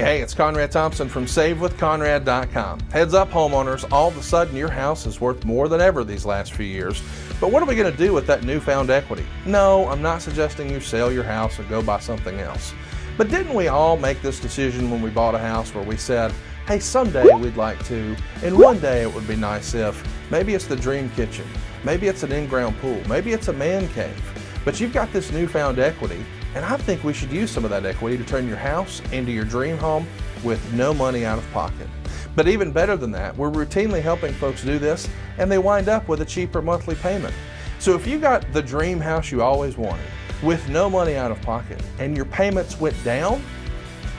Hey, it's Conrad Thompson from SaveWithConrad.com. Heads up, homeowners, all of a sudden your house is worth more than ever these last few years. But what are we going to do with that newfound equity? No, I'm not suggesting you sell your house and go buy something else. But didn't we all make this decision when we bought a house where we said, hey, someday we'd like to, and one day it would be nice if, maybe it's the dream kitchen, maybe it's an in-ground pool, maybe it's a man cave, but you've got this newfound equity, and I think we should use some of that equity to turn your house into your dream home with no money out of pocket. But even better than that, we're routinely helping folks do this, and they wind up with a cheaper monthly payment. So if you got the dream house you always wanted, with no money out of pocket, and your payments went down,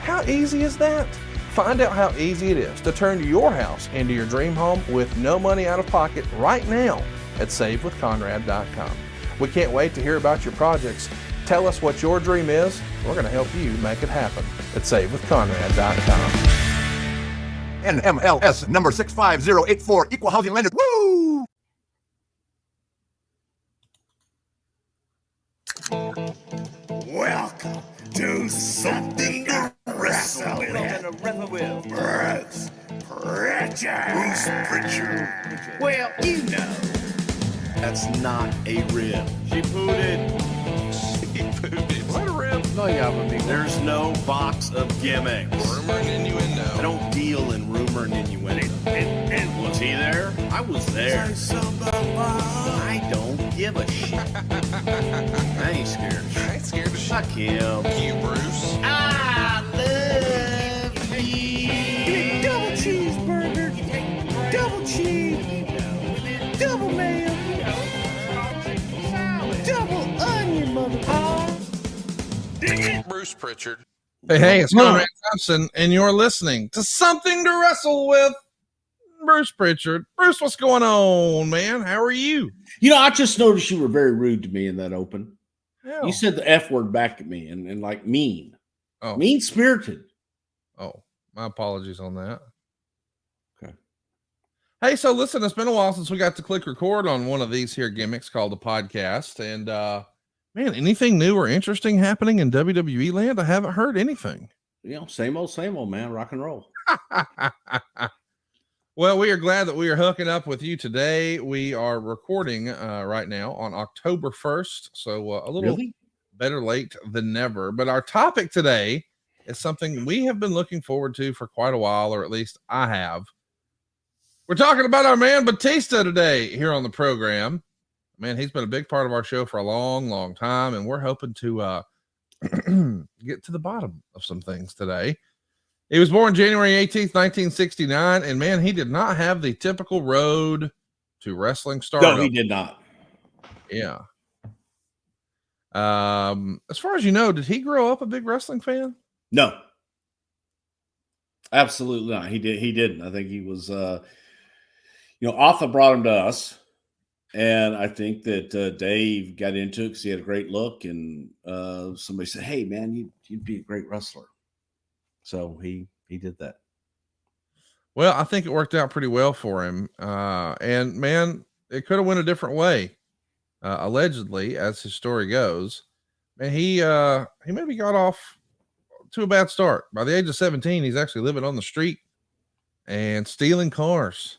how easy is that? Find out how easy it is to turn your house into your dream home with no money out of pocket right now at SaveWithConrad.com. We can't wait to hear about your projects. Tell us what your dream is. We're going to help you make it happen at SaveWithConrad.com. NMLS number 65084, equal housing lender. Woo! Welcome to Something to Wrestle with Bruce Prichard. Well, you know, that's not a rib. She pooted. What a rib. No, there's no box of gimmicks. Rumor and innuendo. I don't deal in rumor and innuendo. And was he there? I was there. I don't give a shit. I ain't scared. I ain't scared of shit. Fuck him. You, Bruce. I love you. Give me double cheeseburger, double cheese, double mayo, double onion, motherfucker. Bruce Prichard. Hey, it's Conrad Thompson, and you're listening to Something to Wrestle with Bruce Prichard. Bruce, what's going on, man? How are you? You know, I just noticed you were very rude to me in that open. Hell. You said the F word back at me and like mean. Oh. Mean-spirited. Oh, my apologies on that. Okay. Hey, so listen, it's been a while since we got to click record on one of these here gimmicks called the podcast. And, man, anything new or interesting happening in WWE land? I haven't heard anything. You know, same old, man. Rock and roll. Well, we are glad that we are hooking up with you today. We are recording right now on October 1st. So a little better late than never. But our topic today is something we have been looking forward to for quite a while, or at least I have. We're talking about our man Batista today here on the program. Man, he's been a big part of our show for a long, long time, and we're hoping to get to the bottom of some things today. He was born January 18th, 1969, and man, he did not have the typical road to wrestling stardom. No, he did not. Yeah. As far as you know, did he grow up a big wrestling fan? No. Absolutely not. He didn't. I think he was, Arthur brought him to us. And I think that Dave got into it because he had a great look, and somebody said, "Hey, man, you'd be a great wrestler." So he did that. Well, I think it worked out pretty well for him. And man, it could have went a different way. Allegedly, as his story goes, and he maybe got off to a bad start. By the age of 17, he's actually living on the street and stealing cars.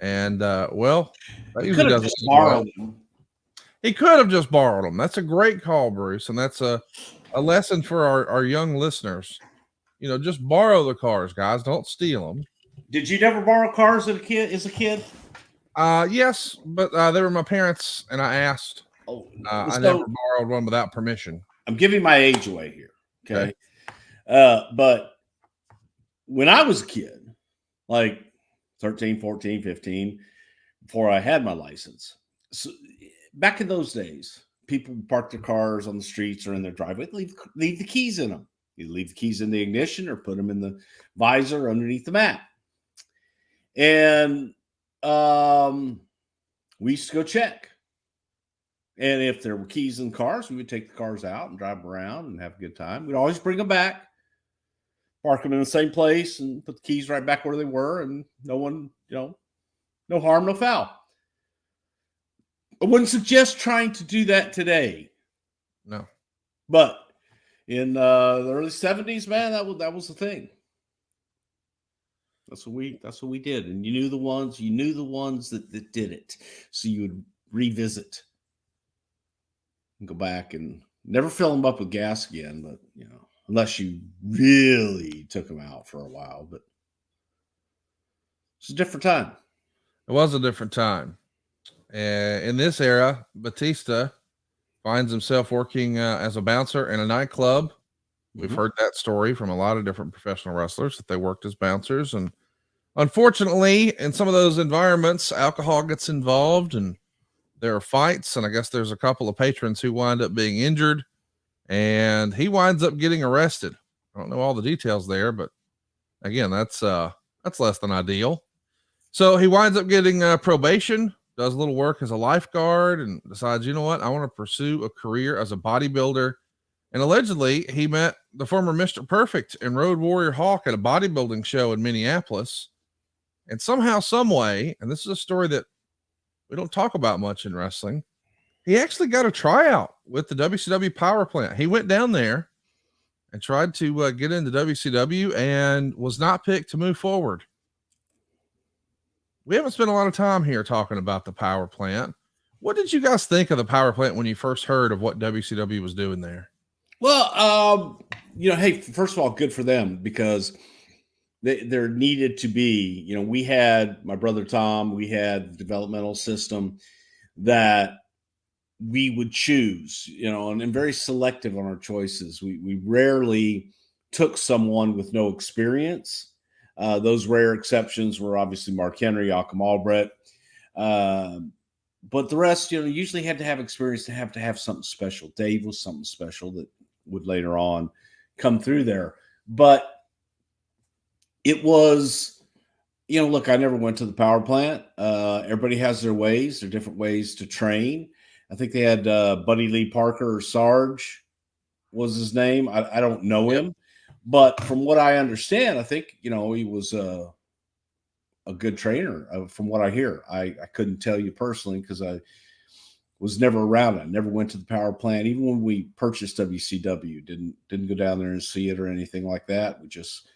And well, that usually doesn't borrow them. He could have just borrowed them. That's a great call, Bruce, and that's a lesson for our young listeners. You know, just borrow the cars, guys. Don't steal them. Did you never borrow cars as a kid? Yes, but they were my parents, and I asked. I never borrowed one without permission. I'm giving my age away here, okay? But when I was a kid, like 13, 14, 15, before I had my license. So back in those days, people park their cars on the streets or in their driveway, leave the keys in them. You leave the keys in the ignition or put them in the visor underneath the mat. And we used to go check. And if there were keys in cars, we would take the cars out and drive around and have a good time. We'd always bring them back, park them in the same place, and put the keys right back where they were, and no one, no harm, no foul. I wouldn't suggest trying to do that today. No. But in the early 70s, man, that was the thing. That's what we did. And you knew the ones that did it. So you would revisit and go back and never fill them up with gas again, but unless you really took them out for a while. But it's a different time. It was a different time. In this era, Batista finds himself working as a bouncer in a nightclub. We've heard that story from a lot of different professional wrestlers that they worked as bouncers. And unfortunately, in some of those environments, alcohol gets involved and there are fights. And I guess there's a couple of patrons who wind up being injured and he winds up getting arrested. I don't know all the details there, but again, that's less than ideal. So he winds up getting probation, does a little work as a lifeguard, and decides, you know what, I want to pursue a career as a bodybuilder. And allegedly, he met the former Mr. Perfect and Road Warrior Hawk at a bodybuilding show in Minneapolis. And somehow, some way, and this is a story that we don't talk about much in wrestling, he actually got a tryout with the WCW Power Plant. He went down there and tried to get into WCW and was not picked to move forward. We haven't spent a lot of time here talking about the Power Plant. What did you guys think of the Power Plant when you first heard of what WCW was doing there? Well, hey, first of all, good for them because there needed to be, we had my brother Tom, we had the developmental system that we would choose, and very selective on our choices. We rarely took someone with no experience. Those rare exceptions were obviously Mark Henry, Malcolm Albrecht. But the rest, usually had to have experience to have something special. Dave was something special that would later on come through there. But it was, look, I never went to the power plant. Everybody has their ways. There are different ways to train. I think they had Buddy Lee Parker or Sarge was his name. I don't know him. But from what I understand, I think, he was a good trainer from what I hear. I couldn't tell you personally because I was never around it. I never went to the power plant. Even when we purchased WCW, didn't go down there and see it or anything like that. We just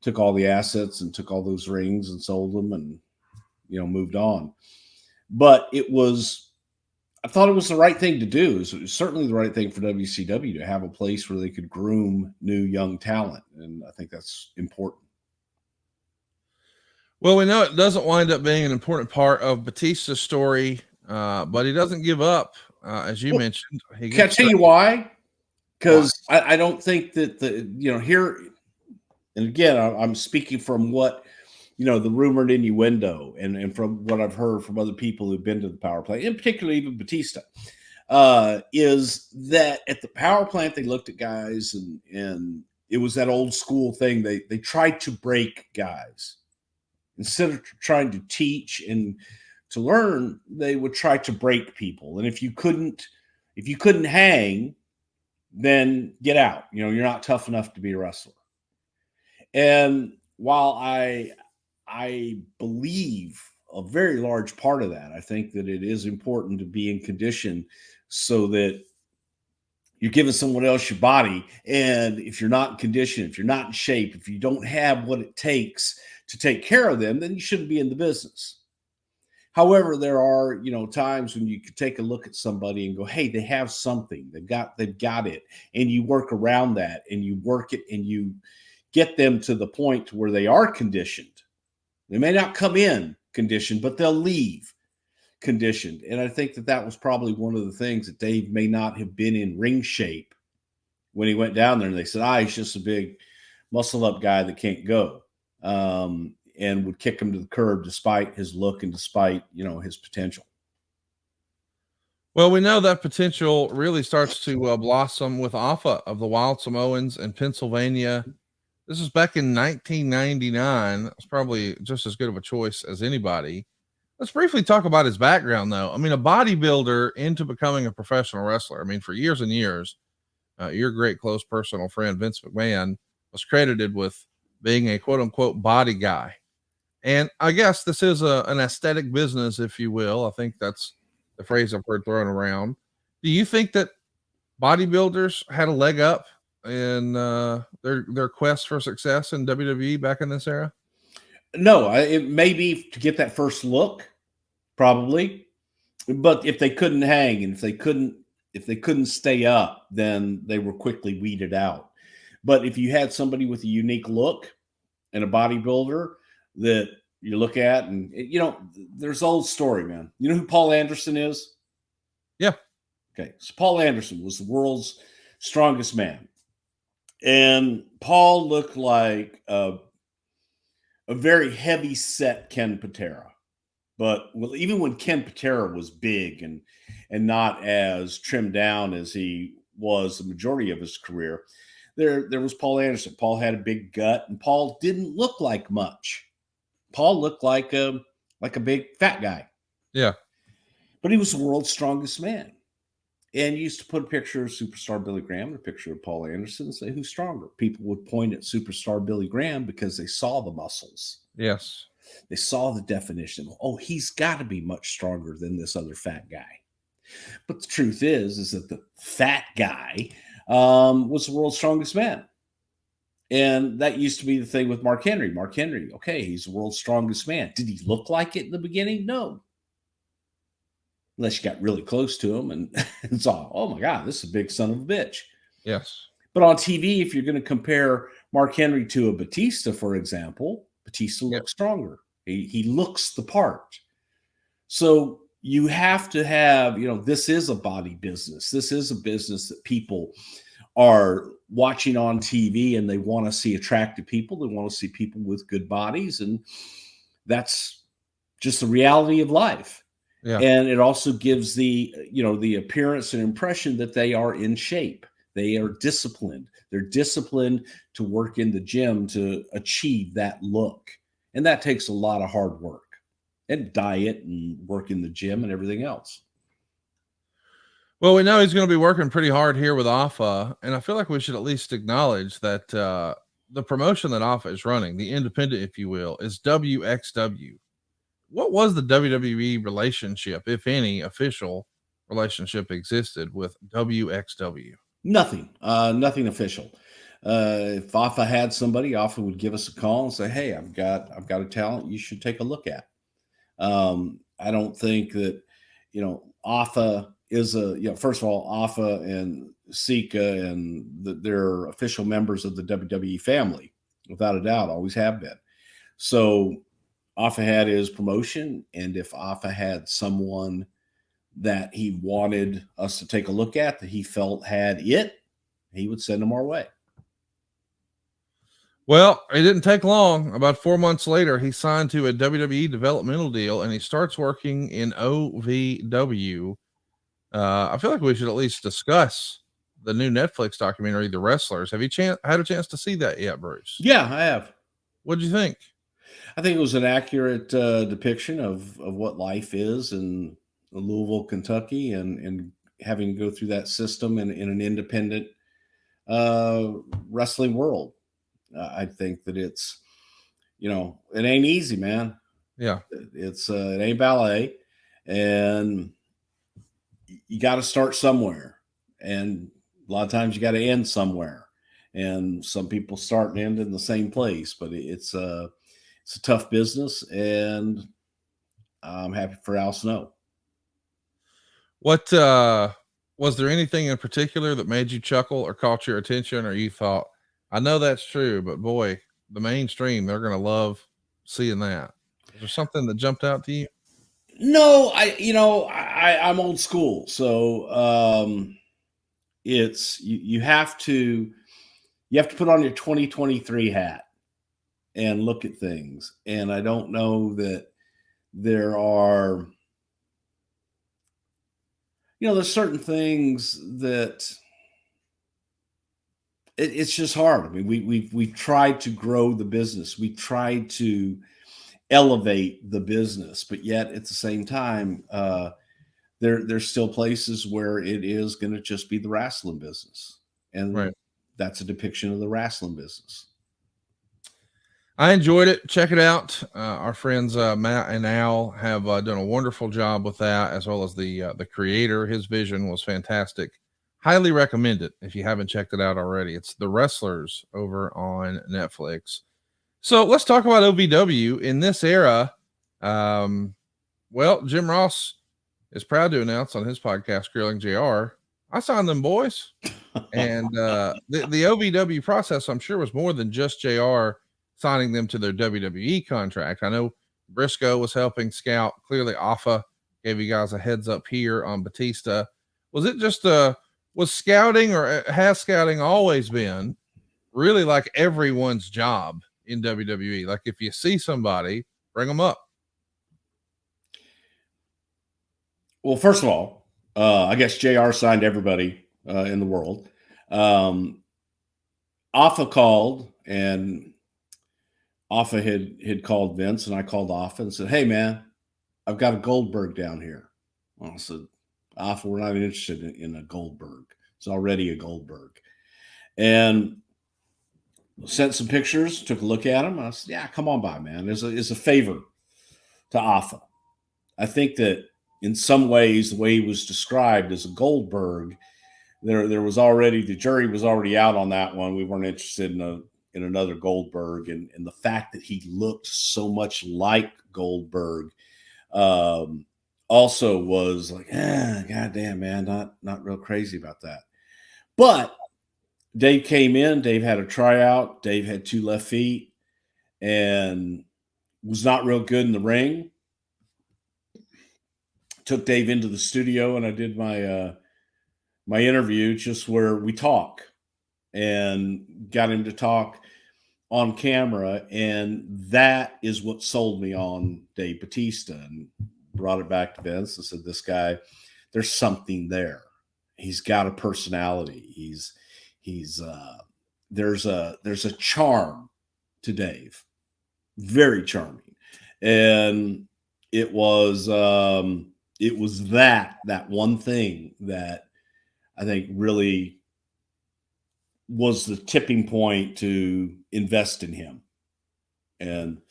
took all the assets and took all those rings and sold them and, moved on. But I thought it was the right thing to do. It was certainly the right thing for WCW to have a place where they could groom new young talent. And I think that's important. Well, we know it doesn't wind up being an important part of Batista's story, but he doesn't give up, as you mentioned. Can I tell you why? Because I don't think that here, and again, I'm speaking from what, the rumored innuendo and from what I've heard from other people who've been to the power plant, in particular even Batista, is that at the power plant, they looked at guys and it was that old school thing. They tried to break guys. Instead of trying to teach and to learn, they would try to break people. And if you couldn't hang, then get out. You're not tough enough to be a wrestler. And while I believe a very large part of that, I think that it is important to be in condition so that you're giving someone else your body. And if you're not in condition, if you're not in shape, if you don't have what it takes to take care of them, then you shouldn't be in the business. However, there are, times when you could take a look at somebody and go, hey, they have something, they've got it. And you work around that and you work it and you get them to the point where they are conditioned. They may not come in conditioned, but they'll leave conditioned. And I think that was probably one of the things that Dave may not have been in ring shape when he went down there. And they said, he's just a big muscle up guy that can't go. And would kick him to the curb despite his look and despite, his potential. Well, we know that potential really starts to blossom with Alpha of the Wild Samoans in Pennsylvania. This was back in 1999. It was probably just as good of a choice as anybody. Let's briefly talk about his background, though. I mean, a bodybuilder into becoming a professional wrestler. I mean, for years and years, your great close personal friend, Vince McMahon, was credited with being a quote unquote body guy. And I guess this is an aesthetic business, if you will. I think that's the phrase I've heard thrown around. Do you think that bodybuilders had a leg up in their quest for success in WWE back in this era? No, it may be to get that first look, probably. But if they couldn't hang and if they couldn't stay up, then they were quickly weeded out. But if you had somebody with a unique look and a bodybuilder that you look at, and there's old story, man. You know who Paul Anderson is? Yeah. Okay. So Paul Anderson was the world's strongest man. And Paul looked like a very heavy set Ken Patera. But even when Ken Patera was big and not as trimmed down as he was the majority of his career, there was Paul Anderson. Paul had a big gut, and Paul didn't look like much. Paul looked like a big fat guy. Yeah. But he was the world's strongest man. And you used to put a picture of superstar Billy Graham and a picture of Paul Anderson and say, who's stronger? People would point at superstar Billy Graham because they saw the muscles. Yes. They saw the definition. Oh, he's got to be much stronger than this other fat guy. But the truth is that the fat guy was the world's strongest man. And that used to be the thing with Mark Henry. Mark Henry, okay, he's the world's strongest man. Did he look like it in the beginning? No. Unless you got really close to him and saw, oh my God, this is a big son of a bitch. Yes. But on TV, if you're going to compare Mark Henry to a Batista, for example, Batista looks stronger. He looks the part. So you have to have, this is a body business. This is a business that people are watching on TV, and they want to see attractive people. They want to see people with good bodies. And that's just the reality of life. Yeah. And it also gives the appearance and impression that they are in shape. They are disciplined. They're disciplined to work in the gym to achieve that look. And that takes a lot of hard work and diet and work in the gym and everything else. Well, we know he's going to be working pretty hard here with AFA, and I feel like we should at least acknowledge that the promotion that AFA is running, the independent, if you will, is WXW. What was the WWE relationship, if any, official relationship existed with WXW? Nothing official. If AFA had somebody, AFA would give us a call and say, hey, I've got a talent you should take a look at. I don't think that, AFA is first of all, AFA and Sika and they're official members of the WWE family, without a doubt, always have been. So AFA had his promotion, and if AFA had someone that he wanted us to take a look at that he felt had it, he would send them our way. Well, it didn't take long. About 4 months later, he signed to a WWE developmental deal, and he starts working in OVW. I feel like we should at least discuss the new Netflix documentary, The Wrestlers. Have you had a chance to see that yet, Bruce? Yeah, I have. What did you think? I think it was an accurate depiction of what life is in Louisville, Kentucky, and having to go through that system in an independent wrestling world. I think that it's, it ain't easy, man. Yeah. It ain't ballet, and you got to start somewhere. And a lot of times you got to end somewhere. And some people start and end in the same place, but it's a tough business, and I'm happy for Al Snow. What, was there anything in particular that made you chuckle or caught your attention, or you thought, I know that's true, but boy, the mainstream, they're going to love seeing that? Is there something that jumped out to you? No, I'm old school. So, it's, you have to put on your 2023 hat and look at things. And I don't know that there are, there's certain things that it's just hard. I mean, we've tried to grow the business. We tried to elevate the business, but yet at the same time, there's still places where it is going to just be the wrestling business. And right. That's a depiction of the wrestling business. I enjoyed it. Check it out. Our friends Matt and Al have done a wonderful job with that, as well as the creator. His vision was fantastic Highly recommend it if you haven't checked it out already. It's The Wrestlers over on Netflix. So let's talk about OVW in this era. Well, Jim Ross is proud to announce on his podcast, Grilling JR, I signed them boys. And the OVW process, I'm sure, was more than just JR signing them to their WWE contract. I know Briscoe was helping scout. Clearly, Alpha gave you guys a heads up here on Batista. Was it just was scouting, or has scouting always been really like everyone's job in WWE? Like if you see somebody, bring them up. Well, first of all, I guess JR signed everybody in the world. Alpha called, and Alpha had called Vince, and I called Alpha and said, "Hey, man, I've got a Goldberg down here." Well, I said, "Alpha, we're not interested in a Goldberg. It's already a Goldberg." And sent some pictures, took a look at him. I said, "Yeah, come on by, man. It's a favor to Alpha." I think that in some ways, the way he was described as a Goldberg, there was already, the jury was already out on that one. We weren't interested in another Goldberg, and the fact that he looked so much like Goldberg also was like, goddamn, man, not real crazy about that. But Dave came in. Dave had a tryout. Dave had 2 left feet and was not real good in the ring. Took Dave into the studio, and I did my my interview just where we talk, and got him to talk on camera, and that is what sold me on Dave Batista, and brought it back to Vince and said, "This guy, there's something there. He's got a personality. There's a charm to Dave, very charming." And it was that one thing that I think really was the tipping point to invest in him. And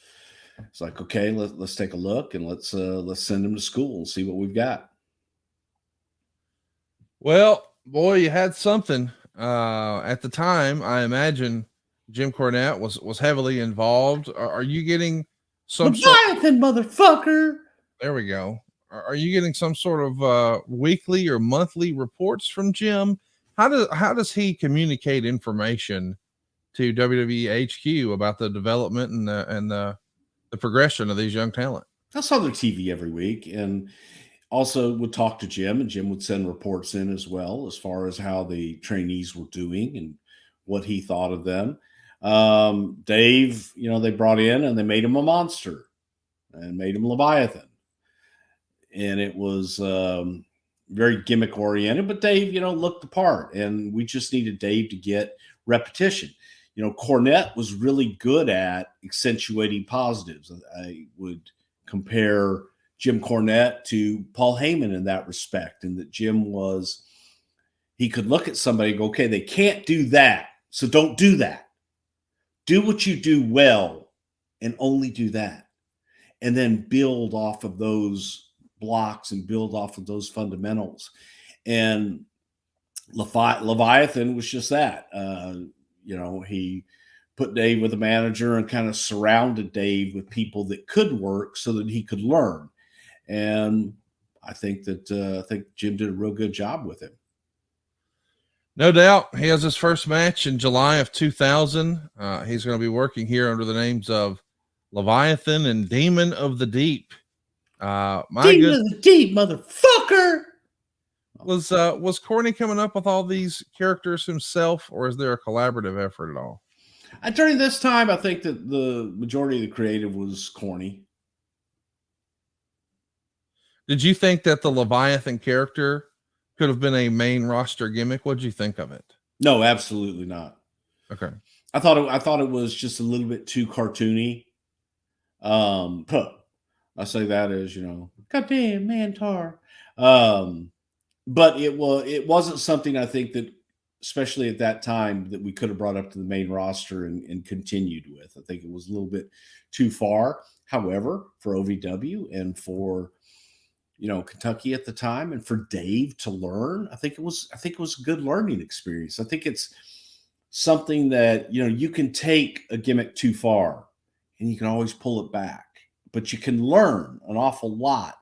it's like, okay, let's take a look, and let's send him to school and see what we've got. Well, boy, you had something. At the time, I imagine Jim Cornette was heavily involved. Are you getting some Leviathan, motherfucker? There we go. Are you getting some sort of weekly or monthly reports from Jim? How does he communicate information to WWE HQ about the development and the progression of these young talent? I saw their TV every week, and also would talk to Jim, and Jim would send reports in as well as far as how the trainees were doing and what he thought of them. Dave, they brought in and they made him a monster and made him Leviathan. And it was very gimmick oriented, but Dave, looked the part, and we just needed Dave to get repetition. Cornette was really good at accentuating positives. I would compare Jim Cornette to Paul Heyman in that respect, and that Jim he could look at somebody and go, okay, they can't do that, so don't do that. Do what you do well and only do that. And then build off of those blocks and build off of those fundamentals. And Leviathan was just that. He put Dave with a manager and kind of surrounded Dave with people that could work so that he could learn. And I think Jim did a real good job with him. No doubt. He has his first match in July of 2000. He's going to be working here under the names of Leviathan and Demon of the Deep. Demon of the Deep, motherfucker. Was Corny coming up with all these characters himself, or is there a collaborative effort at all? During this time, I think that the majority of the creative was Corny. Did you think that the Leviathan character could have been a main roster gimmick? What did you think of it? No, absolutely not. Okay. I thought it was just a little bit too cartoony. I say that as, goddamn Mantar. But it wasn't something I think that, especially at that time, that we could have brought up to the main roster and continued with. I think it was a little bit too far. However, for OVW and for Kentucky at the time, and for Dave to learn, I think it was a good learning experience. I think it's something that, you can take a gimmick too far and you can always pull it back, but you can learn an awful lot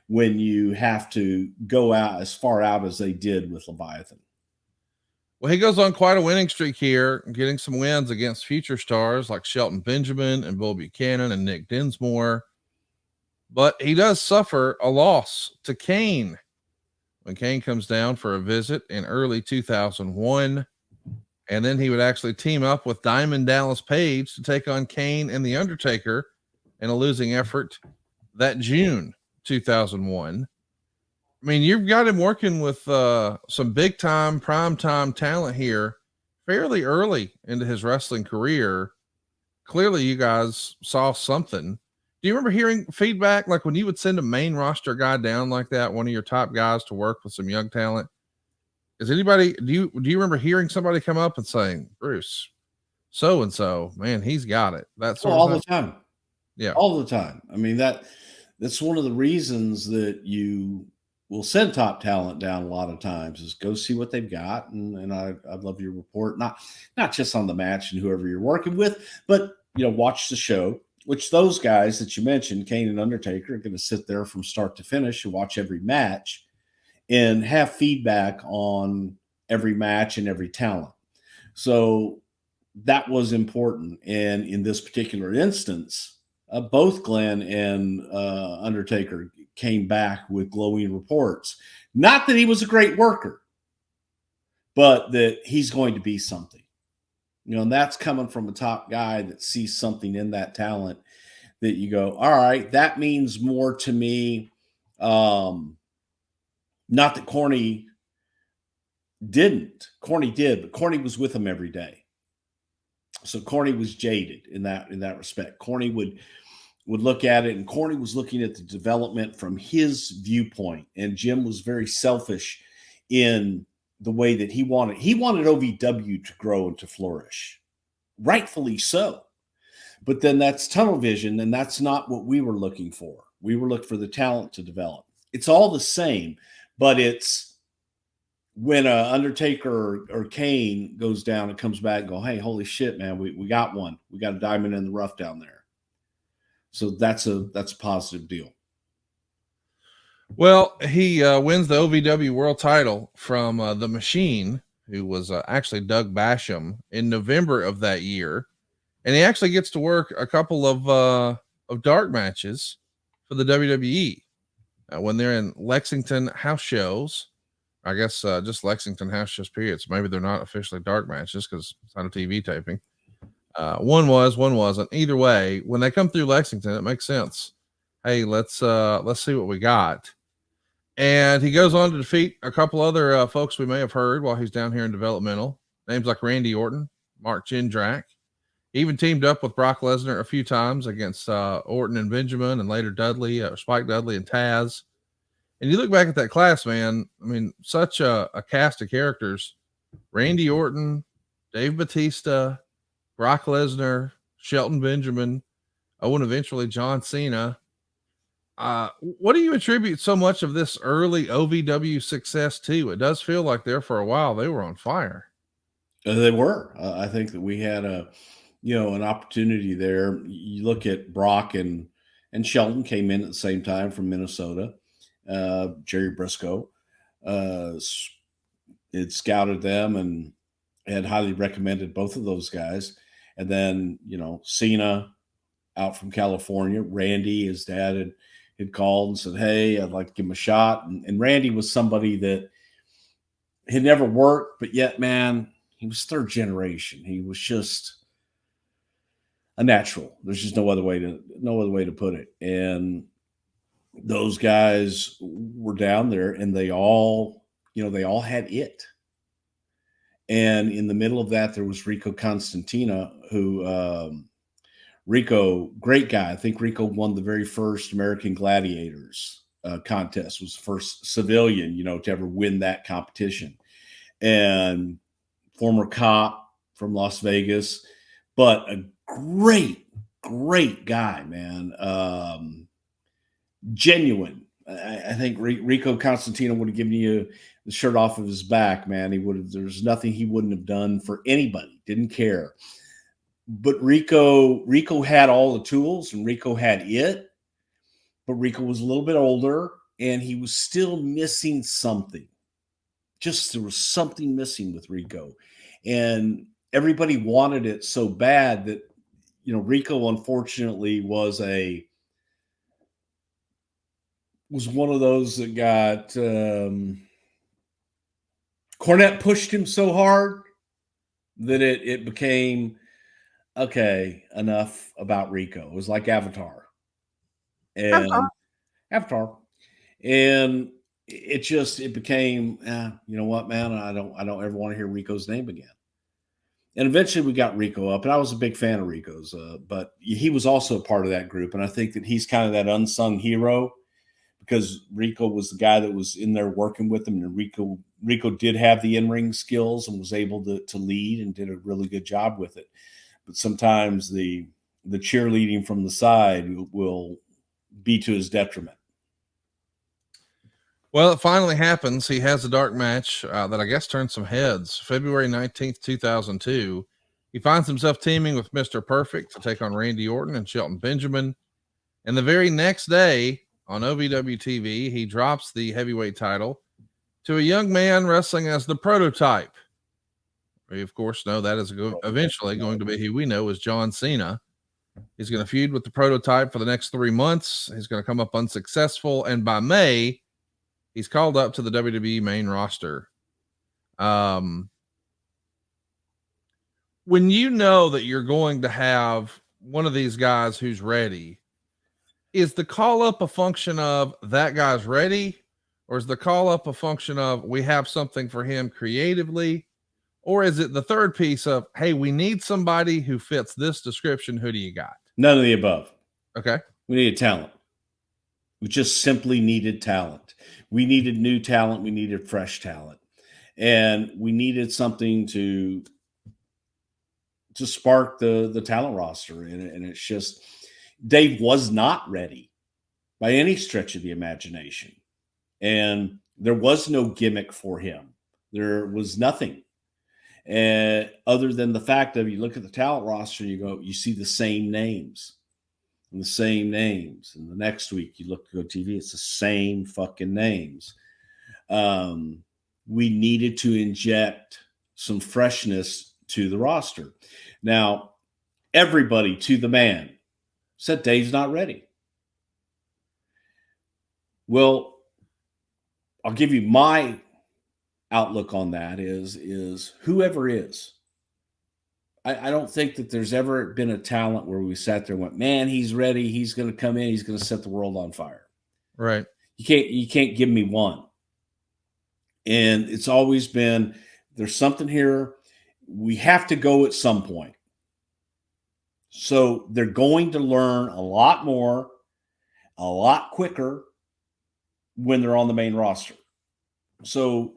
when you have to go out as far out as they did with Leviathan. Well, he goes on quite a winning streak here, getting some wins against future stars like Shelton Benjamin and Bull Buchanan and Nick Dinsmore. But he does suffer a loss to Kane when Kane comes down for a visit in early 2001. And then he would actually team up with Diamond Dallas Page to take on Kane and The Undertaker in a losing effort that June 2001. I mean, you've got him working with some big time, prime time talent here fairly early into his wrestling career. Clearly, you guys saw something. Do you remember hearing feedback like when you would send a main roster guy down like that, one of your top guys to work with some young talent? Do you remember hearing somebody come up and saying, Bruce, so and so, man, he's got it? That's all the time. Yeah, all the time. I mean, that's one of the reasons that you will send top talent down a lot of times is go see what they've got. And I'd love your report, not just on the match and whoever you're working with, but watch the show, which those guys that you mentioned, Kane and Undertaker, are going to sit there from start to finish and watch every match and have feedback on every match and every talent. So that was important. And in this particular instance, both Glenn and Undertaker came back with glowing reports. Not that he was a great worker, but that he's going to be something. And that's coming from a top guy that sees something in that talent that you go, all right, that means more to me. Not that Corny didn't. Corny did, but Corny was with him every day. So Corny was jaded in that respect. Corny would look at it, and Corny was looking at the development from his viewpoint. And Jim was very selfish in the way that he wanted OVW to grow and to flourish. Rightfully so. But then that's tunnel vision, and that's not what we were looking for. We were looking for the talent to develop. It's all the same, but it's when Undertaker or Kane goes down and comes back and go, hey, holy shit, man, we got one. We got a diamond in the rough down there. So that's a positive deal. Well, he wins the OVW world title from The Machine, who was actually Doug Basham, in November of that year. And he actually gets to work a couple of dark matches for the WWE when they're in Lexington house shows. I guess just Lexington house shows, period. So maybe they're not officially dark matches because it's not a TV taping. One was, one wasn't. Either way, when they come through Lexington, it makes sense. Hey, let's see what we got. And he goes on to defeat a couple other folks we may have heard while he's down here in developmental. Names like Randy Orton, Mark Jindrak. He even teamed up with Brock Lesnar a few times against Orton and Benjamin, and later Dudley, Spike Dudley and Taz. And you look back at that class, man, I mean, such a cast of characters. Randy Orton, Dave Batista, Brock Lesnar, Shelton Benjamin, and eventually John Cena. What do you attribute so much of this early OVW success to? It does feel like there for a while they were on fire. They were. I think that we had an opportunity there. You look at Brock and Shelton came in at the same time from Minnesota. Jerry Briscoe had scouted them and had highly recommended both of those guys. And then, Cena out from California, Randy, his dad had called and said, hey, I'd like to give him a shot. And Randy was somebody that had never worked, but yet, man, he was third generation. He was just a natural. There's just no other way to put it. And those guys were down there, and they all had it. And in the middle of that, there was Rico Constantina, who Rico, great guy. I think Rico won the very first American Gladiators contest, was the first civilian, to ever win that competition. And former cop from Las Vegas, but a great guy, man. Genuine. I think Rico Constantino would have given you the shirt off of his back, man. He would have. There's nothing he wouldn't have done for anybody. Didn't care. But Rico had all the tools, and Rico had it. But Rico was a little bit older, and he was still missing something. Just there was something missing with Rico, and everybody wanted it so bad that, you know, Rico unfortunately was one of those that got Cornette pushed him so hard that it became, okay, enough about Rico. It was like Avatar. And Avatar. And it became, you know what, man, I don't ever want to hear Rico's name again. And eventually we got Rico up, and I was a big fan of Rico's, but he was also a part of that group. And I think that he's kind of that unsung hero, because Rico was the guy that was in there working with him, and Rico did have the in-ring skills and was able to lead and did a really good job with it. But sometimes the cheerleading from the side will be to his detriment. Well, it finally happens. He has a dark match that I guess turned some heads. February 19th, 2002. He finds himself teaming with Mr. Perfect to take on Randy Orton and Shelton Benjamin. And the very next day on OVW TV, he drops the heavyweight title to a young man wrestling as the Prototype. We, of course, know that is eventually going to be who we know as John Cena. He's going to feud with the Prototype for the next 3 months. He's going to come up unsuccessful. And by May, he's called up to the WWE main roster. When you know that you're going to have one of these guys who's ready, is the call up a function of that guy's ready, or is the call up a function of we have something for him creatively, or is it the third piece of, hey, we need somebody who fits this description? Who do you got? None of the above. Okay. We needed talent. We just simply needed talent. We needed new talent. We needed fresh talent. And we needed something to spark the talent roster. And it's just, Dave was not ready by any stretch of the imagination. And there was no gimmick for him. There was nothing. Other than the fact of, you look at the talent roster, you see the same names. And the same names. And the next week you look at TV, it's the same fucking names. We needed to inject some freshness to the roster. Now, everybody to the man said Dave's not ready. Well, I'll give you my outlook on that is whoever is. I don't think that there's ever been a talent where we sat there and went, man, he's ready. He's going to come in. He's going to set the world on fire. Right. You can't give me one. And it's always been, there's something here. We have to go at some point. So they're going to learn a lot more, a lot quicker when they're on the main roster. So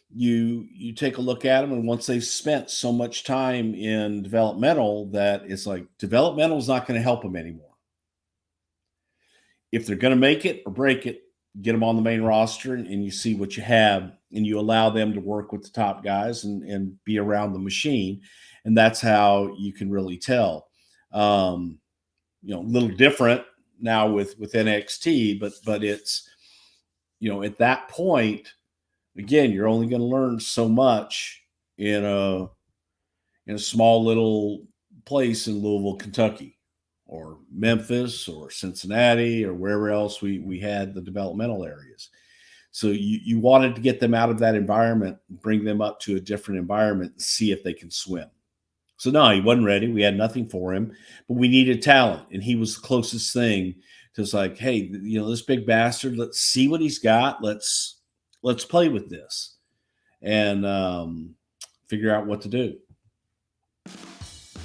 you take a look at them, and once they've spent so much time in developmental, that it's like developmental is not going to help them anymore. If they're going to make it or break it, get them on the main roster, and you see what you have, and you allow them to work with the top guys and be around the machine. And that's how you can really tell. A little different now with NXT, but it's, at that point, again, you're only going to learn so much in a small little place in Louisville, Kentucky, or Memphis, or Cincinnati, or wherever else we had the developmental areas. So you wanted to get them out of that environment, bring them up to a different environment, and see if they can swim. So no, he wasn't ready. We had nothing for him, but we needed talent, and he was the closest thing to, it's like, hey, this big bastard, let's see what he's got. Let's play with this and figure out what to do.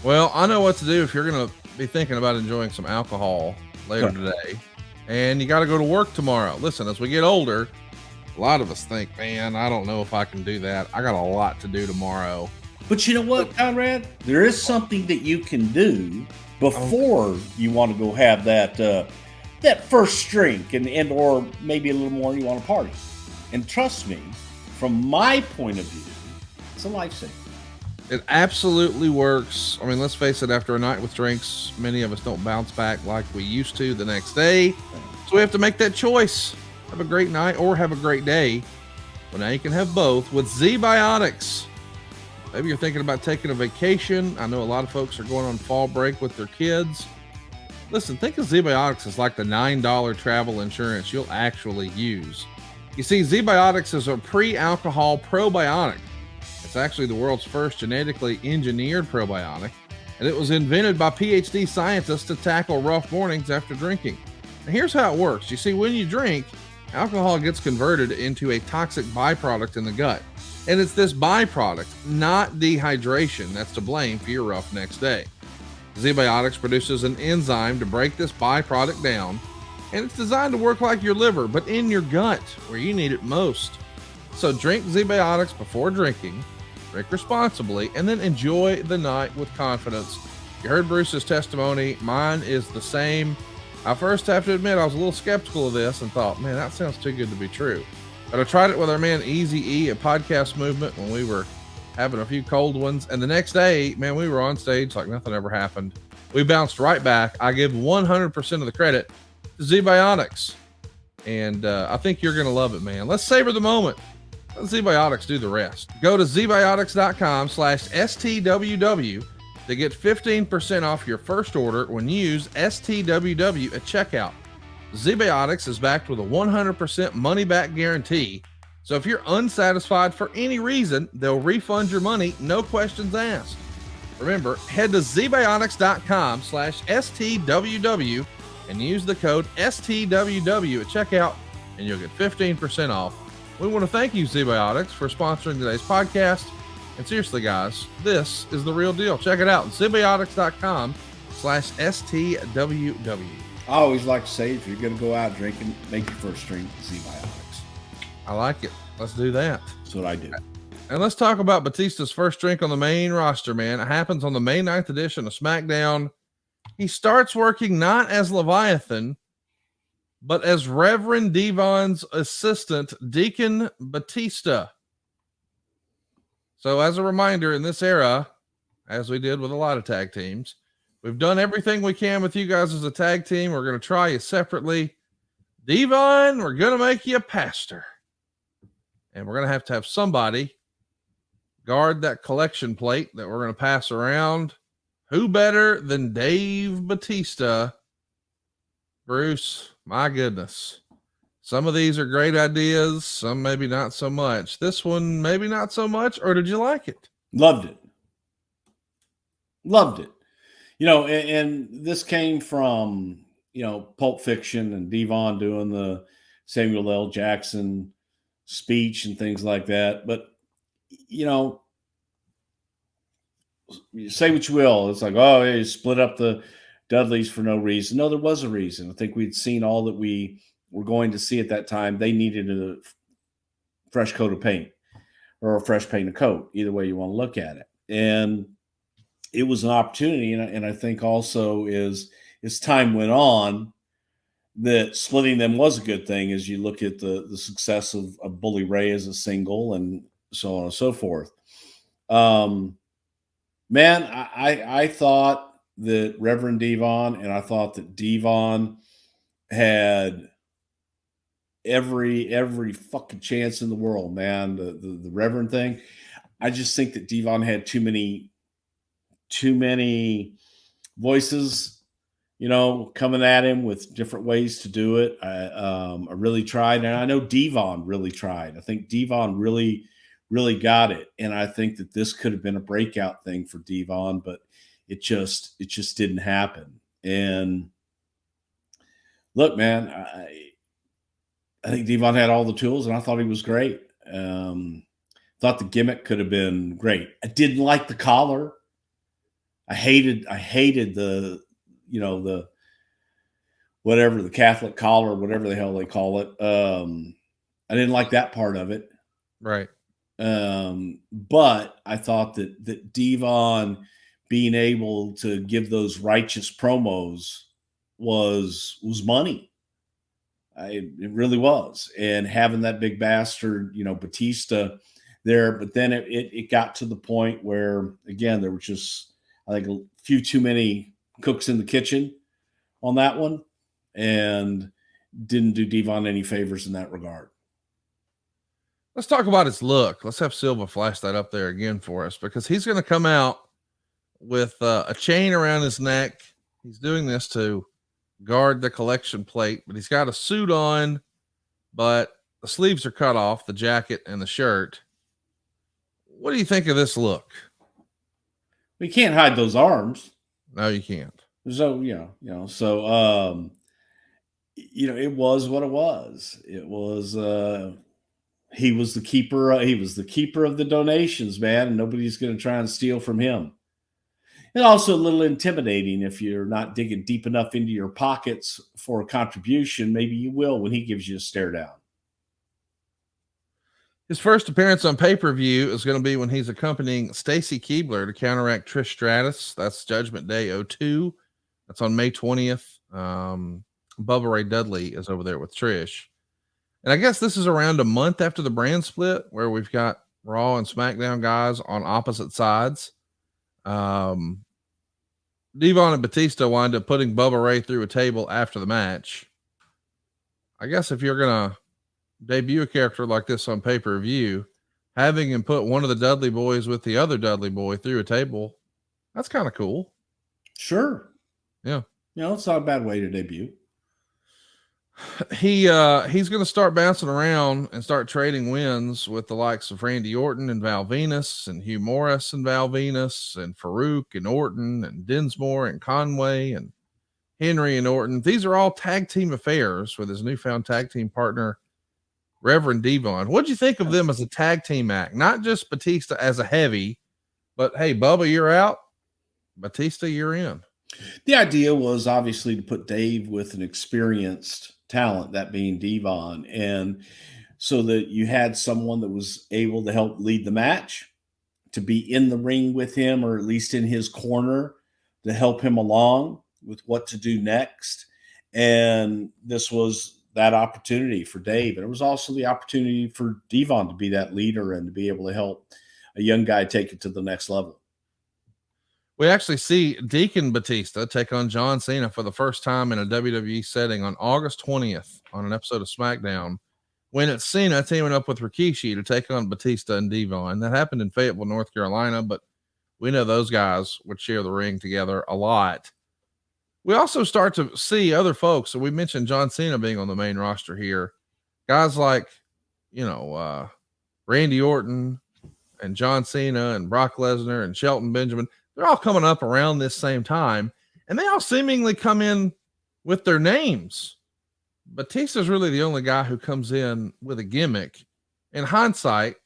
Well, I know what to do if you're going to be thinking about enjoying some alcohol later today, and you got to go to work tomorrow. Listen, as we get older, a lot of us think, man, I don't know if I can do that. I got a lot to do tomorrow. But you know what, Conrad? There is something that you can do before you want to go have that that first drink and or maybe a little more, you want to party. And trust me, from my point of view, it's a lifesaver. It absolutely works. I mean, let's face it, after a night with drinks, many of us don't bounce back like we used to the next day. So we have to make that choice. Have a great night or have a great day. Well, now you can have both with ZBiotics. Maybe you're thinking about taking a vacation. I know a lot of folks are going on fall break with their kids. Listen, think of ZBiotics as like the $9 travel insurance you'll actually use. You see, ZBiotics is a pre-alcohol probiotic. It's actually the world's first genetically engineered probiotic, and it was invented by PhD scientists to tackle rough mornings after drinking. Now, here's how it works. You see, when you drink, alcohol gets converted into a toxic byproduct in the gut. And it's this byproduct, not dehydration, that's to blame for your rough next day. ZBiotics produces an enzyme to break this byproduct down, and it's designed to work like your liver, but in your gut, where you need it most. So drink ZBiotics before drinking, drink responsibly, and then enjoy the night with confidence. You heard Bruce's testimony. Mine is the same. I first have to admit I was a little skeptical of this and thought, man, that sounds too good to be true. But I tried it with our man Easy E at Podcast Movement when we were having a few cold ones. And the next day, man, we were on stage like nothing ever happened. We bounced right back. I give 100% of the credit to ZBiotics. And I think you're going to love it, man. Let's savor the moment. Let ZBiotics do the rest. Go to zbiotics.com/STWW to get 15% off your first order when you use STWW at checkout. ZBiotics is backed with a 100% money-back guarantee. So if you're unsatisfied for any reason, they'll refund your money, no questions asked. Remember, head to zbiotics.com/STWW and use the code STWW at checkout, and you'll get 15% off. We want to thank you, ZBiotics, for sponsoring today's podcast. And seriously, guys, this is the real deal. Check it out. zbiotics.com/STWW. I always like to say, if you're going to go out drinking, make your first drink ZBiotics. I like it. Let's do that. That's what I do. And let's talk about Batista's first drink on the main roster, man. It happens on the May 9th edition of SmackDown. He starts working not as Leviathan, but as Reverend Devon's assistant, Deacon Batista. So as a reminder, in this era, as we did with a lot of tag teams, we've done everything we can with you guys as a tag team. We're going to try you separately. Devon, we're going to make you a pastor. And we're going to have somebody guard that collection plate that we're going to pass around. Who better than Dave Batista? Bruce, my goodness. Some of these are great ideas. Some maybe not so much. This one, maybe not so much. Or did you like it? Loved it. Loved it. You know, and this came from, you know, Pulp Fiction and Devon doing the Samuel L. Jackson speech and things like that. But, you know, you say what you will. It's like, oh, you split up the Dudleys for no reason. No, there was a reason. I think we'd seen all that we were going to see at that time. They needed a fresh coat of paint or a fresh paint of coat, either way you want to look at it. And it was an opportunity. And I think also as time went on, that splitting them was a good thing as you look at the success of Bully Ray as a single and so on and so forth. Man, I thought that Reverend Devon, and I thought that Devon had every fucking chance in the world, man. The Reverend thing. I just think that Devon had too many voices, you know, coming at him with different ways to do it. I really tried, and I know Devon really tried. I think Devon really got it, and I think that this could have been a breakout thing for Devon, but it just didn't happen. And look, man, I think Devon had all the tools, and I thought he was great. Thought the gimmick could have been great. I didn't like the collar. I hated the, you know, the whatever, the Catholic collar, whatever the hell they call it. I didn't like that part of it. Right. But I thought that Devon being able to give those righteous promos was money. It really was. And having that big bastard, Batista there, but then it got to the point where, again, there were just, I think, a few too many cooks in the kitchen on that one, and didn't do Devon any favors in that regard. Let's talk about his look. Let's have Silva flash that up there again for us, because he's going to come out with a chain around his neck. He's doing this to guard the collection plate, but he's got a suit on, but the sleeves are cut off, the jacket and the shirt. What do you think of this look? We can't hide those arms. No, you can't. So, it was what it was. It was, he was the keeper. He was the keeper of the donations, man, and nobody's going to try and steal from him. And also a little intimidating if you're not digging deep enough into your pockets for a contribution. Maybe you will when he gives you a stare down. His first appearance on pay-per-view is going to be when he's accompanying Stacy Keibler to counteract Trish Stratus. That's Judgment Day 02. That's on May 20th. Bubba Ray Dudley is over there with Trish. And I guess this is around a month after the brand split, where we've got Raw and SmackDown guys on opposite sides. Devon and Batista wind up putting Bubba Ray through a table after the match. I guess if you're going to debut a character like this on pay-per-view, having him put one of the Dudley boys with the other Dudley boy through a table, that's kind of cool. Sure. Yeah. It's not a bad way to debut. He's going to start bouncing around and start trading wins with the likes of Randy Orton and Val Venus, and Hugh Morris and Val Venus, and Farouk and Orton, and Dinsmore and Conway and Henry and Orton. These are all tag team affairs with his newfound tag team partner, Reverend Devon. What'd you think of them as a tag team act? Not just Batista as a heavy, but hey, Bubba, you're out. Batista, you're in. The idea was obviously to put Dave with an experienced talent, that being Devon, and so that you had someone that was able to help lead the match, to be in the ring with him, or at least in his corner to help him along with what to do next. And this was that opportunity for Dave. And it was also the opportunity for Devon to be that leader and to be able to help a young guy take it to the next level. We actually see Deacon Batista take on John Cena for the first time in a WWE setting on August 20th on an episode of SmackDown, when it's Cena teaming up with Rikishi to take on Batista and Devon. That happened in Fayetteville, North Carolina, but we know those guys would share the ring together a lot. We also start to see other folks. So we mentioned John Cena being on the main roster here. Guys like, Randy Orton and John Cena and Brock Lesnar and Shelton Benjamin. They're all coming up around this same time, and they all seemingly come in with their names. Batista's really the only guy who comes in with a gimmick. In hindsight,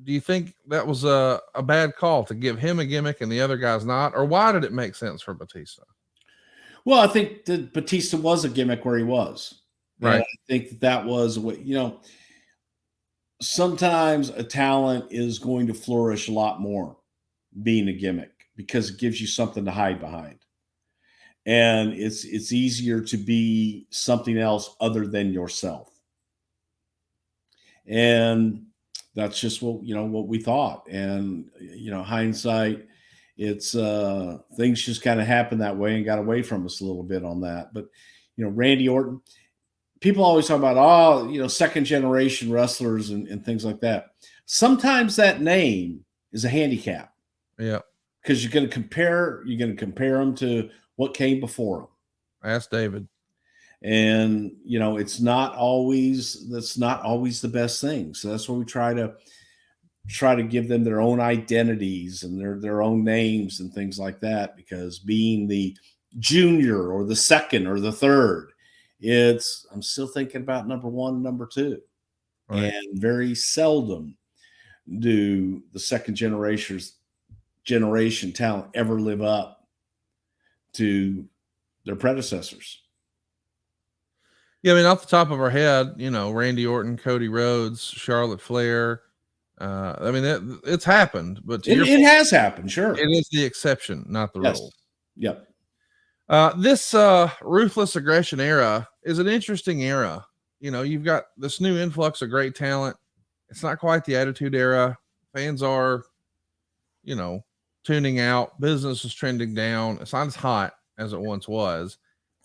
do you think that was a bad call to give him a gimmick and the other guys not? Or why did it make sense for Batista? Well, I think that Batista was a gimmick where he was. Right. And I think that was what, sometimes a talent is going to flourish a lot more being a gimmick, because it gives you something to hide behind. And it's easier to be something else other than yourself. And that's just what we thought. And, hindsight, it's things just kind of happened that way and got away from us a little bit on that. But, Randy Orton, people always talk about, second generation wrestlers and things like that. Sometimes that name is a handicap. Yeah. Because you're going to compare them to what came before them. Ask David. And, that's not always the best thing. So that's why we try to give them their own identities and their own names and things like that, because being the junior or the second or the third, I'm still thinking about number one, number two. Right. And very seldom do the second generation talent ever live up to their predecessors. Yeah, I mean, off the top of our head, Randy Orton, Cody Rhodes, Charlotte Flair. It's happened, but it has happened. Sure, it is the exception, not the rule. Yep. This ruthless aggression era is an interesting era you've got this new influx of great talent. It's not quite the Attitude Era. Fans are, you know, tuning out. Business is trending down. It's not as hot as it once was.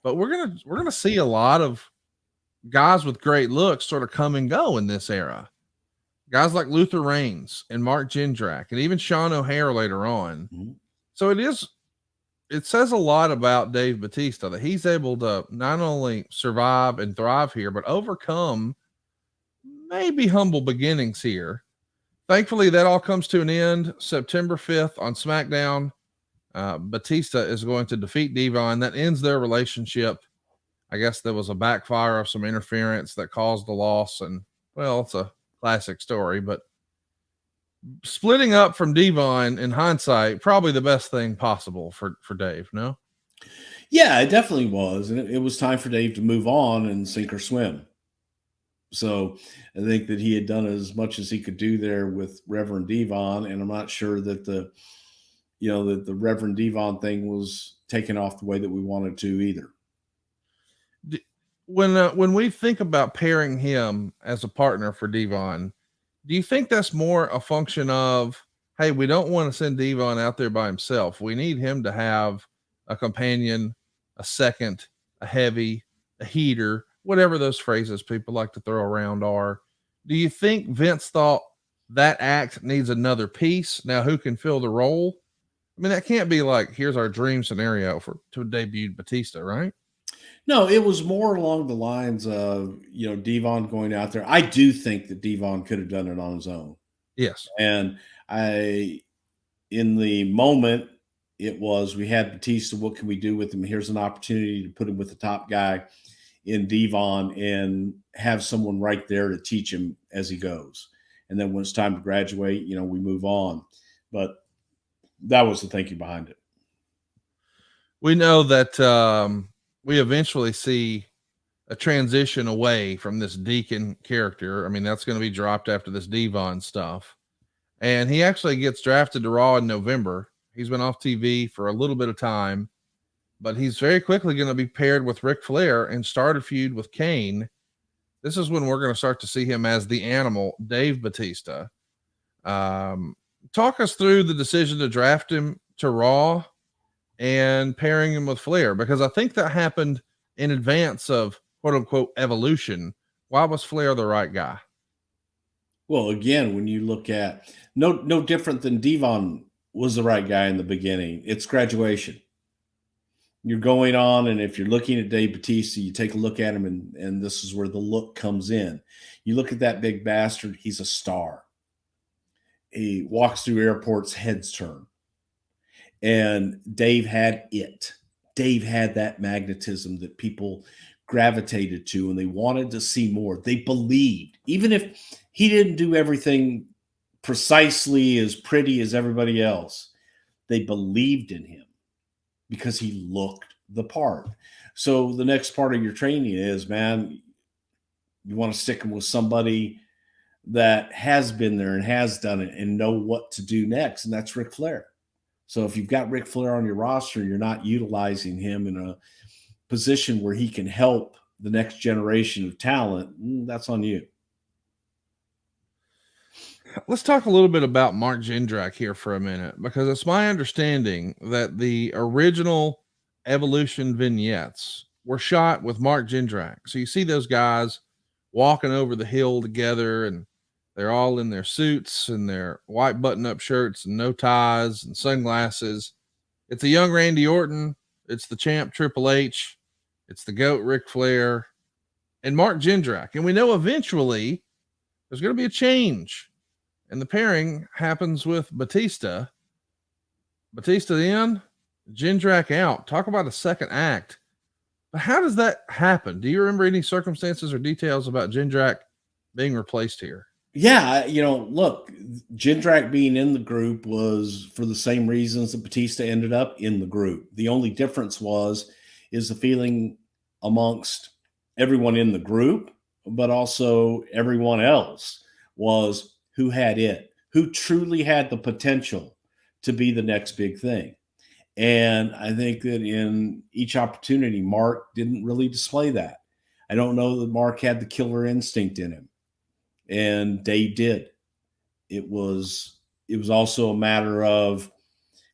But we're gonna see a lot of guys with great looks sort of come and go in this era. Guys like Luther Reigns and Mark Jindrak and even Sean O'Hare later on. Mhm. So it says a lot about Dave Batista that he's able to not only survive and thrive here, but overcome maybe humble beginnings here. Thankfully, that all comes to an end September 5th on SmackDown. Batista is going to defeat Devon. That ends their relationship. I guess there was a backfire of some interference that caused the loss. And, well, it's a classic story, but splitting up from Devon in hindsight, probably the best thing possible for Dave, no? Yeah, it definitely was. And it was time for Dave to move on and sink or swim. So I think that he had done as much as he could do there with Reverend Devon. And I'm not sure that the Reverend Devon thing was taken off the way that we wanted to either. When we think about pairing him as a partner for Devon, do you think that's more a function of, hey, we don't want to send Devon out there by himself. We need him to have a companion, a second, a heavy, a heater, whatever those phrases people like to throw around are. Do you think Vince thought that act needs another piece? Now, who can fill the role? I mean, that can't be like, here's our dream scenario to debut Batista, right? No, it was more along the lines of, Devon going out there. I do think that Devon could have done it on his own. Yes. And in the moment, it was, we had Batista. What can we do with him? Here's an opportunity to put him with the top guy in Devon and have someone right there to teach him as he goes. And then when it's time to graduate, we move on. But that was the thinking behind it. We know that we eventually see a transition away from this Deacon character. I mean, that's going to be dropped after this Devon stuff. And he actually gets drafted to Raw in November. He's been off TV for a little bit of time, but he's very quickly going to be paired with Ric Flair and start a feud with Kane. This is when we're going to start to see him as the animal, Dave Batista. Talk us through the decision to draft him to Raw and pairing him with Flair, because I think that happened in advance of quote unquote evolution. Why was Flair the right guy? Well, again, when you look at no different than Devon was the right guy in the beginning. It's graduation. You're going on, and if you're looking at Dave Batista, you take a look at him, and this is where the look comes in. You look at that big bastard, he's a star. He walks through airports, heads turn. And Dave had it. Dave had that magnetism that people gravitated to, and they wanted to see more. They believed, even if he didn't do everything precisely as pretty as everybody else, they believed in him because he looked the part. So the next part of your training is, man, you want to stick him with somebody that has been there and has done it and know what to do next, and that's Ric Flair. So if you've got Ric Flair on your roster and you're not utilizing him in a position where he can help the next generation of talent, that's on you. Let's talk a little bit about Mark Jindrak here for a minute, because it's my understanding that the original Evolution vignettes were shot with Mark Jindrak. So you see those guys walking over the hill together, and they're all in their suits and their white button-up shirts and no ties and sunglasses. It's a young Randy Orton. It's the champ Triple H. It's the GOAT Ric Flair and Mark Jindrak. And we know eventually there's going to be a change. And the pairing happens with Batista. Batista in, Jindrak out. Talk about a second act. But how does that happen? Do you remember any circumstances or details about Jindrak being replaced here? Yeah, look, Jindrak being in the group was for the same reasons that Batista ended up in the group. The only difference is the feeling amongst everyone in the group, but also everyone else, was who had it, who truly had the potential to be the next big thing. And I think that in each opportunity, Mark didn't really display that. I don't know that Mark had the killer instinct in him, and Dave did. It was also a matter of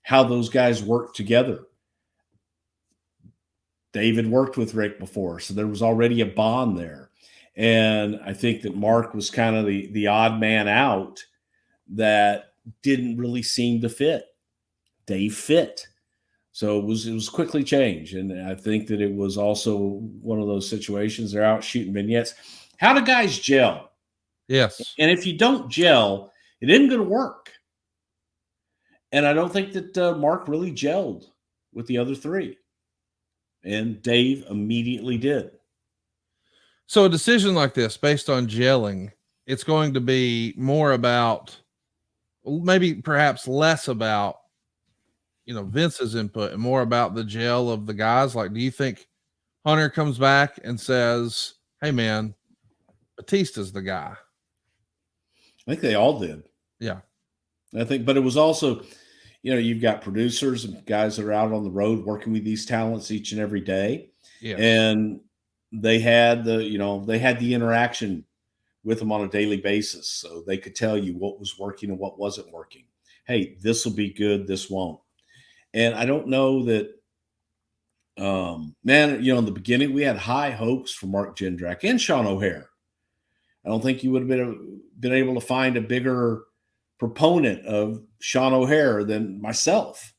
how those guys worked together. Dave had worked with Rick before, so there was already a bond there. And I think that Mark was kind of the odd man out that didn't really seem to fit. Dave fit. So it was quickly changed. And I think that it was also one of those situations. They're out shooting vignettes. How do guys gel? Yes. And if you don't gel, it isn't going to work. And I don't think that Mark really gelled with the other three. And Dave immediately did. So a decision like this, based on gelling, it's going to be more about, maybe perhaps less about, Vince's input and more about the gel of the guys. Like, do you think Hunter comes back and says, hey man, Batista's the guy? I think they all did. Yeah. I think, but it was also, you've got producers and guys that are out on the road working with these talents each and every day. Yeah. And they had the interaction with them on a daily basis. So they could tell you what was working and what wasn't working. Hey, this will be good. This won't. And I don't know that, in the beginning, we had high hopes for Mark Jindrak and Sean O'Hare. I don't think you would have been able to find a bigger proponent of Sean O'Hare than myself.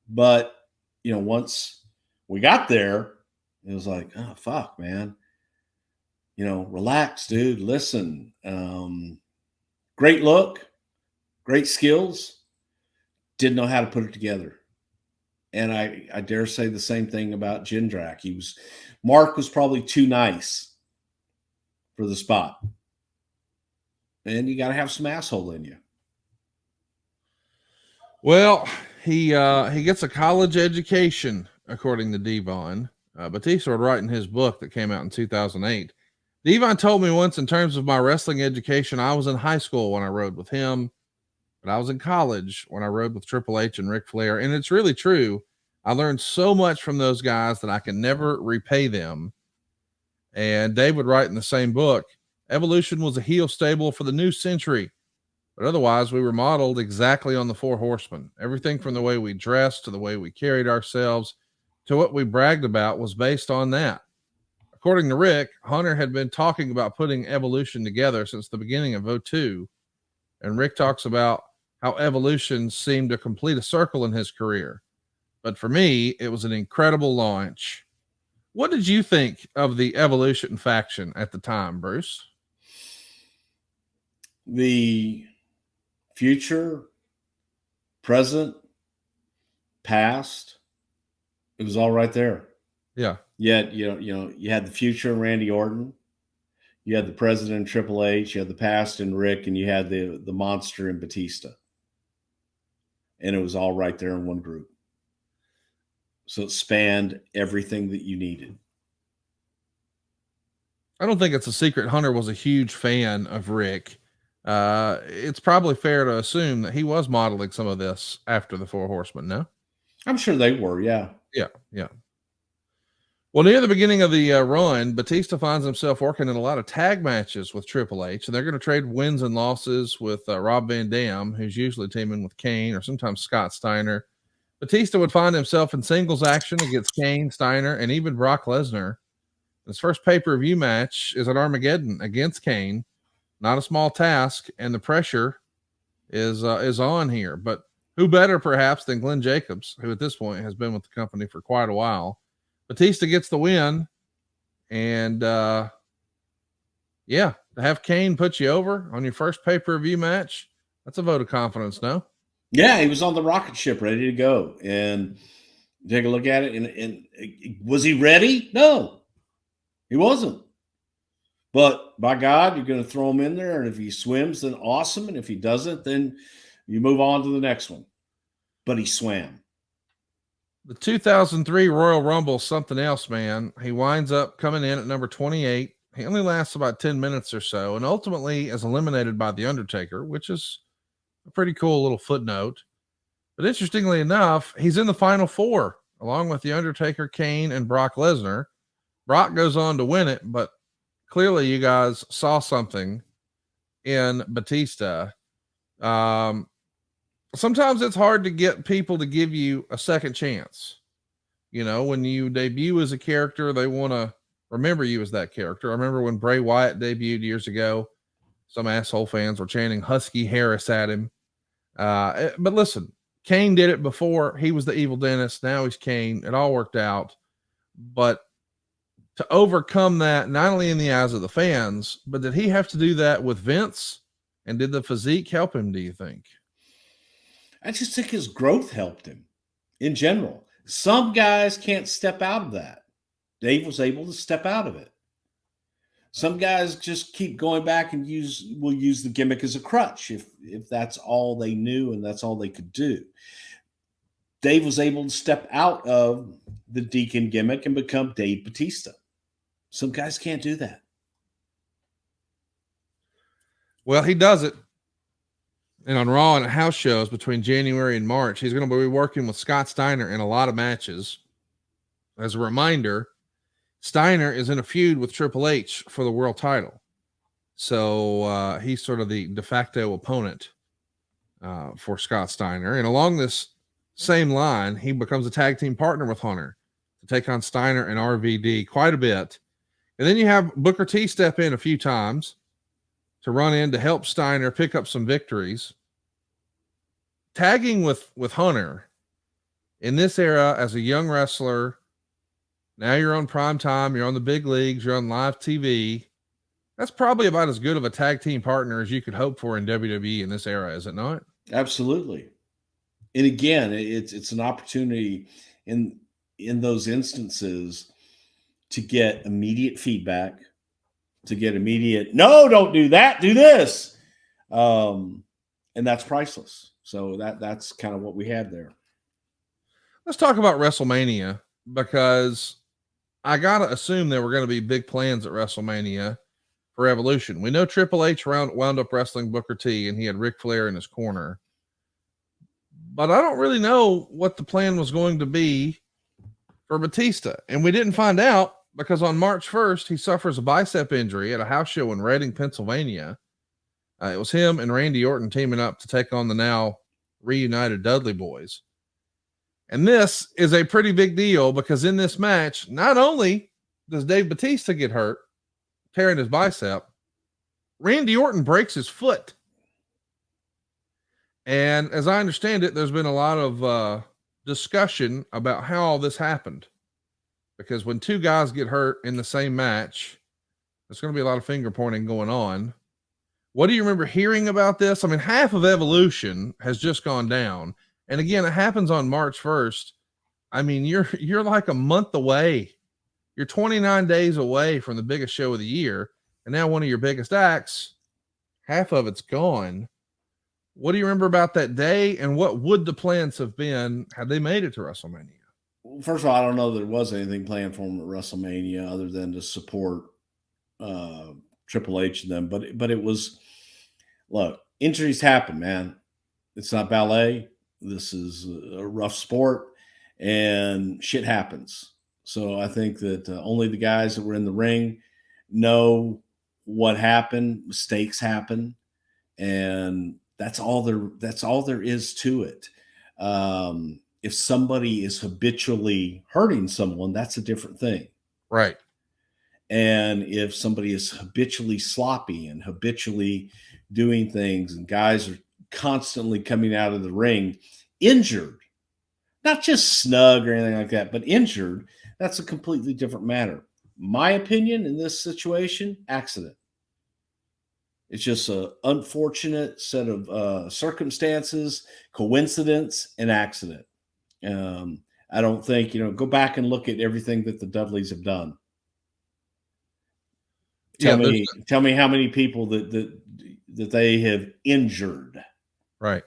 But, once we got there, it was like, oh, fuck, man. Relax, dude. Listen. Great look, great skills. Didn't know how to put it together. And I dare say the same thing about Jindrak. Mark was probably too nice for the spot. And you got to have some asshole in you. Well, he gets a college education, according to Devon. Batista would write in his book that came out in 2008. Devon told me once, in terms of my wrestling education, I was in high school when I rode with him, but I was in college when I rode with Triple H and Ric Flair. And it's really true. I learned so much from those guys that I can never repay them. And Dave would write in the same book, Evolution was a heel stable for the new century, but otherwise we were modeled exactly on the Four Horsemen. Everything from the way we dressed to the way we carried ourselves to what we bragged about was based on that. According to Rick, Hunter had been talking about putting Evolution together since the beginning of 02. And Rick talks about how Evolution seemed to complete a circle in his career. But for me, it was an incredible launch. What did you think of the Evolution faction at the time, Bruce? The future, present, past, it was all right there. Yeah. Yet, you had the future in Randy Orton. You had the president in Triple H. You had the past in Rick, and you had the monster in Batista. And it was all right there in one group. So it spanned everything that you needed. I don't think it's a secret Hunter was a huge fan of Rick. It's probably fair to assume that he was modeling some of this after the Four Horsemen, no? I'm sure they were, yeah. Yeah. Well, near the beginning of the run, Batista finds himself working in a lot of tag matches with Triple H, and they're going to trade wins and losses with Rob Van Dam, who's usually teaming with Kane or sometimes Scott Steiner. Batista would find himself in singles action against Kane, Steiner, and even Brock Lesnar. His first pay-per-view match is at Armageddon against Kane. Not a small task, and the pressure is on here. But who better, perhaps, than Glenn Jacobs, who at this point has been with the company for quite a while. Batista gets the win, and to have Kane put you over on your first pay-per-view match, that's a vote of confidence, no? Yeah, he was on the rocket ship ready to go. And take a look at it. And was he ready? No, he wasn't. But by God, you're going to throw him in there. And if he swims, then awesome. And if he doesn't, then you move on to the next one. But he swam. The 2003 Royal Rumble, something else, man. He winds up coming in at number 28. He only lasts about 10 minutes or so, and ultimately is eliminated by The Undertaker, which is a pretty cool little footnote. But interestingly enough, he's in the final four, along with The Undertaker, Kane, and Brock Lesnar. Brock goes on to win it, but clearly you guys saw something in Batista. Sometimes it's hard to get people to give you a second chance. You know, when you debut as a character, they want to remember you as that character. I remember when Bray Wyatt debuted years ago, some asshole fans were chanting Husky Harris at him. But listen, Kane did it before. He was the evil dentist. Now he's Kane. It all worked out. But to overcome that, not only in the eyes of the fans, but did he have to do that with Vince? And did the physique help him, do you think? I just think his growth helped him in general. Some guys can't step out of that. Dave was able to step out of it. Some guys just keep going back and will use the gimmick as a crutch if that's all they knew and that's all they could do. Dave was able to step out of the Deacon gimmick and become Dave Batista. Some guys can't do that. Well, he does it. And on Raw and house shows between January and March, he's going to be working with Scott Steiner in a lot of matches. As a reminder, Steiner is in a feud with Triple H for the world title. So he's sort of the de facto opponent for Scott Steiner. And along this same line, he becomes a tag team partner with Hunter to take on Steiner and RVD quite a bit. And then you have Booker T step in a few times to run in to help Steiner pick up some victories. Tagging with Hunter in this era as a young wrestler, now you're on prime time, you're on the big leagues, you're on live TV. That's probably about as good of a tag team partner as you could hope for in WWE in this era, is it not? Absolutely. And again, it's an opportunity in those instances to get immediate feedback, to get immediate, no, don't do that, do this. And that's priceless. So that's kind of what we had there. Let's talk about WrestleMania, because I got to assume there were going to be big plans at WrestleMania for Evolution. We know Triple H wound up wrestling Booker T, and he had Ric Flair in his corner. But I don't really know what the plan was going to be for Batista. And we didn't find out because on March 1st, he suffers a bicep injury at a house show in Reading, Pennsylvania. It was him and Randy Orton teaming up to take on the now reunited Dudley Boys. And this is a pretty big deal because in this match, not only does Dave Batista get hurt, tearing his bicep, Randy Orton breaks his foot. And as I understand it, there's been a lot of discussion about how all this happened. Because when two guys get hurt in the same match, there's going to be a lot of finger pointing going on. What do you remember hearing about this? I mean, half of Evolution has just gone down. And again, it happens on March 1st. I mean, you're like a month away. You're 29 days away from the biggest show of the year. And now one of your biggest acts, half of it's gone. What do you remember about that day? And what would the plans have been had they made it to WrestleMania? Well, first of all, I don't know that there was anything planned for them at WrestleMania other than to support Triple H and them. But it was, look, injuries happen, man. It's not ballet. This is a rough sport and shit happens. So I think that only the guys that were in the ring know what happened. Mistakes happen. And that's all there is to it. If somebody is habitually hurting someone, that's a different thing. Right. And if somebody is habitually sloppy and habitually doing things and guys are constantly coming out of the ring injured, not just snug or anything like that, but injured, that's a completely different matter. My opinion in this situation, accident. It's just an unfortunate set of circumstances, coincidence, and accident. I don't think, go back and look at everything that the Dudleys have done. Tell me how many people that they have injured. Right.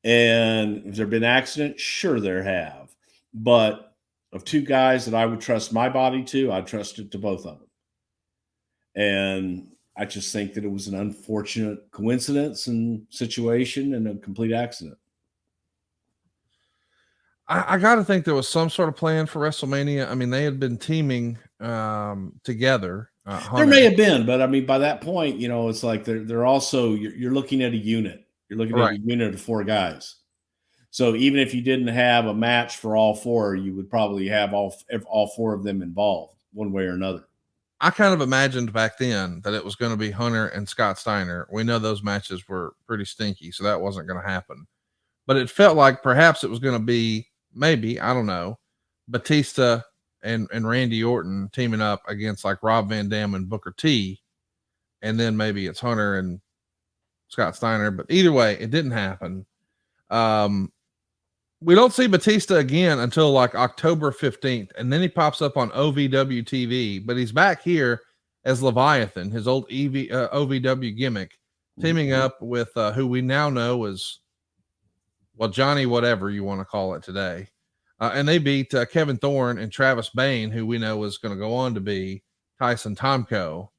And if there have been accidents, sure there have. But of two guys that I would trust my body to, I'd trust it to both of them. And I just think that it was an unfortunate coincidence and situation and a complete accident. I got to think there was some sort of plan for WrestleMania. I mean, they had been teaming together There may have been, but I mean, by that point, you know, it's like they're also you're looking at a unit. You're looking at a unit of 4 guys. So even if you didn't have a match for all 4, you would probably have all 4 of them involved one way or another. I kind of imagined back then that it was going to be Hunter and Scott Steiner. We know those matches were pretty stinky, so that wasn't going to happen. But it felt like perhaps it was going to be maybe, I don't know, Batista and Randy Orton teaming up against like Rob Van Dam and Booker T. And then maybe it's Hunter and Scott Steiner. But either way, it didn't happen. We don't see Batista again until like October 15th. And then he pops up on OVW TV. But he's back here as Leviathan, his old OVW gimmick, teaming up with who we now know as, well, Johnny whatever you want to call it today. And they beat Kevin Thorne and Travis Bain, who we know is going to go on to be Tyson Tomko.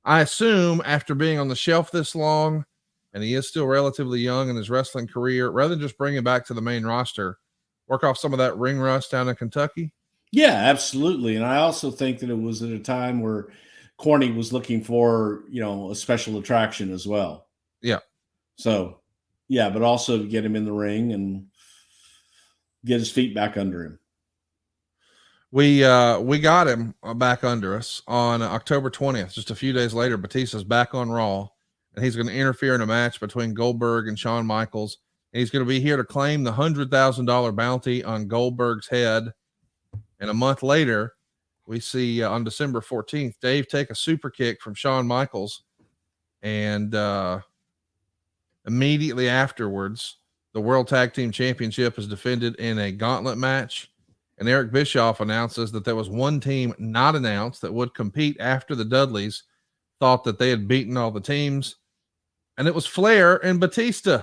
I assume after being on the shelf this long, and he is still relatively young in his wrestling career, rather than just bring him back to the main roster, work off some of that ring rust down in Kentucky. Yeah, absolutely. And I also think that it was at a time where Corny was looking for, you know, a special attraction as well. Yeah. So, yeah, but also to get him in the ring and get his feet back under him. We got him back under us on October 20th. Just a few days later, Batista's back on Raw, and he's going to interfere in a match between Goldberg and Shawn Michaels. And he's going to be here to claim the $100,000 bounty on Goldberg's head. And a month later, we see on December 14th, Dave take a super kick from Shawn Michaels. And immediately afterwards, the World Tag Team Championship is defended in a gauntlet match. And Eric Bischoff announces that there was one team not announced that would compete after the Dudleys thought that they had beaten all the teams. And it was Flair and Batista.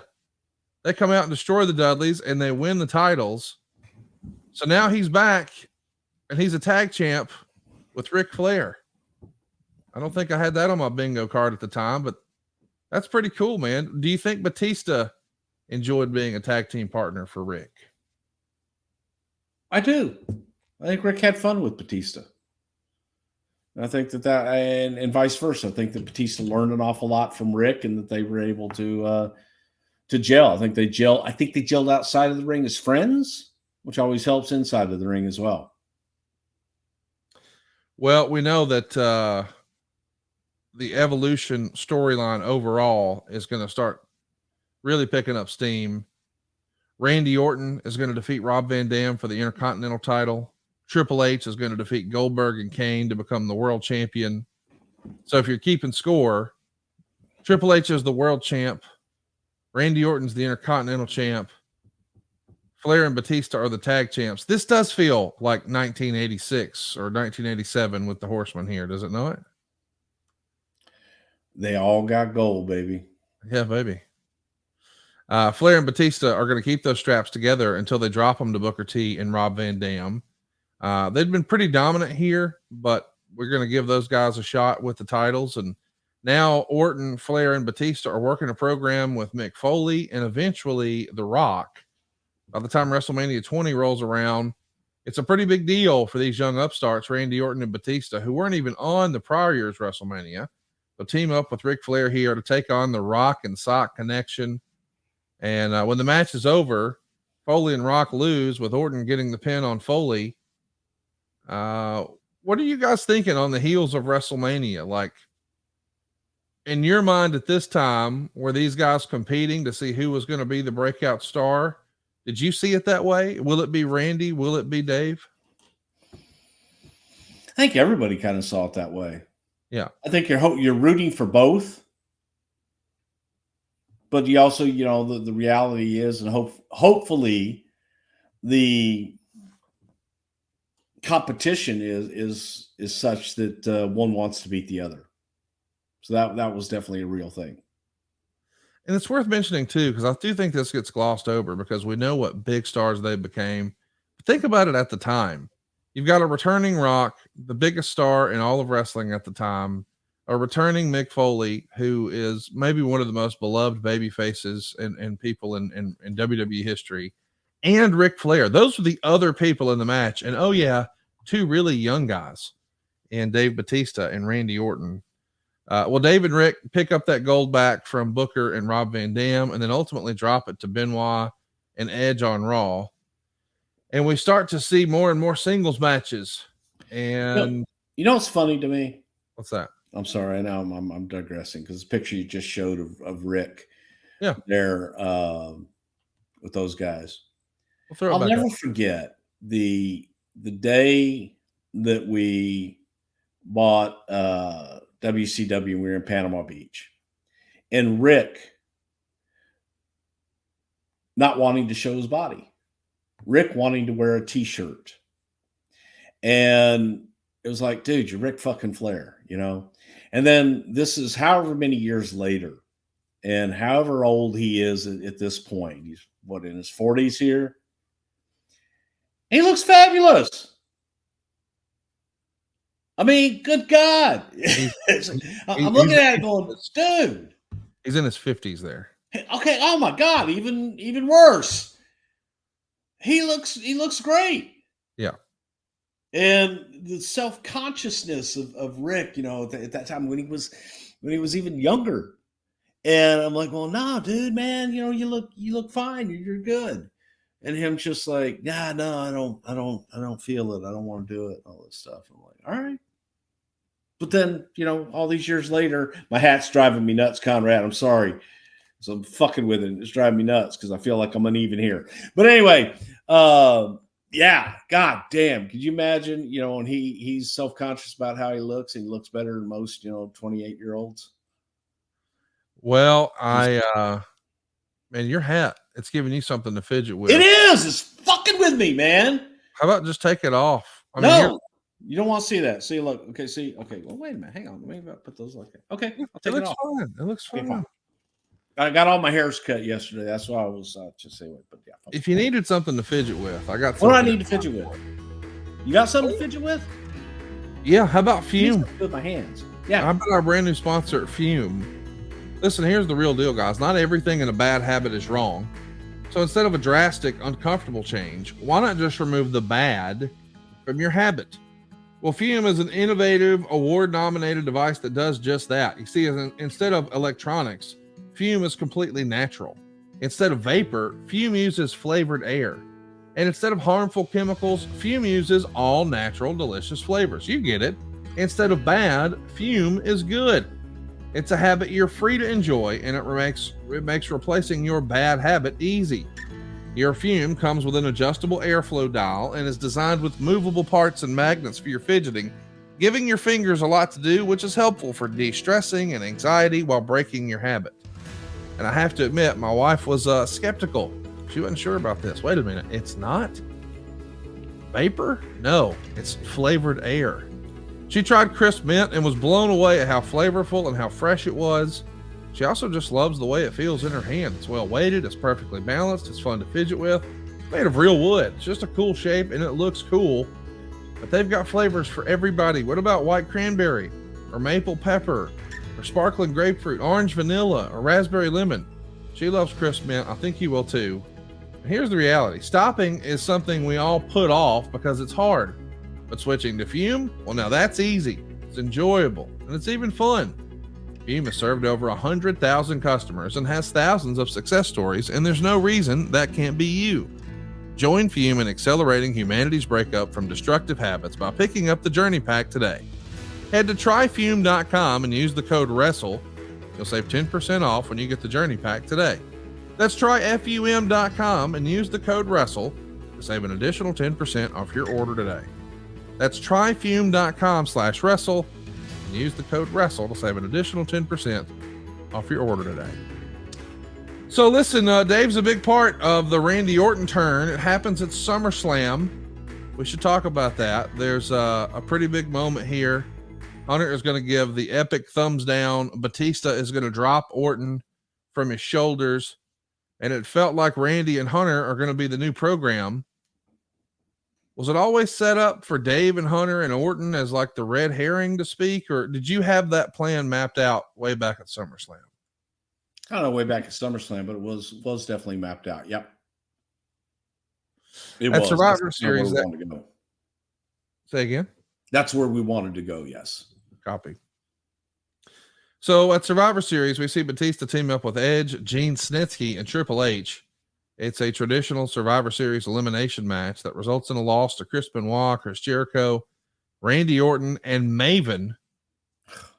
They come out and destroy the Dudleys and they win the titles. So now he's back and he's a tag champ with Ric Flair. I don't think I had that on my bingo card at the time, but that's pretty cool, man. Do you think Batista enjoyed being a tag team partner for Rick? I do. I think Rick had fun with Batista. I think that and vice versa. I think that Batista learned an awful lot from Rick, and that they were able to gel. I think they gelled outside of the ring as friends, which always helps inside of the ring as well. Well, we know that the Evolution storyline overall is going to start really picking up steam. Randy Orton is going to defeat Rob Van Dam for the Intercontinental title. Triple H is going to defeat Goldberg and Kane to become the world champion. So if you're keeping score, Triple H is the world champ. Randy Orton's the Intercontinental champ. Flair and Batista are the tag champs. This does feel like 1986 or 1987 with the Horsemen here, does it not? They all got gold, baby. Yeah, baby. Flair and Batista are going to keep those straps together until they drop them to Booker T and Rob Van Dam. They've been pretty dominant here, but we're going to give those guys a shot with the titles. And now Orton, Flair, and Batista are working a program with Mick Foley and eventually The Rock. By the time WrestleMania 20 rolls around, it's a pretty big deal for these young upstarts, Randy Orton and Batista, who weren't even on the prior year's WrestleMania. They'll team up with Ric Flair here to take on the Rock and Sock connection. And when the match is over, Foley and Rock lose with Orton getting the pin on Foley. What are you guys thinking on the heels of WrestleMania? Like, in your mind at this time, were these guys competing to see who was going to be the breakout star? Did you see it that way? Will it be Randy? Will it be Dave? I think everybody kind of saw it that way. Yeah. I think you're rooting for both. But you also, you know, the reality is, and hopefully the competition is such that one wants to beat the other. So that was definitely a real thing. And it's worth mentioning too, because I do think this gets glossed over because we know what big stars they became. But think about it at the time. You've got a returning Rock, the biggest star in all of wrestling at the time, a returning Mick Foley, who is maybe one of the most beloved baby faces and people in WWE history, and Ric Flair. Those were the other people in the match. And oh yeah, two really young guys. and Dave Batista and Randy Orton. Well, Dave and Rick pick up that gold back from Booker and Rob Van Dam, and then ultimately drop it to Benoit and Edge on Raw. And we start to see more and more singles matches. And you know what's funny to me? What's that? I'm sorry, I know I'm digressing because the picture you just showed of Rick, yeah, there with those guys. I'll never forget the day that we bought WCW. We were in Panama Beach, and Rick not wanting to show his body, Rick wanting to wear a t-shirt, and it was like, dude, you're Rick fucking Flair, you know. And then this is however many years later, and however old he is at this point, he's what, in his 40s here. He looks fabulous. I mean, good God. I'm looking at it going, dude. He's in his 50s there. Okay. Oh my God. Even worse. He looks great. Yeah. And the self-consciousness of Rick, you know, at that time when he was even younger. And I'm like, well, no, dude, man, you know, you look fine. You're good. And him just like, yeah, no, I don't feel it. I don't want to do it. All this stuff. I'm like, all right. But then, you know, all these years later, my hat's driving me nuts, Conrad. I'm sorry. So I'm fucking with it. It's driving me nuts because I feel like I'm uneven here. But anyway, yeah, God damn. Could you imagine, you know, and he's self-conscious about how he looks, and he looks better than most, you know, 28-year-olds. Well, man, your hat, it's giving you something to fidget with. It is. It's fucking with me, man. How about just take it off? I mean, you don't want to see that. See, look. Okay, see. Okay, well, wait a minute. Hang on. Let me put those like that. Okay, I'll take it off. Fine. It looks fine. Okay, I got all my hairs cut yesterday. That's why I was just saying. But yeah. If you needed something to fidget with, I got. What do I need to fidget with? You got something to fidget with? Yeah. How about Fume? With my hands. Yeah. How about our brand new sponsor, Fume? Listen, here's the real deal, guys. Not everything in a bad habit is wrong. So instead of a drastic, uncomfortable change, why not just remove the bad from your habit? Well, Fume is an innovative, award-nominated device that does just that. You see, instead of electronics, Fume is completely natural. Instead of vapor, Fume uses flavored air. And instead of harmful chemicals, Fume uses all natural, delicious flavors. You get it. Instead of bad, Fume is good. It's a habit you're free to enjoy, and it makes replacing your bad habit easy. Your Fume comes with an adjustable airflow dial and is designed with movable parts and magnets for your fidgeting, giving your fingers a lot to do, which is helpful for de-stressing and anxiety while breaking your habit. And I have to admit, my wife was skeptical. She wasn't sure about this. Wait a minute, it's not vapor? No, it's flavored air. She tried crisp mint and was blown away at how flavorful and how fresh it was. She also just loves the way it feels in her hand. It's well weighted, it's perfectly balanced, it's fun to fidget with. It's made of real wood. It's just a cool shape and it looks cool. But they've got flavors for everybody. What about white cranberry or maple pepper or sparkling grapefruit, orange vanilla or raspberry lemon? She loves crisp mint. I think you will too. And here's the reality. Stopping is something we all put off because it's hard. But switching to Fume, well, now that's easy. It's enjoyable, and it's even fun. Fume has served over 100,000 customers and has thousands of success stories, and there's no reason that can't be you. Join Fume in accelerating humanity's breakup from destructive habits by picking up the Journey Pack today. Head to tryfume.com and use the code WRESTLE. You'll save 10% off when you get the Journey Pack today. That's tryfum.com and use the code WRESTLE to save an additional 10% off your order today. That's tryfume.com/wrestle and use the code WRESTLE to save an additional 10% off your order today. So listen, Dave's a big part of the Randy Orton turn. It happens at SummerSlam. We should talk about that. There's a pretty big moment here. Hunter is going to give the epic thumbs down. Batista is going to drop Orton from his shoulders. And it felt like Randy and Hunter are going to be the new program. Was it always set up for Dave and Hunter and Orton as like the red herring to speak, or did you have that plan mapped out way back at SummerSlam? I don't know, way back at SummerSlam, but it was definitely mapped out. Yep. It at was. Survivor Series. Say again. That's where we wanted to go. Yes. Copy. So at Survivor Series, we see Batista team up with Edge, Gene Snitsky, and Triple H. It's a traditional Survivor Series elimination match that results in a loss to Chris Benoit, Chris Jericho, Randy Orton, and Maven.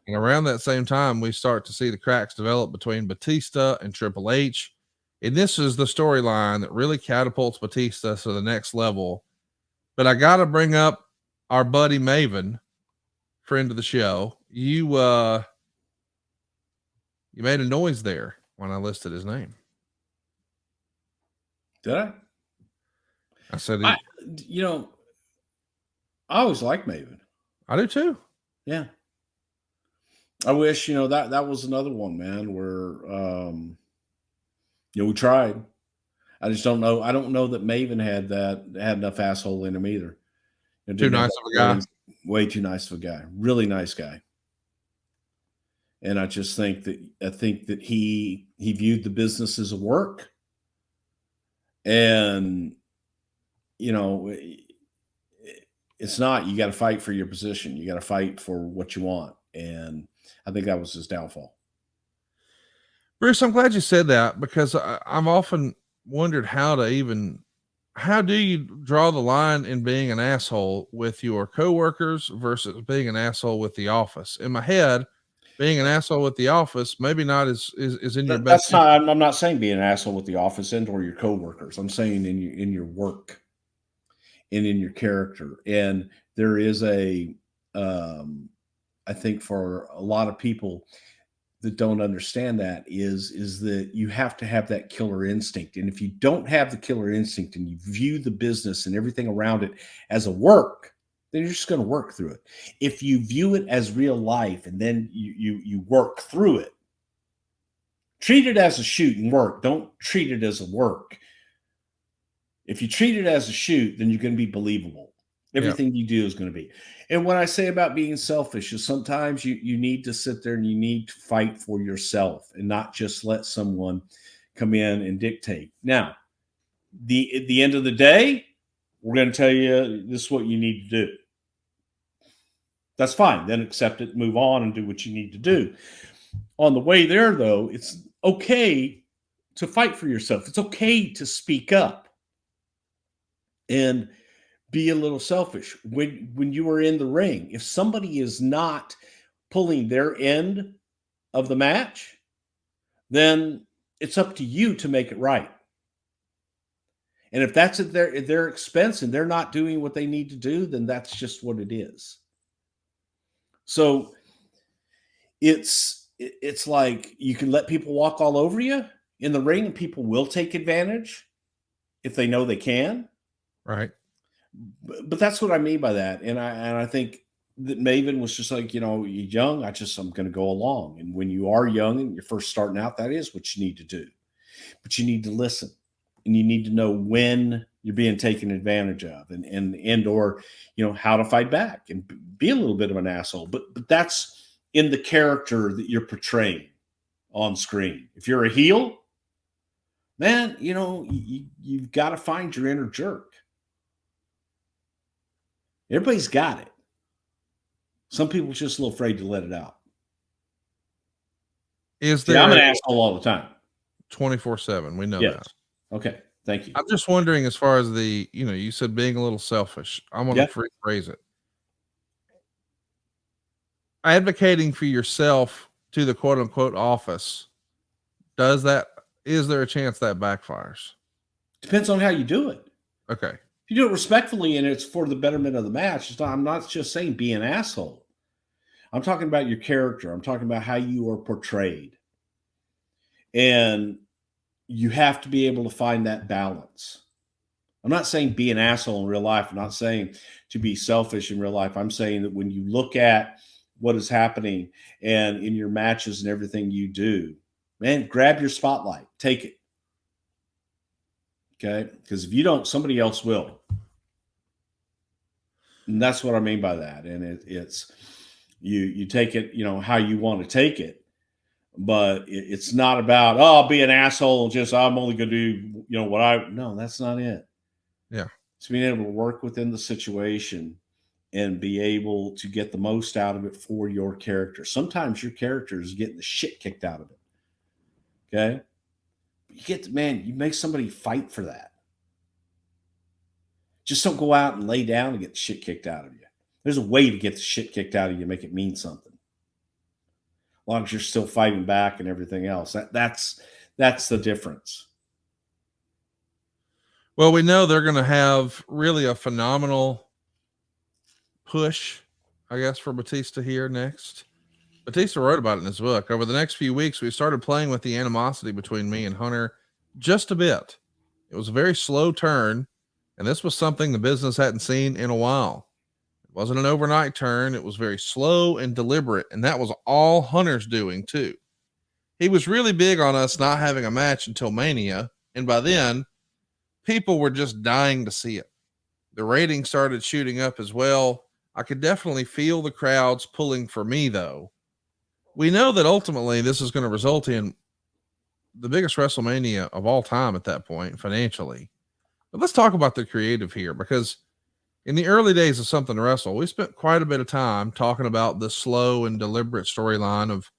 And around that same time, we start to see the cracks develop between Batista and Triple H. And this is the storyline that really catapults Batista to the next level. But I got to bring up our buddy Maven, friend of the show. You made a noise there when I listed his name. Did I? I said, I always liked Maven. I do too. Yeah. I wish, that was another one, man, where, we tried. I just don't know. I don't know that Maven had enough asshole in him either. Too nice of a guy. Way too nice of a guy. Really nice guy. And I just think that he viewed the business as a work. And, it's not. You got to fight for your position. You got to fight for what you want. And I think that was his downfall. Bruce, I'm glad you said that, because I've often wondered how do you draw the line in being an asshole with your coworkers versus being an asshole with the office? In my head, being an asshole with the office, maybe not is in your best. I'm not saying being an asshole with the office and or your coworkers. I'm saying in your work and in your character. And there is I think for a lot of people that don't understand that is that you have to have that killer instinct. And if you don't have the killer instinct and you view the business and everything around it as a work, then you're just going to work through it. If you view it as real life and then you work through it, treat it as a shoot and work. Don't treat it as a work. If you treat it as a shoot, then you're going to be believable. Everything you do is going to be. And when I say about being selfish is sometimes you need to sit there and you need to fight for yourself and not just let someone come in and dictate. Now, at the end of the day, we're going to tell you this is what you need to do. That's fine. Then accept it, move on, and do what you need to do. On the way there, though, it's okay to fight for yourself. It's okay to speak up and be a little selfish. When you are in the ring, if somebody is not pulling their end of the match, then it's up to you to make it right. And if that's at their expense and they're not doing what they need to do, then that's just what it is. So it's like you can let people walk all over you in the ring and people will take advantage if they know they can. Right. But that's what I mean by that. And I think that Maven was just like, you're young. I'm going to go along. And when you are young and you're first starting out, that is what you need to do. But you need to listen and you need to know when you're being taken advantage of and or, how to fight back and be a little bit of an asshole. But that's in the character that you're portraying on screen. If you're a heel, man, you've got to find your inner jerk. Everybody's got it. Some people are just a little afraid to let it out. I'm an asshole all the time. 24/7. We know that. Okay. Thank you. I'm just wondering, as far as you said being a little selfish. I'm going to rephrase it. Advocating for yourself to the quote unquote office. Is there a chance that backfires? Depends on how you do it. Okay. If you do it respectfully and it's for the betterment of the match, I'm not just saying be an asshole. I'm talking about your character. I'm talking about how you are portrayed. And you have to be able to find that balance. I'm not saying be an asshole in real life. I'm not saying to be selfish in real life. I'm saying that when you look at what is happening and in your matches and everything you do, man, grab your spotlight, take it. Okay. Because if you don't, somebody else will. And that's what I mean by that. And it's you take it, how you want to take it, but it's not about, I'll be an asshole. I'm only going to do, no, that's not it. Yeah. It's being able to work within the situation and be able to get the most out of it for your character. Sometimes your character is getting the shit kicked out of it. Okay. You make somebody fight for that. Just don't go out and lay down and get the shit kicked out of you. There's a way to get the shit kicked out of you, make it mean something. As long as you're still fighting back and everything else. That's the difference. Well, we know they're going to have really a phenomenal push, I guess, for Batista here next. Batista wrote about it in his book. Over the next few weeks, we started playing with the animosity between me and Hunter just a bit. It was a very slow turn, and this was something the business hadn't seen in a while. It wasn't an overnight turn. It was very slow and deliberate, and that was all Hunter's doing too. He was really big on us not having a match until Mania, and by then, people were just dying to see it. The ratings started shooting up as well. I could definitely feel the crowds pulling for me, though. We know that ultimately this is going to result in the biggest WrestleMania of all time at that point, financially. But let's talk about the creative here, because in the early days of Something to Wrestle, we spent quite a bit of time talking about the slow and deliberate storyline of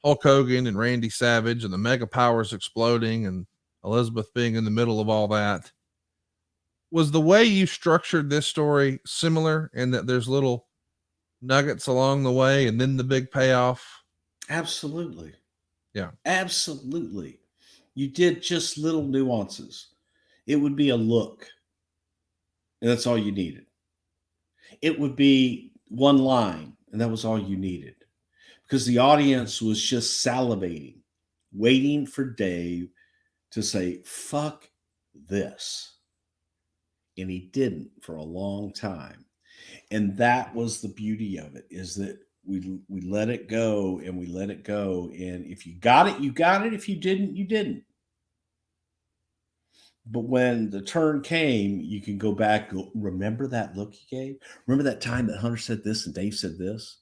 Hulk Hogan and Randy Savage and the mega powers exploding and Elizabeth being in the middle of all that. Was the way you structured this story similar in that there's little nuggets along the way and then the big payoff? Absolutely. Yeah. Absolutely. You did just little nuances. It would be a look, and that's all you needed. It would be one line, and that was all you needed. Because the audience was just salivating, waiting for Dave to say, fuck this. And he didn't for a long time. And that was the beauty of it, is that we let it go and we let it go. And if you got it, you got it. If you didn't, you didn't. But when the turn came, you can go back, go, remember that look you gave? Remember that time that Hunter said this and Dave said this?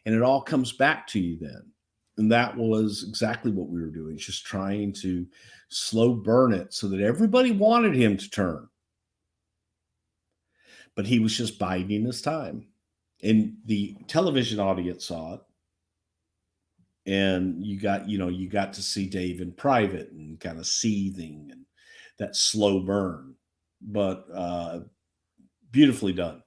And it all comes back to you then. And that was exactly what we were doing, just trying to slow burn it so that everybody wanted him to turn. But he was just biding his time. And the television audience saw it. And you got to see Dave in private and kind of seething and that slow burn. But beautifully done.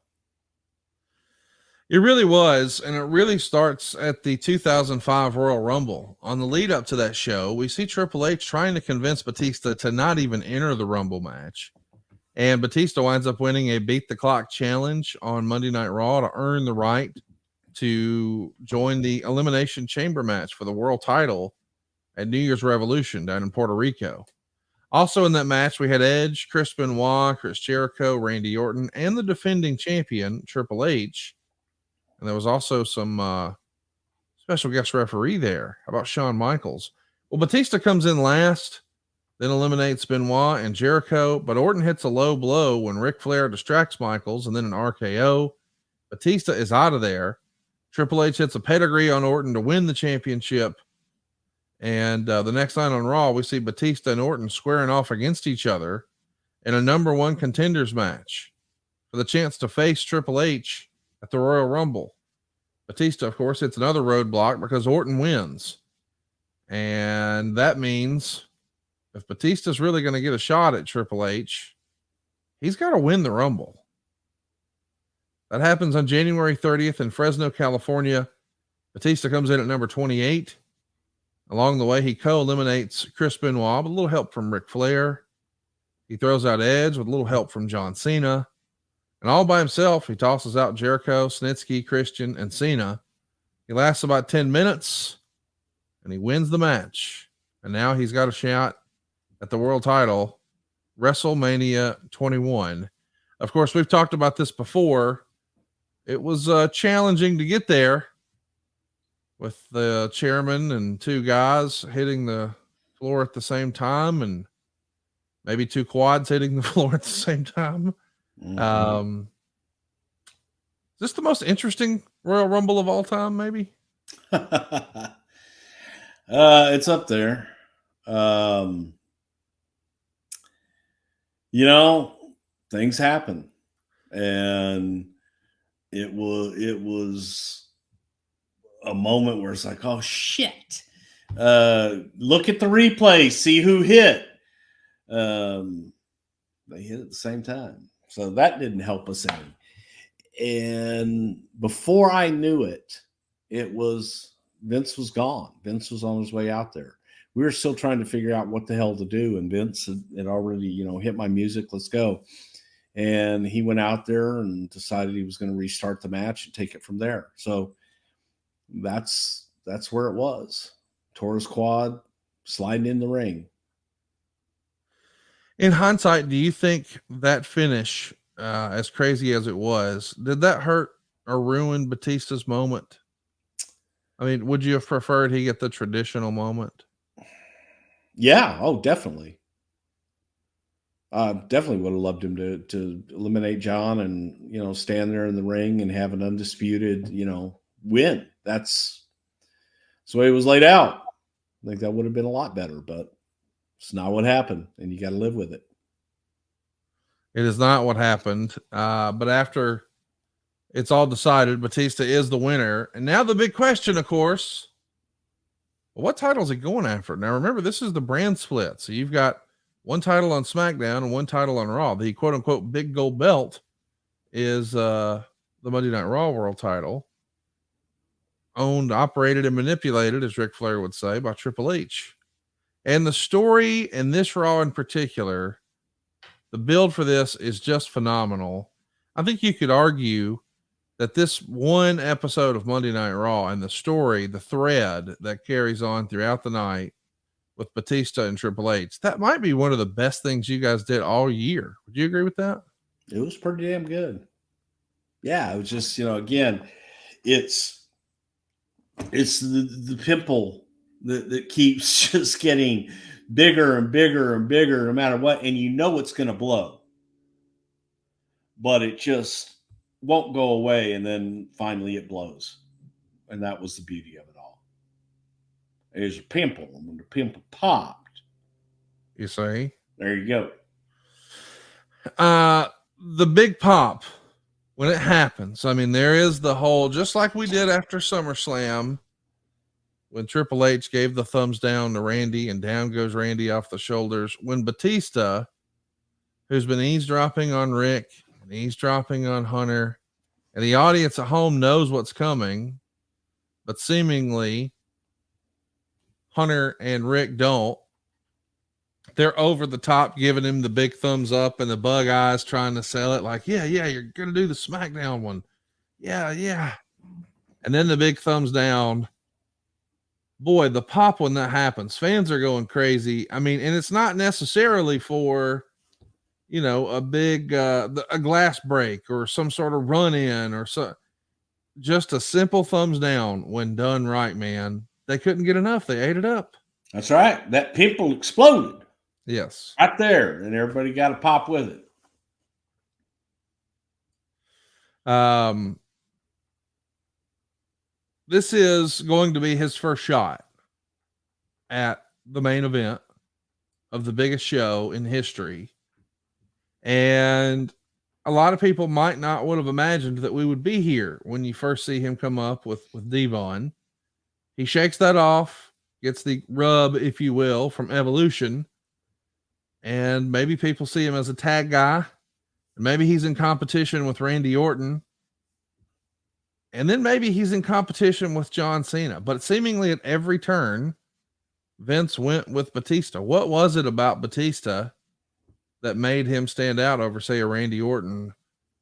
It really was, and it really starts at the 2005 Royal Rumble. On the lead up to that show, we see Triple H trying to convince Batista to not even enter the Rumble match. And Batista winds up winning a Beat the Clock challenge on Monday Night Raw to earn the right to join the Elimination Chamber match for the world title at New Year's Revolution down in Puerto Rico. Also in that match, we had Edge, Chris Benoit, Chris Jericho, Randy Orton, and the defending champion, Triple H. And there was also some special guest referee there. How about Shawn Michaels? Well, Batista comes in last, then eliminates Benoit and Jericho, but Orton hits a low blow when Ric Flair distracts Michaels and then an RKO. Batista is out of there. Triple H hits a pedigree on Orton to win the championship. And the next night on Raw, we see Batista and Orton squaring off against each other in a number one contenders match for the chance to face Triple H at the Royal Rumble. Batista, of course, hits another roadblock because Orton wins. And that means if Batista's really going to get a shot at Triple H, he's got to win the Rumble. That happens on January 30th in Fresno, California. Batista comes in at number 28. Along the way, he co-eliminates Chris Benoit with a little help from Ric Flair. He throws out Edge with a little help from John Cena. And all by himself, he tosses out Jericho, Snitsky, Christian, and Cena. He lasts about 10 minutes, and he wins the match. And now he's got a shot at the world title, WrestleMania 21. Of course, we've talked about this before. It was challenging to get there with the chairman and two guys hitting the floor at the same time and maybe two quads hitting the floor at the same time. Mm-hmm. Is this the most interesting Royal Rumble of all time, maybe? It's up there. Things happen. And it was a moment where it's like, oh shit. Look at the replay, see who hit. They hit at the same time. So that didn't help us any. And before I knew it, Vince was gone. Vince was on his way out there. We were still trying to figure out what the hell to do. And Vince had already, hit my music. Let's go. And he went out there and decided he was going to restart the match and take it from there. So that's where it was. Tore his quad, sliding in the ring. In hindsight, do you think that finish, as crazy as it was, did that hurt or ruin Batista's moment? I mean, would you have preferred he get the traditional moment? Yeah. Oh, definitely. Definitely would have loved him to eliminate John and, stand there in the ring and have an undisputed, win. That's the way it was laid out. I think that would have been a lot better, but it's not what happened, and you got to live with it. It is not what happened. But after it's all decided, Batista is the winner. And now the big question, of course, what title is he going after? Now, remember, this is the brand split. So you've got one title on SmackDown and one title on Raw. The quote unquote big gold belt is the Monday Night Raw world title, owned, operated, and manipulated, as Ric Flair would say, by Triple H. And the story in this Raw in particular, the build for this is just phenomenal. I think you could argue that this one episode of Monday Night Raw and the story, the thread that carries on throughout the night with Batista and Triple H, that might be one of the best things you guys did all year. Would you agree with that? It was pretty damn good. Yeah, it was just, again, it's the pimple that keeps just getting bigger and bigger and bigger no matter what, and it's going to blow. But it just won't go away, and then finally it blows. And that was the beauty of it all. There's a pimple, and when the pimple popped, You say? there you go. The big pop, when it happens, I mean, there is the whole, just like we did after SummerSlam, when Triple H gave the thumbs down to Randy and down goes Randy off the shoulders. When Batista, who's been eavesdropping on Rick and eavesdropping on Hunter, and the audience at home knows what's coming, but seemingly Hunter and Rick don't. They're over the top, giving him the big thumbs up and the bug eyes, trying to sell it like, yeah, you're going to do the SmackDown one. Yeah. And then the big thumbs down. Boy, the pop when that happens, fans are going crazy. I mean, and it's not necessarily for, a big, a glass break or some sort of run in or so. Just a simple thumbs down when done right, man. They couldn't get enough. They ate it up. That's right. That pimple exploded. Yes. Right there. And everybody got a pop with it. This is going to be his first shot at the main event of the biggest show in history. And a lot of people might not would have imagined that we would be here when you first see him come up with Devon. He shakes that off, gets the rub, if you will, from Evolution. And maybe people see him as a tag guy. Maybe he's in competition with Randy Orton. And then maybe he's in competition with John Cena. But seemingly at every turn, Vince went with Batista. What was it about Batista that made him stand out over, say, a Randy Orton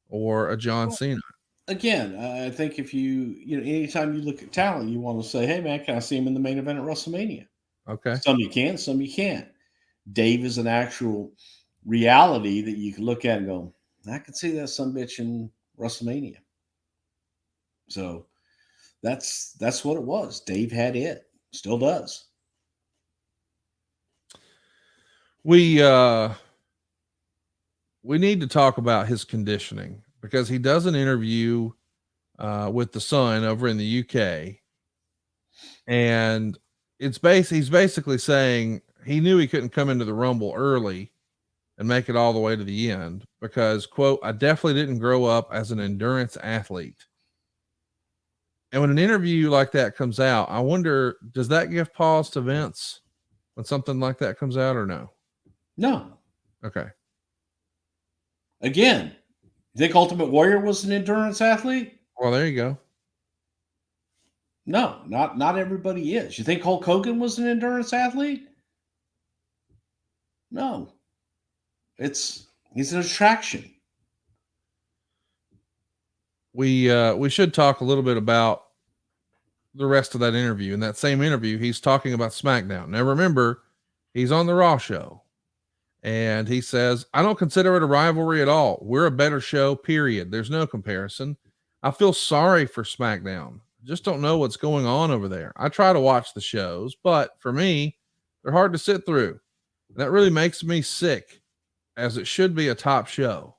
or a John Cena? Again, I think if anytime you look at talent, you want to say, hey, man, can I see him in the main event at WrestleMania? Okay. Some you can, some you can't. Dave is an actual reality that you can look at and go, I can see that some bitch in WrestleMania. So that's what it was. Dave had it. Still does. We need to talk about his conditioning because he does an interview with the Sun over in the UK. And he's basically saying he knew he couldn't come into the Rumble early and make it all the way to the end because, quote, I definitely didn't grow up as an endurance athlete. And when an interview like that comes out, I wonder, does that give pause to Vince when something like that comes out or no? No. Okay. Again, you think Ultimate Warrior was an endurance athlete? Well, there you go. No, not everybody is. You think Hulk Hogan was an endurance athlete? No. He's an attraction. We should talk a little bit about the rest of that interview. In that same interview, he's talking about SmackDown. Now remember, he's on the Raw show. And he says, I don't consider it a rivalry at all. We're a better show, period. There's no comparison. I feel sorry for SmackDown. Just don't know what's going on over there. I try to watch the shows, but for me, they're hard to sit through. That really makes me sick, as it should be a top show.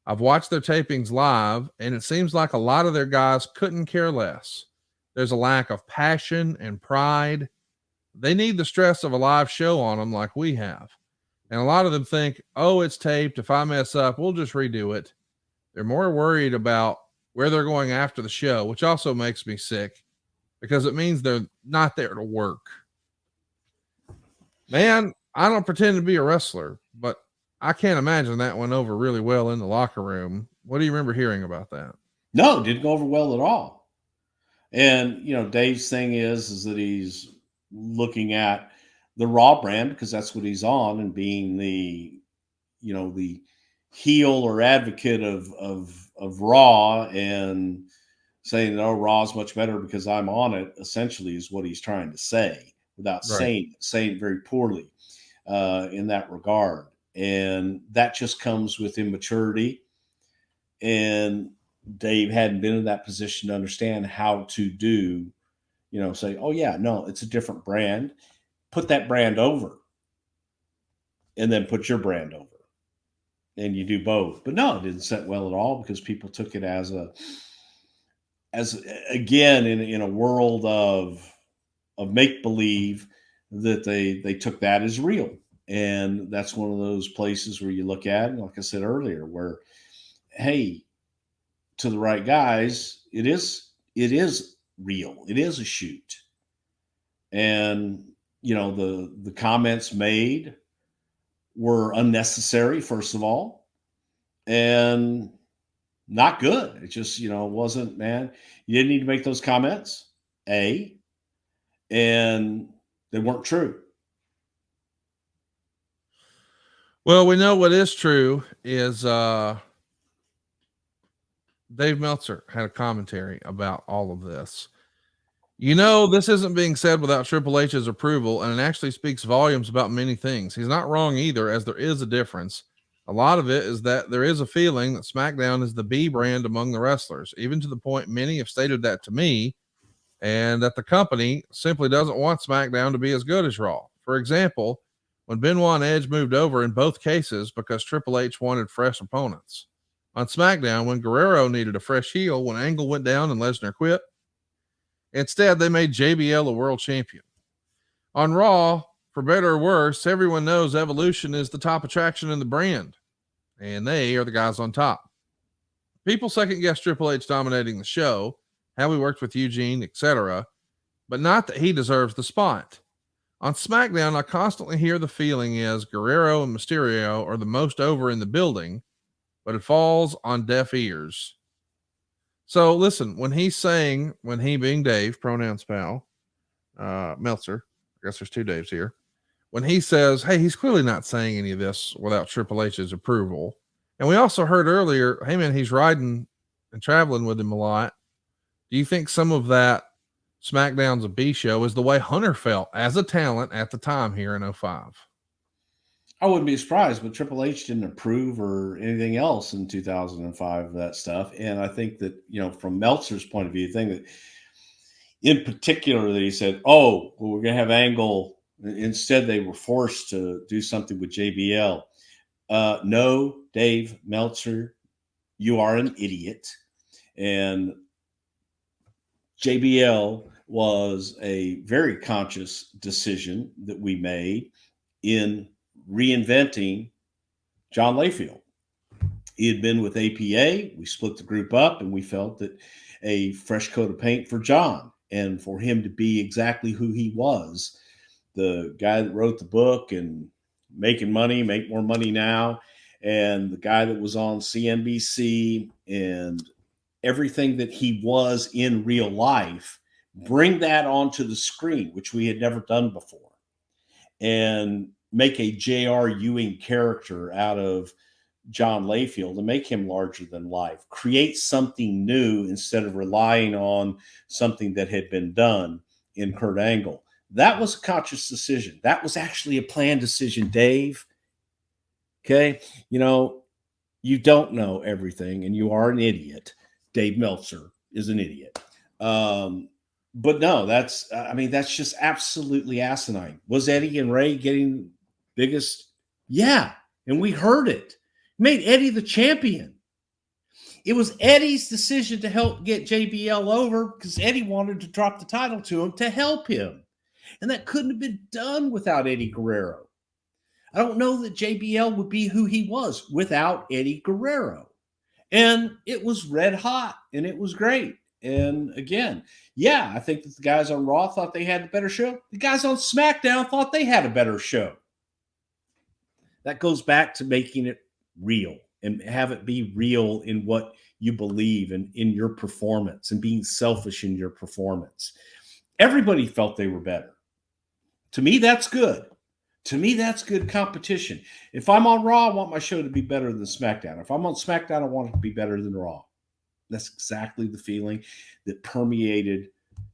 I've watched their tapings live, and it seems like a lot of their guys couldn't care less. There's a lack of passion and pride. They need the stress of a live show on them like we have. And a lot of them think, oh, it's taped. If I mess up, we'll just redo it. They're more worried about where they're going after the show, which also makes me sick because it means they're not there to work. Man, I don't pretend to be a wrestler, but I can't imagine that went over really well in the locker room. What do you remember hearing about that? No, didn't go over well at all. And, Dave's thing is that he's looking at the Raw brand because that's what he's on, and being the heel or advocate of Raw and saying, oh, Raw is much better because I'm on it, essentially is what he's trying to say without saying it very poorly in that regard. And that just comes with immaturity. And Dave hadn't been in that position to understand how to do, say, oh yeah, no, it's a different brand. Put that brand over and then put your brand over. And you do both. But no, it didn't set well at all because people took it as again, in a world of make-believe, that they took that as real. And that's one of those places where you look at it, like I said earlier, where, hey, to the right guys, it is real. It is a shoot. And, the comments made were unnecessary, first of all, and not good. It just, wasn't, man, you didn't need to make those comments, and they weren't true. Well, we know what is true is Dave Meltzer had a commentary about all of this. This isn't being said without Triple H's approval, and it actually speaks volumes about many things. He's not wrong either, as there is a difference. A lot of it is that there is a feeling that SmackDown is the B brand among the wrestlers, even to the point many have stated that to me, and that the company simply doesn't want SmackDown to be as good as Raw. For example, when Benoit and Edge moved over in both cases because Triple H wanted fresh opponents. On SmackDown, when Guerrero needed a fresh heel, when Angle went down and Lesnar quit, instead they made JBL a world champion. On Raw, for better or worse, everyone knows Evolution is the top attraction in the brand, and they are the guys on top. People second guess Triple H dominating the show, how he worked with Eugene, etc., but not that he deserves the spot. On SmackDown, I constantly hear the feeling is Guerrero and Mysterio are the most over in the building, but it falls on deaf ears. So listen, when he's saying, when he being Dave, pronouns pal, Meltzer, I guess there's two Daves here. When he says, hey, he's clearly not saying any of this without Triple H's approval. And we also heard earlier, hey man, he's riding and traveling with him a lot. Do you think some of that SmackDown's a B show is the way Hunter felt as a talent at the time here in 05? I wouldn't be surprised, but Triple H didn't approve or anything else in 2005 of that stuff. And I think that, from Meltzer's point of view, the thing that in particular that he said, oh, well, we're going to have Angle. Instead, they were forced to do something with JBL. No, Dave Meltzer, you are an idiot. And JBL was a very conscious decision that we made in reinventing John Layfield. He had been with APA. We split the group up, and we felt that a fresh coat of paint for John, and for him to be exactly who he was, the guy that wrote the book and making money, make more money now, and the guy that was on CNBC and everything that he was in real life, bring that onto the screen, which we had never done before, and make a J.R. Ewing character out of John Layfield and make him larger than life. Create something new instead of relying on something that had been done in Kurt Angle. That was a conscious decision. That was actually a planned decision, Dave. Okay? You know, you don't know everything, and you are an idiot. Dave Meltzer is an idiot. But no, that's just absolutely asinine. Was Eddie and Ray getting biggest? Yeah, and we heard it. Made Eddie the champion. It was Eddie's decision to help get JBL over because Eddie wanted to drop the title to him to help him. And that couldn't have been done without Eddie Guerrero. I don't know that JBL would be who he was without Eddie Guerrero. And it was red hot, and it was great. And again, yeah, I think that the guys on Raw thought they had a better show. The guys on SmackDown thought they had a better show. That goes back to making it real and have it be real in what you believe and in your performance and being selfish in your performance. Everybody felt they were better. To me, that's good. To me, that's good competition. If I'm on Raw, I want my show to be better than SmackDown. If I'm on SmackDown, I want it to be better than Raw. That's exactly the feeling that permeated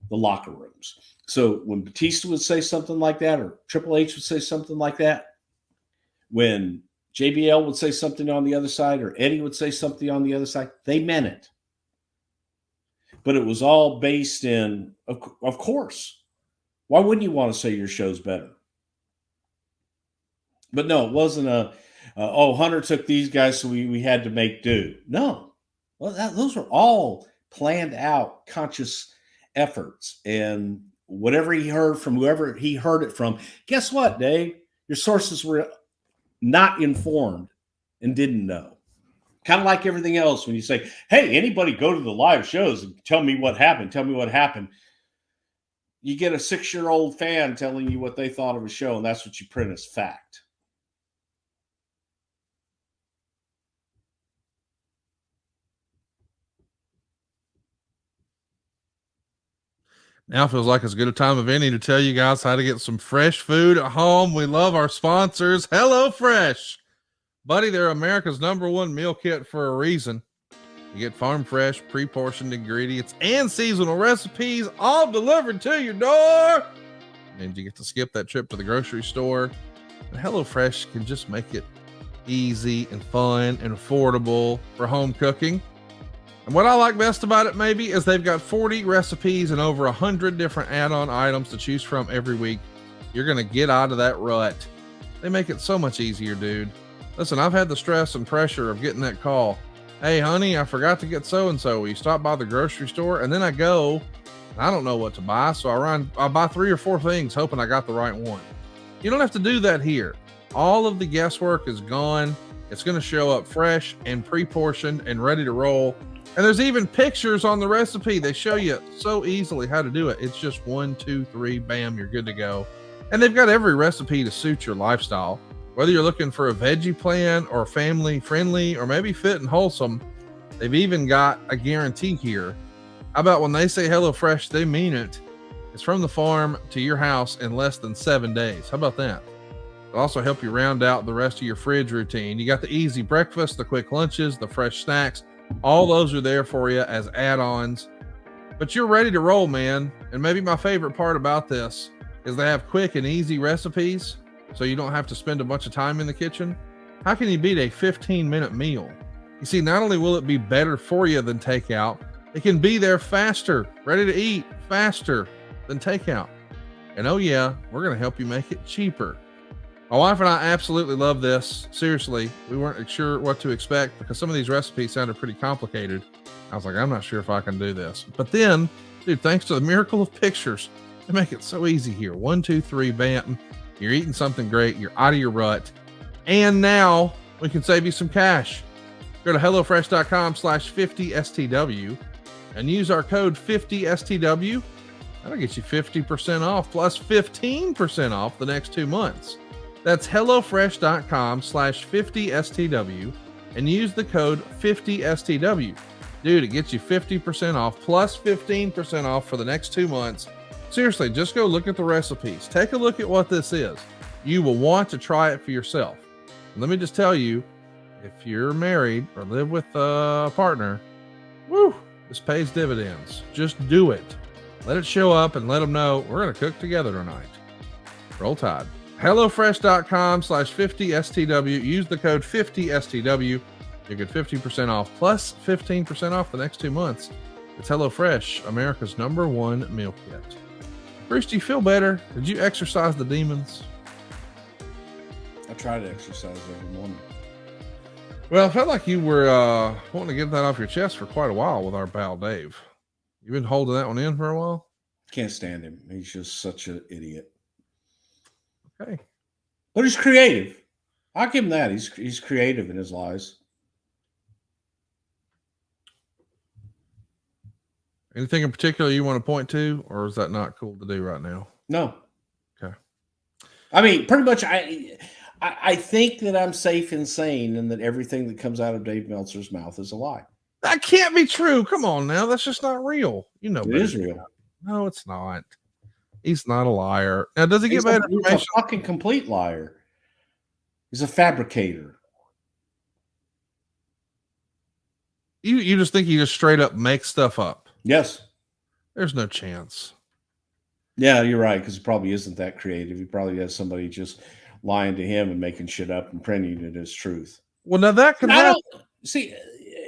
the locker rooms. So when Batista would say something like that, or Triple H would say something like that, when JBL would say something on the other side, or Eddie would say something on the other side, they meant it. But it was all based in, of course. Why wouldn't you want to say your show's better? But no, it wasn't Hunter took these guys, so we had to make do. No. Well, those were all planned out, conscious efforts. And whatever he heard from whoever he heard it from, guess what, Dave? Your sources were not informed and didn't know. Kind of like everything else when you say, hey, anybody go to the live shows and tell me what happened. Tell me what happened. You get a 6-year-old fan telling you what they thought of a show, and that's what you print as fact. Now feels like as good a time of any to tell you guys how to get some fresh food at home. We love our sponsors, HelloFresh. Buddy, they're America's #1 meal kit for a reason. You get farm fresh, pre-portioned ingredients and seasonal recipes all delivered to your door. And you get to skip that trip to the grocery store. And HelloFresh can just make it easy and fun and affordable for home cooking. And what I like best about it maybe is they've got 40 recipes and over 100 different add-on items to choose from every week. You're going to get out of that rut. They make it so much easier, dude. Listen, I've had the stress and pressure of getting that call. Hey, honey, I forgot to get so-and-so. Will you stop by the grocery store? And then I go, and I don't know what to buy. So I buy 3 or 4 things hoping I got the right one. You don't have to do that here. All of the guesswork is gone. It's going to show up fresh and pre-portioned and ready to roll. And there's even pictures on the recipe. They show you so easily how to do it. It's just 1, 2, 3, bam, you're good to go. And they've got every recipe to suit your lifestyle. Whether you're looking for a veggie plan or family friendly or maybe fit and wholesome, they've even got a guarantee here. How about when they say HelloFresh, they mean it. It's from the farm to your house in less than 7 days. How about that? It'll also help you round out the rest of your fridge routine. You got the easy breakfast, the quick lunches, the fresh snacks. All those are there for you as add-ons. But you're ready to roll, man. And maybe my favorite part about this is they have quick and easy recipes, so you don't have to spend a bunch of time in the kitchen. How can you beat a 15-minute meal? You see, not only will it be better for you than takeout, it can be there faster, ready to eat faster than takeout. And oh yeah, we're going to help you make it cheaper. My wife and I absolutely love this. Seriously, we weren't sure what to expect because some of these recipes sounded pretty complicated. I was like, I'm not sure if I can do this. But then, dude, thanks to the miracle of pictures, they make it so easy here. 1, 2, 3, bam. You're eating something great. You're out of your rut. And now We can save you some cash. Go to HelloFresh.com/50STW and use our code 50STW. That'll get you 50% off plus 15% off the next 2 months. That's HelloFresh.com/50STW and use the code 50STW. Dude, it gets you 50% off plus 15% off for the next 2 months. Seriously, just go look at the recipes. Take a look at what this is. You will want to try it for yourself. Let me just tell you, if you're married or live with a partner, woo, this pays dividends. Just do it. Let it show up and let them know we're going to cook together tonight. Roll Tide. HelloFresh.com/50STW. Use the code 50STW. You get 50% off plus 15% off the next 2 months. It's HelloFresh, America's #1 meal kit. Bruce, do you feel better? Did you exercise the demons? I try to exercise every morning. Well, I felt like you were wanting to get that off your chest for quite a while with our pal Dave. You've been holding that one in for a while? Can't stand him. He's just such an idiot. Okay. But he's creative. I'll give him that. He's creative in his lies. Anything in particular you want to point to, or is that not cool to do right now? No. Okay. I mean, pretty much I think that I'm safe in saying and that everything that comes out of Dave Meltzer's mouth is a lie. That can't be true. Come on now. That's just not real. You know, It is real. No, it's not. He's not a liar. Now, does he get bad information? He's a fucking complete liar. He's a fabricator. You just think he just straight up makes stuff up? Yes. There's no chance. Yeah, you're right, because he probably isn't that creative. He probably has somebody just lying to him and making shit up and printing it as truth. Well, now that can happen. See,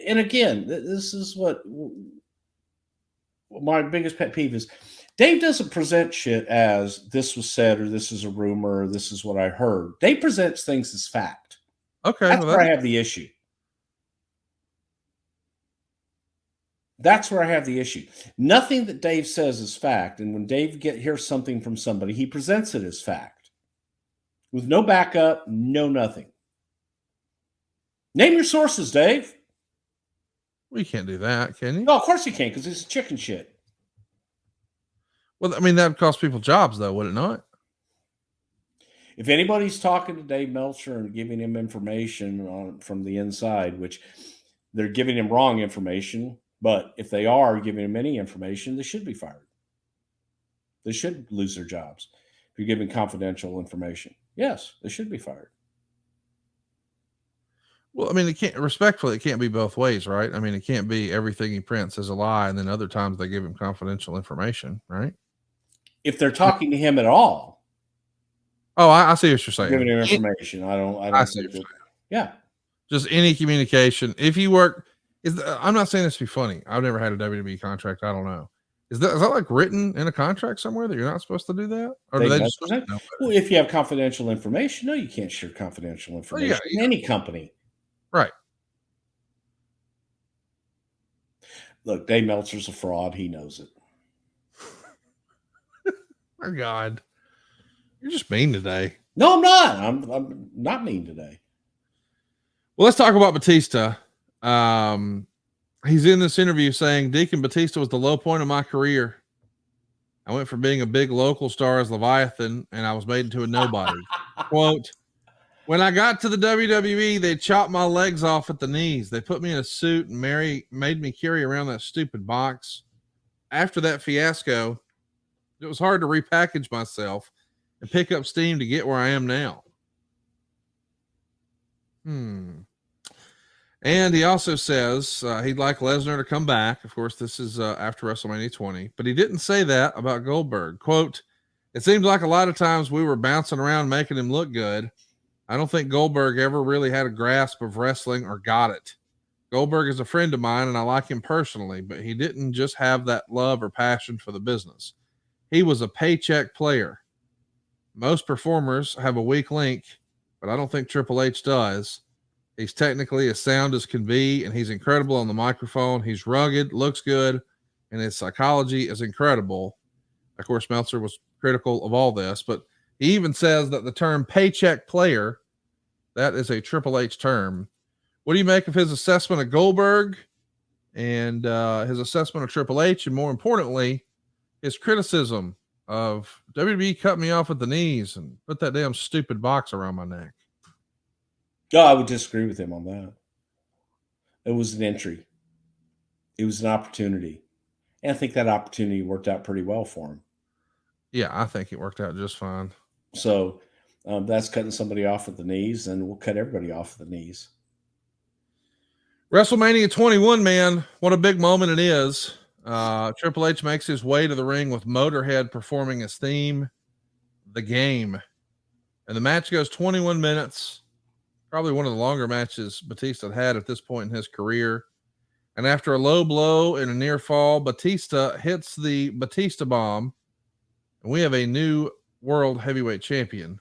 and again, this is what my biggest pet peeve is. Dave doesn't present shit as this was said or this is a rumor or this is what I heard. Dave presents things as fact. Okay. That's where I have the issue. That's where I have the issue. Nothing that Dave says is fact. And when Dave hears something from somebody, he presents it as fact. With no backup, no nothing. Name your sources, Dave. Well, you can't do that, can you? No, of course you can't, because it's chicken shit. Well, I mean, that would cost people jobs, though, would it not? If anybody's talking to Dave Meltzer and giving him information from the inside, which they're giving him wrong information, but if they are giving him any information, they should be fired. They should lose their jobs. If you're giving confidential information, yes, they should be fired. Well, I mean, it can't be both ways, right? I mean, it can't be everything he prints is a lie, and then other times they give him confidential information, right? If they're talking to him at all. Oh, I see what you're saying. Giving him information. I see what you're saying. Yeah. Just any communication. If you work, I'm not saying this to be funny. I've never had a WWE contract. I don't know. Is that like written in a contract somewhere that you're not supposed to do that? Or do they just well, if you have confidential information, no, you can't share confidential information in any company. Right. Look, Dave Meltzer's a fraud. He knows it. My God. You're just mean today. No, I'm not. I'm not mean today. Well, let's talk about Batista. He's in this interview saying Deacon Batista was the low point of my career. I went from being a big local star as Leviathan, and I was made into a nobody. Quote, when I got to the WWE, they chopped my legs off at the knees. They put me in a suit and made me carry around that stupid box. After that fiasco, it was hard to repackage myself and pick up steam to get where I am now. And he also says he'd like Lesnar to come back. Of course, this is after WrestleMania 20, but he didn't say that about Goldberg. Quote, it seems like a lot of times we were bouncing around making him look good. I don't think Goldberg ever really had a grasp of wrestling or got it. Goldberg is a friend of mine and I like him personally, but he didn't just have that love or passion for the business. He was a paycheck player. Most performers have a weak link, but I don't think Triple H does. He's technically as sound as can be, and he's incredible on the microphone. He's rugged, looks good, and his psychology is incredible. Of course, Meltzer was critical of all this, but he even says that the term paycheck player That is a Triple H term. What do you make of his assessment of Goldberg and his assessment of Triple H, and more importantly, his criticism of WWE cut me off at the knees and put that damn stupid box around my neck? Oh, I would disagree with him on that. It was an entry. It was an opportunity. And I think that opportunity worked out pretty well for him. Yeah, I think it worked out just fine. So that's cutting somebody off at the knees, and we'll cut everybody off at the knees. WrestleMania 21, man. What a big moment it is. Triple H makes his way to the ring with Motorhead performing his theme, The Game. And the match goes 21 minutes. Probably one of the longer matches Batista had at this point in his career. And after a low blow and a near fall, Batista hits the Batista bomb. And we have a new world heavyweight champion.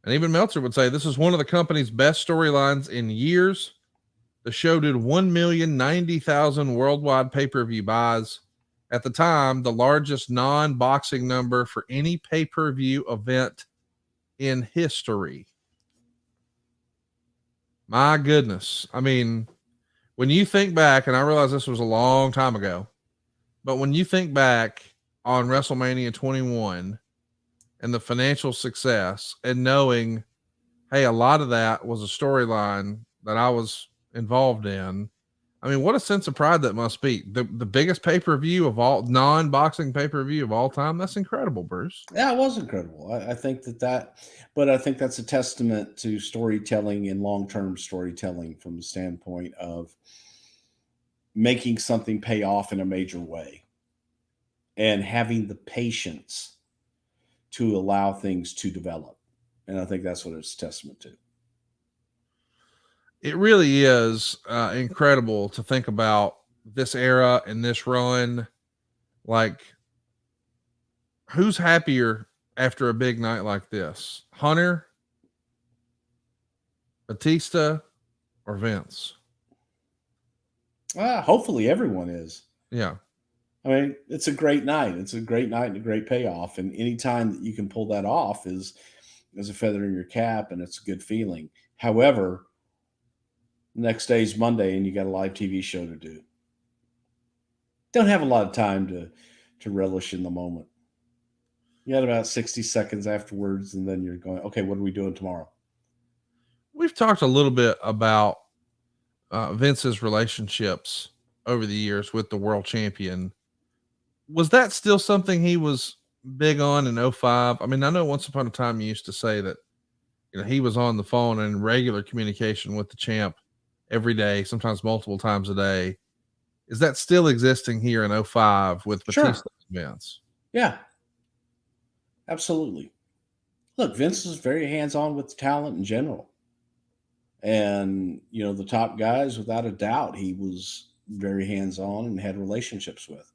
And even Meltzer would say this is one of the company's best storylines in years. The show did 1,090,000 worldwide pay-per-view buys. At the time, the largest non-boxing number for any pay-per-view event in history. My goodness. I mean, when you think back, and I realize this was a long time ago, but when you think back on WrestleMania 21 and the financial success and knowing, hey, a lot of that was a storyline that I was involved in. I mean, what a sense of pride that must be. The biggest pay-per-view of all, non-boxing pay-per-view of all time. That's incredible, Bruce. Yeah, it was incredible. I think but I think that's a testament to storytelling and long-term storytelling from the standpoint of making something pay off in a major way and having the patience to allow things to develop. And I think that's what it's a testament to. It really is incredible to think about this era and this run. Like, who's happier after a big night like this? Hunter, Batista, or Vince? Hopefully everyone is. Yeah. I mean, it's a great night. It's a great night and a great payoff. And any time that you can pull that off is a feather in your cap, and it's a good feeling. However, next day is Monday and you got a live TV show to do. Don't have a lot of time to relish in the moment. You got about 60 seconds afterwards, and then you're going, okay, what are we doing tomorrow? We've talked a little bit about Vince's relationships over the years with the world champion. Was that still something he was big on in 05? I mean, I know once upon a time you used to say that, you know, he was on the phone and in regular communication with the champ every day, sometimes multiple times a day. Is that still existing here in 05 with Batista and Vince? Yeah, absolutely. Look, Vince is very hands-on with talent in general. And, you know, the top guys, without a doubt, he was very hands-on and had relationships with.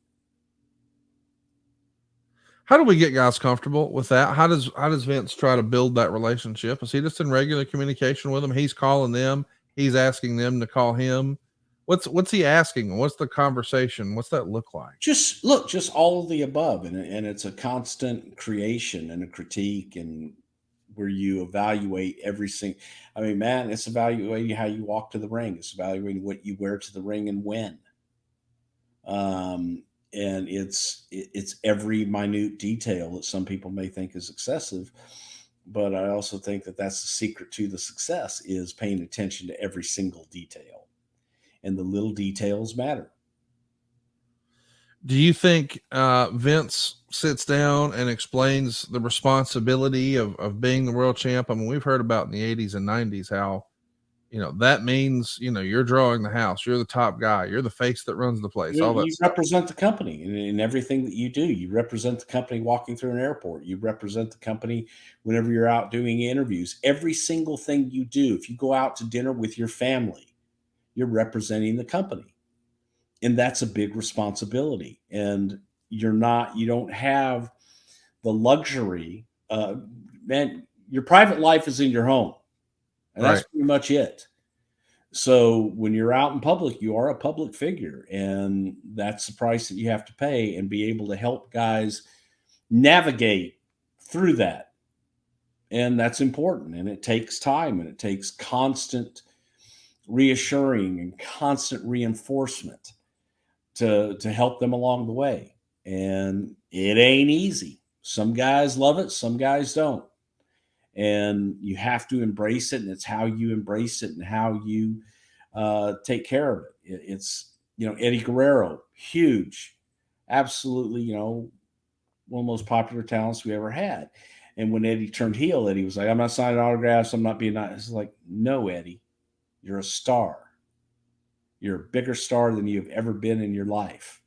How do we get guys comfortable with that? How does Vince try to build that relationship? Is he just in regular communication with them? He's calling them. He's asking them to call him. What's he asking? What's the conversation? What's that look like? Just all of the above. And it's a constant creation and a critique, and where you evaluate every single, I mean, man, it's evaluating how you walk to the ring. It's evaluating what you wear to the ring and when. And it's every minute detail that some people may think is excessive. But I also think that that's the secret to the success, is paying attention to every single detail. And the little details matter. Do you think Vince sits down and explains the responsibility of being the world champ? I mean, we've heard about in the 80s and 90s how, you know, that means, you know, you're drawing the house. You're the top guy. You're the face that runs the place. You represent the company in everything that you do. You represent the company walking through an airport. You represent the company whenever you're out doing interviews. Every single thing you do, if you go out to dinner with your family, you're representing the company. And that's a big responsibility. And you don't have the luxury. Man, your private life is in your home. And that's pretty much it. So when you're out in public, you are a public figure. And that's the price that you have to pay, and be able to help guys navigate through that. And that's important. And it takes time, and it takes constant reassuring and constant reinforcement to help them along the way. And it ain't easy. Some guys love it, some guys don't. And you have to embrace it, and it's how you embrace it and how you take care of it. It's, Eddie Guerrero, huge, absolutely, one of the most popular talents we ever had. And when Eddie turned heel, Eddie was like, I'm not signing autographs, I'm not being nice. It's like, no, Eddie, you're a star. You're a bigger star than you've ever been in your life.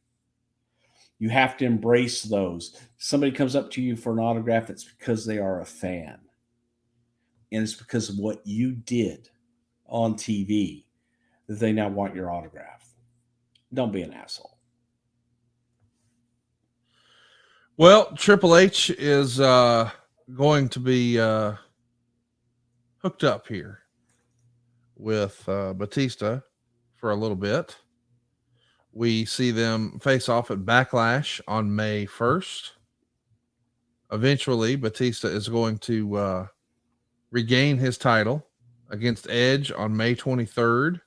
You have to embrace those. Somebody comes up to you for an autograph, it's because they are a fan. And it's because of what you did on TV that they now want your autograph. Don't be an asshole. Well, Triple H is going to be hooked up here with Batista for a little bit. We see them face off at Backlash on May 1st. Eventually, Batista is going to regain his title against Edge on May 23rd.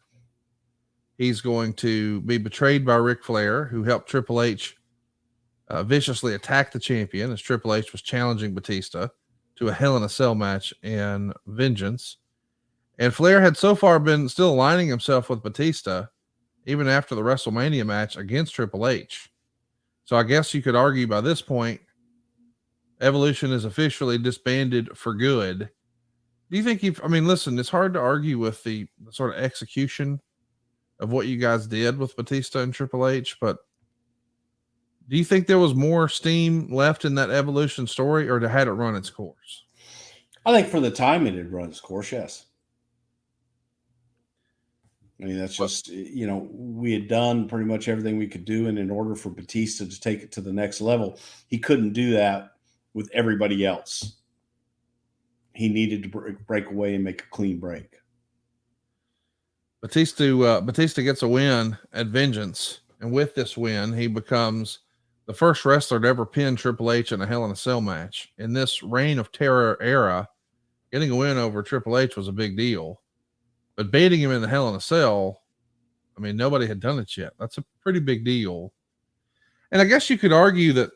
He's going to be betrayed by Ric Flair, who helped Triple H viciously attack the champion as Triple H was challenging Batista to a Hell in a Cell match in Vengeance. And Flair had so far been still aligning himself with Batista even after the WrestleMania match against Triple H. So I guess you could argue by this point, Evolution is officially disbanded for good. Do you think listen, it's hard to argue with the sort of execution of what you guys did with Batista and Triple H, but do you think there was more steam left in that Evolution story, or had it run its course? I think for the time it had run its course, yes. I mean, that's just, we had done pretty much everything we could do. And in order for Batista to take it to the next level, he couldn't do that with everybody else. He needed to break away and make a clean break. Batista gets a win at Vengeance. And with this win, he becomes the first wrestler to ever pin Triple H in a Hell in a Cell match. In this Reign of Terror era, getting a win over Triple H was a big deal. But beating him in the Hell in a Cell, nobody had done it yet. That's a pretty big deal. And I guess you could argue that,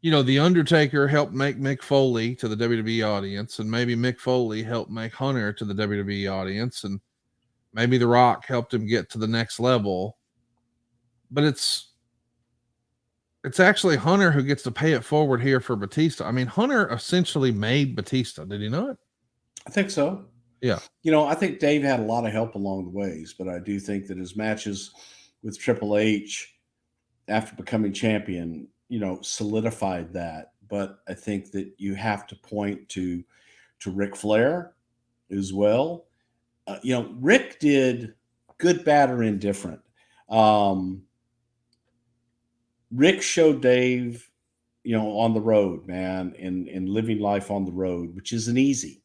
The Undertaker helped make Mick Foley to the WWE audience, and maybe Mick Foley helped make Hunter to the WWE audience, and maybe The Rock helped him get to the next level. But it's actually Hunter who gets to pay it forward here for Batista. Hunter essentially made Batista. Did he not? I think so. Yeah. I think Dave had a lot of help along the ways, but I do think that his matches with Triple H after becoming champion, solidified that. But I think that you have to point to Ric Flair as well. Rick did good, bad, or indifferent. Rick showed Dave, on the road, man, and living life on the road, which isn't easy.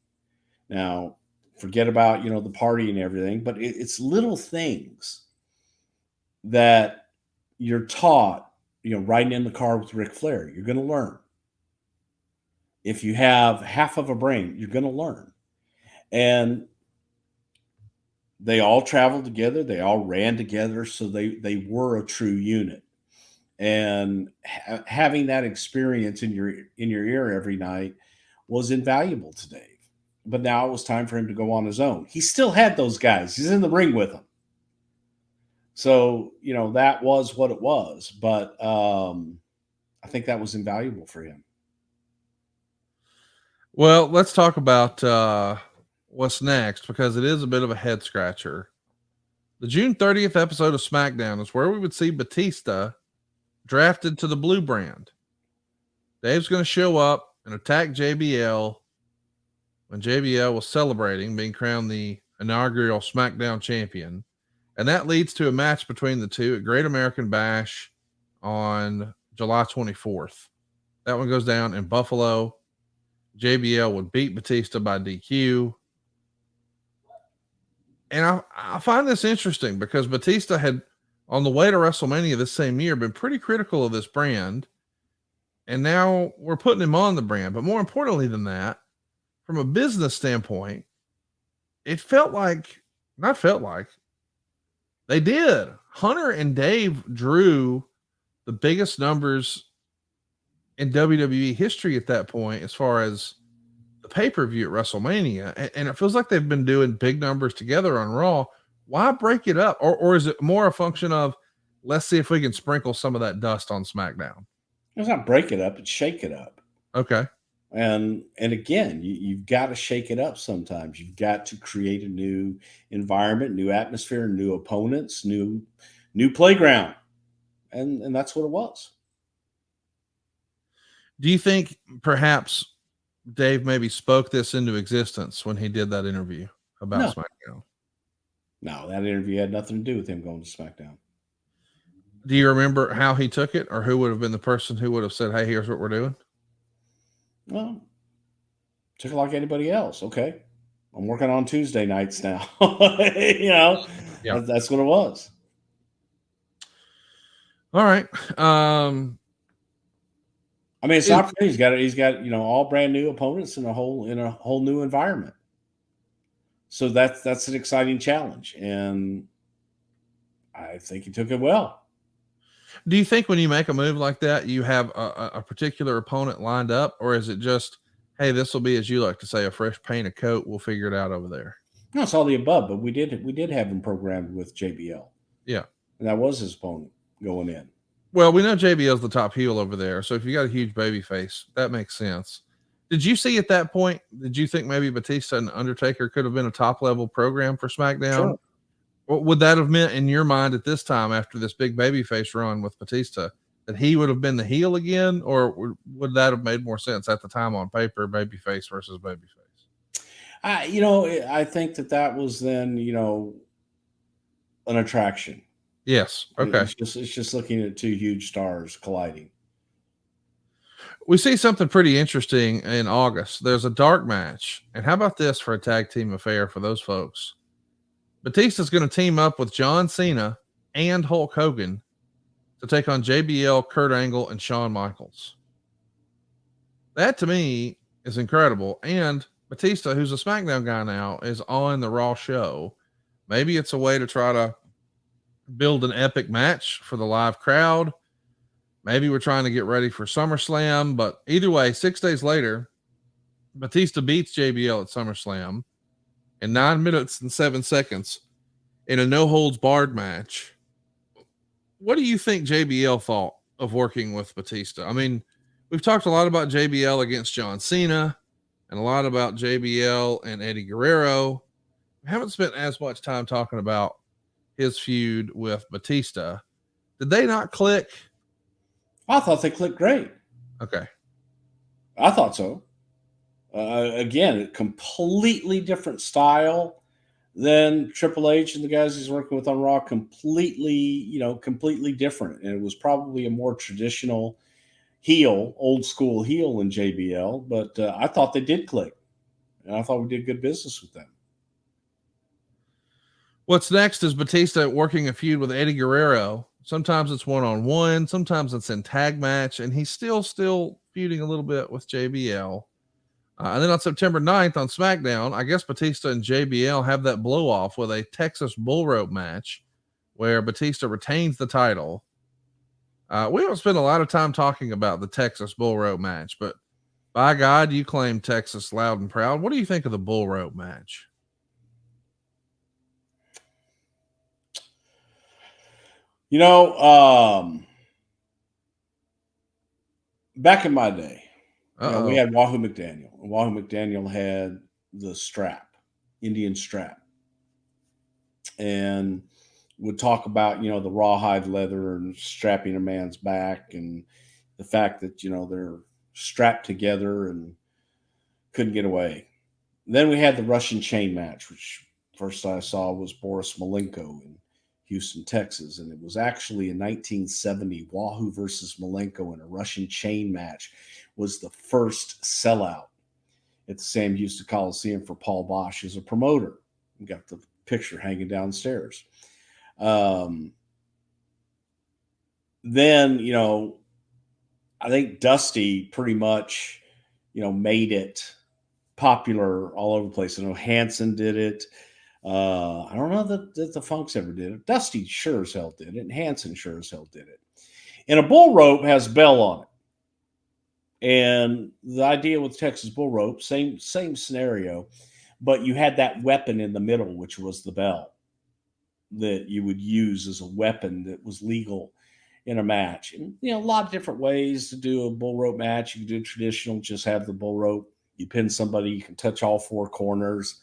Now, forget about, the party and everything, but it's little things that you're taught, riding in the car with Ric Flair. You're going to learn. If you have half of a brain, you're going to learn. And they all traveled together. They all ran together. So they were a true unit. And having that experience in your ear every night was invaluable to Dave. But now it was time for him to go on his own. He still had those guys. He's in the ring with them. So, that was what it was. But I think that was invaluable for him. Well, let's talk about what's next, because it is a bit of a head scratcher. The June 30th episode of SmackDown is where we would see Batista drafted to the Blue brand. Dave's going to show up and attack JBL when JBL was celebrating being crowned the inaugural SmackDown champion. And that leads to a match between the two at Great American Bash on July 24th. That one goes down in Buffalo. JBL would beat Batista by DQ. And I find this interesting because Batista had, on the way to WrestleMania this same year, been pretty critical of this brand. And now we're putting him on the brand. But more importantly than that, from a business standpoint, it felt like, not felt like, they did. Hunter and Dave drew the biggest numbers in WWE history at that point as far as the pay-per-view at WrestleMania. And it feels like they've been doing big numbers together on Raw. Why break it up? Or is it more a function of, let's see if we can sprinkle some of that dust on SmackDown? It's not break it up, it's shake it up. Okay. And again, you've got to shake it up sometimes. You've got to create a new environment, new atmosphere, new opponents, new playground. And that's what it was. Do you think perhaps Dave maybe spoke this into existence when he did that interview about SmackDown? No, that interview had nothing to do with him going to SmackDown. Do you remember how he took it, or who would have been the person who would have said, hey, here's what we're doing? Well, took it like anybody else. Okay. I'm working on Tuesday nights now. Yeah. That's what it was. All right. I mean, it's not for me. He's got all brand new opponents in a whole new environment. So that's an exciting challenge, and I think he took it well. Do you think when you make a move like that, you have a particular opponent lined up, or is it just, hey, this will be, as you like to say, a fresh paint of coat? We'll figure it out over there. No, it's all the above, but we did have him programmed with JBL. Yeah, and that was his opponent going in. Well, we know JBL's the top heel over there, so if you got a huge baby face, that makes sense. Did you see at that point, did you think maybe Batista and Undertaker could have been a top-level program for SmackDown? Sure. What would that have meant in your mind at this time after this big babyface run with Batista, that he would have been the heel again, or would that have made more sense at the time on paper, babyface versus babyface? I think that was then, an attraction. Yes. Okay. It's just looking at two huge stars colliding. We see something pretty interesting in August. There's a dark match. And how about this for a tag team affair for those folks? Batista's going to team up with John Cena and Hulk Hogan to take on JBL, Kurt Angle, and Shawn Michaels. That to me is incredible. And Batista, who's a SmackDown guy now, is on the Raw show. Maybe it's a way to try to build an epic match for the live crowd. Maybe we're trying to get ready for SummerSlam, but either way, 6 days later, Batista beats JBL at SummerSlam in 9 minutes and 7 seconds in a no-holds-barred match. What do you think JBL thought of working with Batista? I mean, we've talked a lot about JBL against John Cena and a lot about JBL and Eddie Guerrero. We haven't spent as much time talking about his feud with Batista. Did they not click? I thought they clicked great. Okay. I thought so. Again, a completely different style than Triple H and the guys he's working with on Raw. Completely different. And it was probably a more traditional heel, old school heel in JBL. But I thought they did click. And I thought we did good business with them. What's next is Batista working a feud with Eddie Guerrero. Sometimes it's one-on-one. Sometimes it's in tag match. And he's still feuding a little bit with JBL. And then on September 9th on SmackDown, I guess Batista and JBL have that blow-off with a Texas bull rope match where Batista retains the title. We don't spend a lot of time talking about the Texas bull rope match, but by God, you claim Texas loud and proud. What do you think of the bull rope match? Back in my day, we had Wahoo McDaniel. And Wahoo McDaniel had the strap, Indian strap. And would talk about, the rawhide leather and strapping a man's back and the fact that, they're strapped together and couldn't get away. Then we had the Russian chain match, which first I saw was Boris Malenko in Houston, Texas. And it was actually in 1970, Wahoo versus Malenko in a Russian chain match was the first sellout at the Sam Houston Coliseum for Paul Bosch as a promoter. We got the picture hanging downstairs. Then, I think Dusty pretty much, made it popular all over the place. I know Hanson did it. I don't know that the Funks ever did it. Dusty sure as hell did it, and Hanson sure as hell did it. And a bull rope has a bell on it. And the idea with Texas bull rope, same scenario, but you had that weapon in the middle, which was the bell that you would use as a weapon that was legal in a match. And, a lot of different ways to do a bull rope match. You can do traditional, just have the bull rope. You pin somebody, you can touch all four corners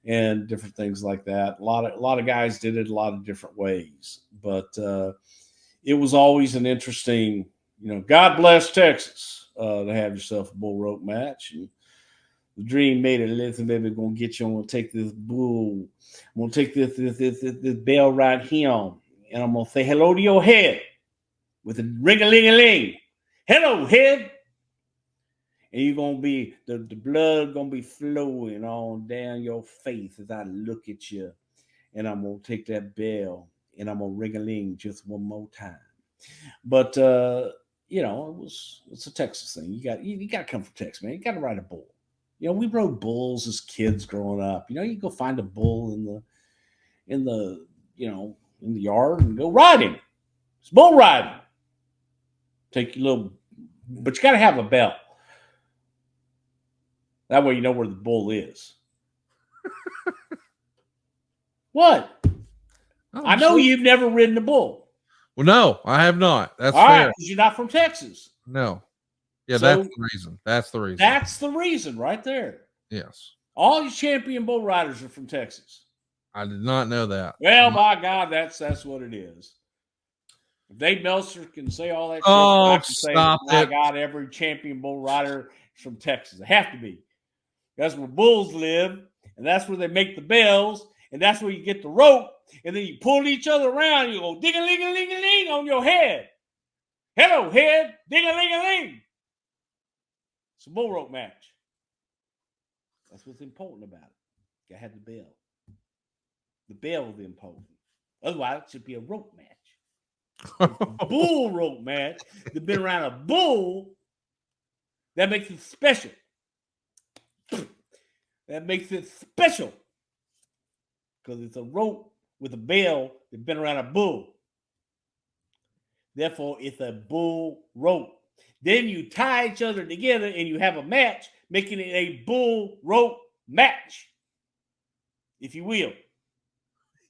and different things like that. A lot of guys did it a lot of different ways, but it was always an interesting, God bless Texas, to have yourself a bull rope match. And the dream made it. Listen, baby, gonna get you. I'm gonna take this bull. I'm gonna take this bell right here, and I'm gonna say hello to your head with a ring-a-ling-a-ling. Hello, head. And you're gonna be the blood gonna be flowing on down your face as I look at you, and I'm gonna take that bell and I'm gonna ring-a-ling just one more time. But it's a Texas thing. You got to come from Texas, man. You got to ride a bull. We rode bulls as kids growing up. You go find a bull in the yard and go ride him. It's bull riding. Take your little, but you got to have a bell. That way you know where the bull is. What? Oh, I know you've never ridden a bull. Well, no, I have not. That's all fair. right, because you're not from Texas. No. Yeah, So, that's the reason. That's the reason. That's the reason right there. Yes. All these champion bull riders are from Texas. I did not know that. Well, my God, that's what it is. If Dave Meltzer can say all that shit, Oh, I can say, stop my it. God, every champion bull rider is from Texas. They have to be. That's where bulls live, and that's where they make the bells, and that's where you get the rope, and then you pull each other around, and you go ding-a-ling-a-ling-a-ling on your head. Hello, head, ding-a-ling-a-ling. It's a bull rope match. That's what's important about it. You got to have the bell. The bell is important. Otherwise, it should be a rope match. A bull rope match that's been around a bull, that makes it special. That makes it special. Because it's a rope with a bell that's been around a bull. Therefore, it's a bull rope. Then you tie each other together and you have a match, making it a bull rope match. If you will.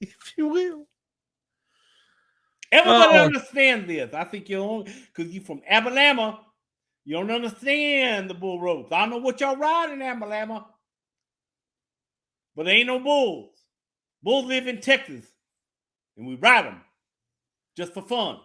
If you will. Everybody understands this. I think you don't, because you're from Alabama. You don't understand the bull ropes. I don't know what y'all ride in Alabama. But there ain't no bulls. Bulls live in Texas. And we ride them. Just for fun.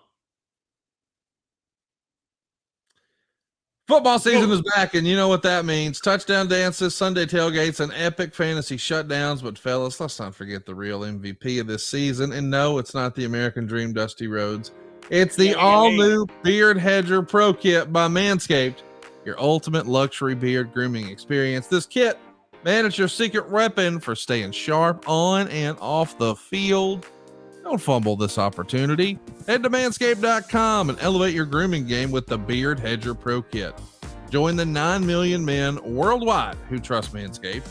Football season is back, and you know what that means. Touchdown dances, Sunday tailgates, and epic fantasy shutdowns. But, fellas, let's not forget the real MVP of this season. And no, it's not the American Dream Dusty Rhodes. It's the all-new Beard Hedger Pro Kit by Manscaped, your ultimate luxury beard grooming experience. This kit, man, it's your secret weapon for staying sharp on and off the field. Don't fumble this opportunity. Head to manscaped.com and elevate your grooming game with the Beard Hedger Pro Kit. Join the 9 million men worldwide who trust Manscaped.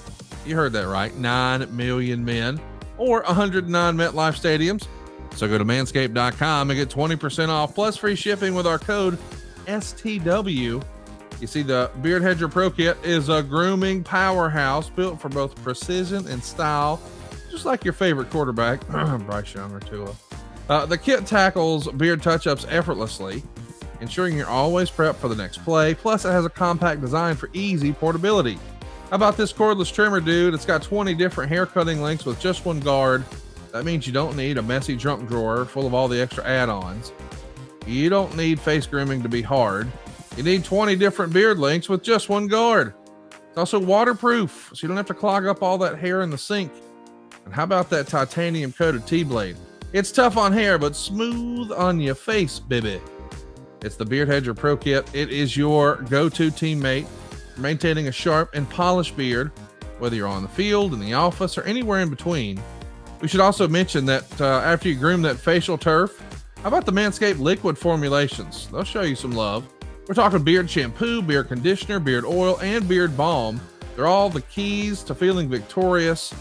You heard that right, 9 million men, or 109 MetLife stadiums. So go to manscaped.com and get 20% off plus free shipping with our code STW. You see, the Beard Hedger Pro Kit is a grooming powerhouse built for both precision and style, just like your favorite quarterback, Bryce Young or Tua. The kit tackles beard touch-ups effortlessly, ensuring you're always prepped for the next play. Plus, it has a compact design for easy portability. How about this cordless trimmer, dude? It's got 20 different hair cutting lengths with just one guard. That means you don't need a messy junk drawer full of all the extra add-ons. You don't need face grooming to be hard. You need 20 different beard lengths with just one guard. It's also waterproof, so you don't have to clog up all that hair in the sink. And how about that titanium coated T-blade? It's tough on hair, but smooth on your face, baby. It's the Beard Hedger Pro Kit. It is your go-to teammate for maintaining a sharp and polished beard, whether you're on the field, in the office, or anywhere in between. We should also mention that after you groom that facial turf, how about the Manscaped liquid formulations? They'll show you some love. We're talking beard shampoo, beard conditioner, beard oil, and beard balm. They're all the keys to feeling victorious,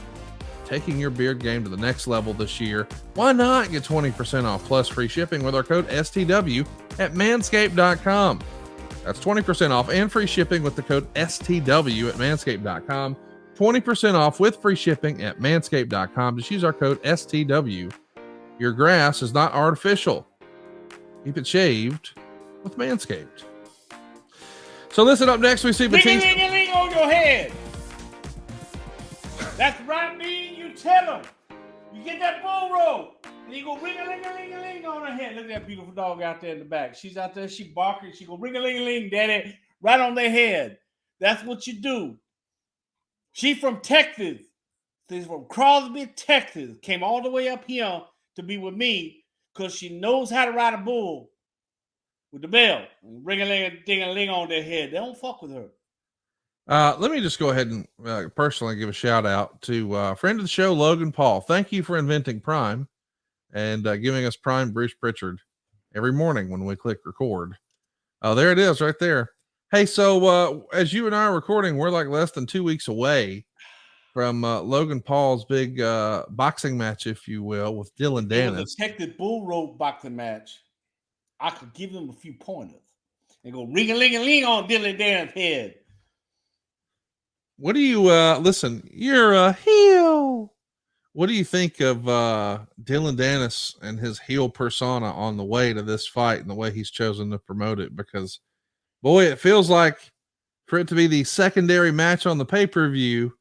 taking your beard game to the next level this year. Why not get 20% off plus free shipping with our code STW at manscaped.com? That's 20% off and free shipping with the code STW at manscaped.com. 20% off with free shipping at manscaped.com. Just use our code STW. Your grass is not artificial. Keep it shaved with Manscaped. So listen, up next we see Batista. Ring on your head. That's right, me. You tell him. You get that bull rope, and you go ring-a-ling-a-ling-a-ling on her head. Look at that beautiful dog out there in the back. She's out there. She barking. She go ring-a-ling-a-ling, daddy, right on their head. That's what you do. She from Texas. She's from Crosby, Texas. Came all the way up here to be with me because she knows how to ride a bull with the bell. Ring-a-ling-a-ding-a-ling on their head. They don't fuck with her. Let me just go ahead and personally give a shout out to a friend of the show, Logan Paul. Thank you for inventing Prime and giving us Prime Bruce Prichard every morning when we click record. Oh, there it is right there. Hey, so as you and I are recording, we're like less than 2 weeks away from Logan Paul's big boxing match, if you will, with Dylan Dennis. The Texas bull rope boxing match. I could give them a few pointers and go ring-a-ling-a-ling on Dylan Dennis' head. What do you listen? You're a heel. What do you think of Dylan Dennis and his heel persona on the way to this fight and the way he's chosen to promote it? Because, boy, it feels like for it to be the secondary match on the pay-per-view,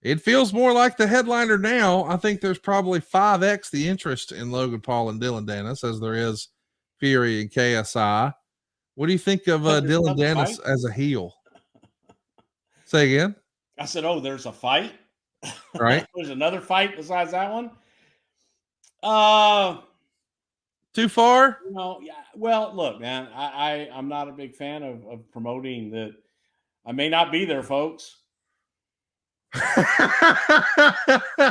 it feels more like the headliner now. I think there's probably 5x the interest in Logan Paul and Dylan Dennis as there is Fury and KSI. What do you think of Dylan Dennis as a heel? Say again. I said, oh, there's a fight? Right. There's another fight besides that one? Too far? Yeah. Well, look, man, I'm not a big fan of promoting that. I may not be there, folks. I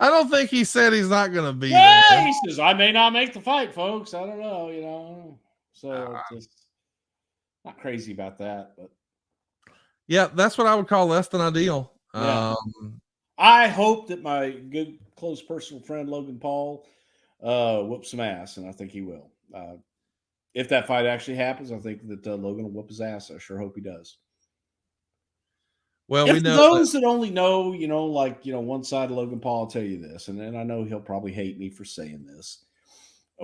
don't think he said he's not going to be there. there. He says, I may not make the fight, folks. I don't know, So just not crazy about that, but. Yeah, that's what I would call less than ideal. Yeah. I hope that my good, close personal friend Logan Paul whoops some ass, and I think he will. If that fight actually happens, I think that Logan will whoop his ass. I sure hope he does. Well, if we know those that only know, one side of Logan Paul, I'll tell you this, and I know he'll probably hate me for saying this,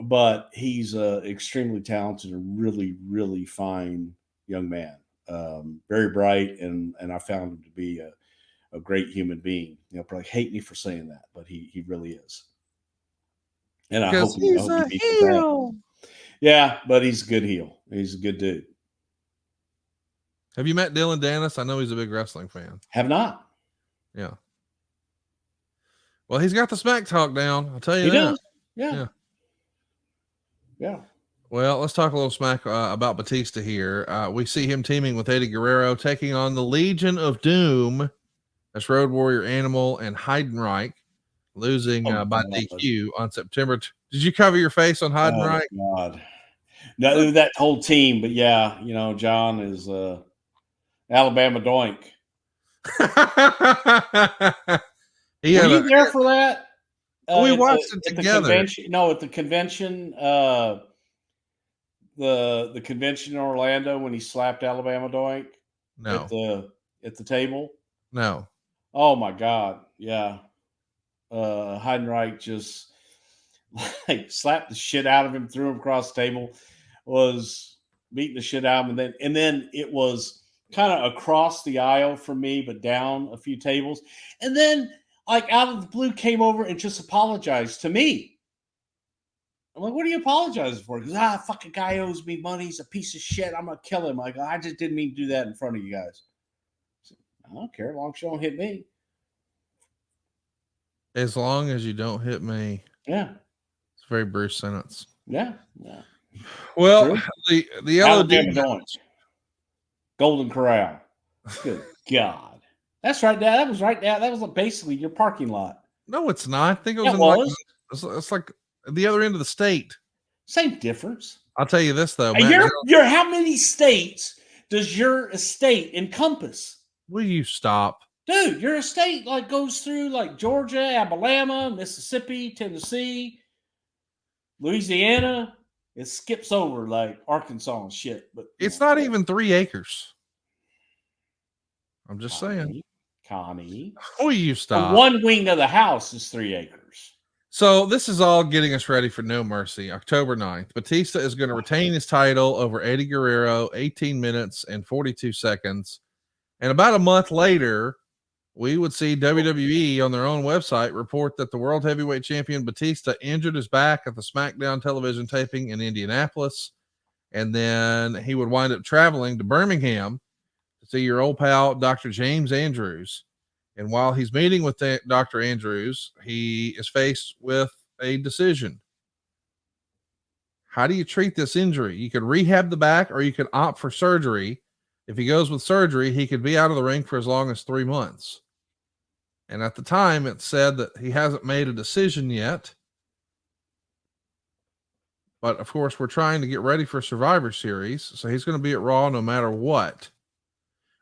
but he's extremely talented and really, really fine young man. Very bright, and I found him to be a great human being. He'll probably hate me for saying that, but he really is. And I hope he beats that. Yeah, but he's a good heel. He's a good dude. Have you met Dylan Dennis? I know he's a big wrestling fan. Have not. Yeah. Well, he's got the smack talk down. I'll tell you he that. Does. Yeah. Well, let's talk a little smack about Batista here. We see him teaming with Eddie Guerrero, taking on the Legion of Doom. That's Road Warrior Animal and Heidenreich, losing by DQ on September. Did you cover your face on Heidenreich? Oh, God. No, that whole team, but yeah, John is Alabama Doink. Were you there for that? We watched it together. At the convention, the convention in Orlando when he slapped Alabama Doink. No. At the table. No. Oh my God. Yeah. Heidenreich just slapped the shit out of him, threw him across the table, was beating the shit out of him. And then it was kind of across the aisle from me, but down a few tables. And then out of the blue came over and just apologized to me. I'm like, what are you apologizing for? Because fucking guy owes me money. He's a piece of shit. I'm gonna kill him. Like, I just didn't mean to do that in front of you guys. I don't care as long as you don't hit me. As long as you don't hit me. Yeah. It's a very Bruce sentence. Yeah. Well, the yellow demons. Golden Corral. Good God. That's right, Dad. That was right, Dad. That was basically your parking lot. No, it's not. I think it was it's like the other end of the state. Same difference. I'll tell you this though. Matt, how many states does your estate encompass? Will you stop? Dude, your state like goes through like Georgia, Alabama, Mississippi, Tennessee, Louisiana. It skips over like Arkansas and shit. But It's not even 3 acres. I'm just saying. Connie. Will you stop? The one wing of the house is 3 acres. So this is all getting us ready for No Mercy, October 9th. Batista is going to retain his title over Eddie Guerrero, 18 minutes and 42 seconds. And about a month later, we would see WWE on their own website report that the World Heavyweight Champion Batista injured his back at the SmackDown television taping in Indianapolis. And then he would wind up traveling to Birmingham to see your old pal, Dr. James Andrews. And while he's meeting with Dr. Andrews, he is faced with a decision. How do you treat this injury? You could rehab the back or you could opt for surgery. If he goes with surgery, he could be out of the ring for as long as 3 months. And at the time, it said that he hasn't made a decision yet. But of course, we're trying to get ready for Survivor Series, so he's going to be at Raw no matter what.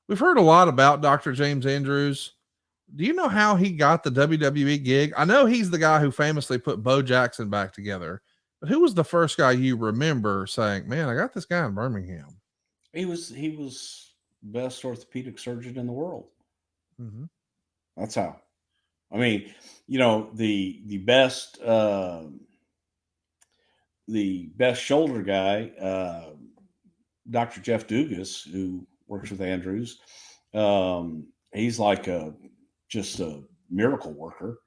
We've heard a lot about Dr. James Andrews. Do you know how he got the WWE gig? I know he's the guy who famously put Bo Jackson back together, but who was the first guy you remember saying, man, I got this guy in Birmingham? He was best orthopedic surgeon in the world. Mm-hmm. That's how. I mean, you know, the best shoulder guy, Dr. Jeff Dugas, who works with Andrews. He's like just a miracle worker,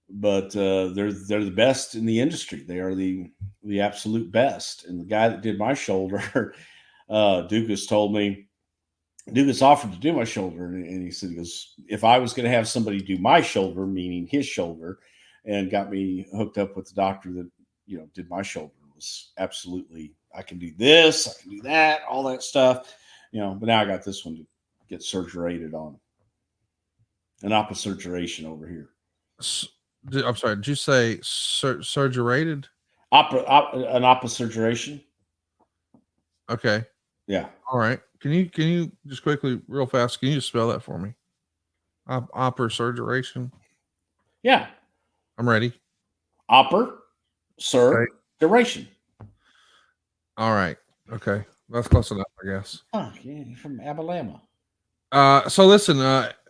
but they're the best in the industry. They are the absolute best. And the guy that did my shoulder, Dugas told me, Dugas offered to do my shoulder, and he said, he goes, if I was going to have somebody do my shoulder, meaning his shoulder, and got me hooked up with the doctor that, you know, did my shoulder, was absolutely, I can do this, I can do that, all that stuff, you know, but now I got this one to get surgerated on. An opposurgeration over here. I'm sorry, did you say surgerated? An opposurgeration. Okay. Yeah. All right. Can you just quickly, real fast, can you just spell that for me? Opposurgeration. Yeah. I'm ready. Opposurgeration. Okay. All right. Okay. That's close enough, I guess. Oh, yeah, you're from Alabama. So listen,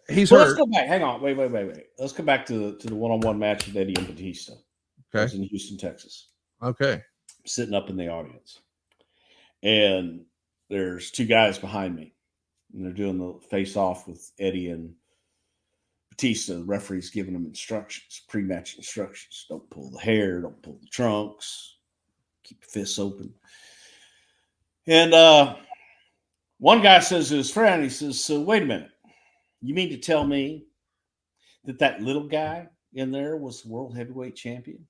he's well, hurt. Let's go back. Hang on. Wait. Let's come back to the one-on-one match with Eddie and Batista. Okay. I was in Houston, Texas. Okay. I'm sitting up in the audience. And there's 2 guys behind me. And they're doing the face-off with Eddie and Batista. The referee's giving them instructions, pre-match instructions. Don't pull the hair. Don't pull the trunks. Keep your fists open. And one guy says to his friend, he says, so wait a minute. You mean to tell me that little guy in there was the world heavyweight champion?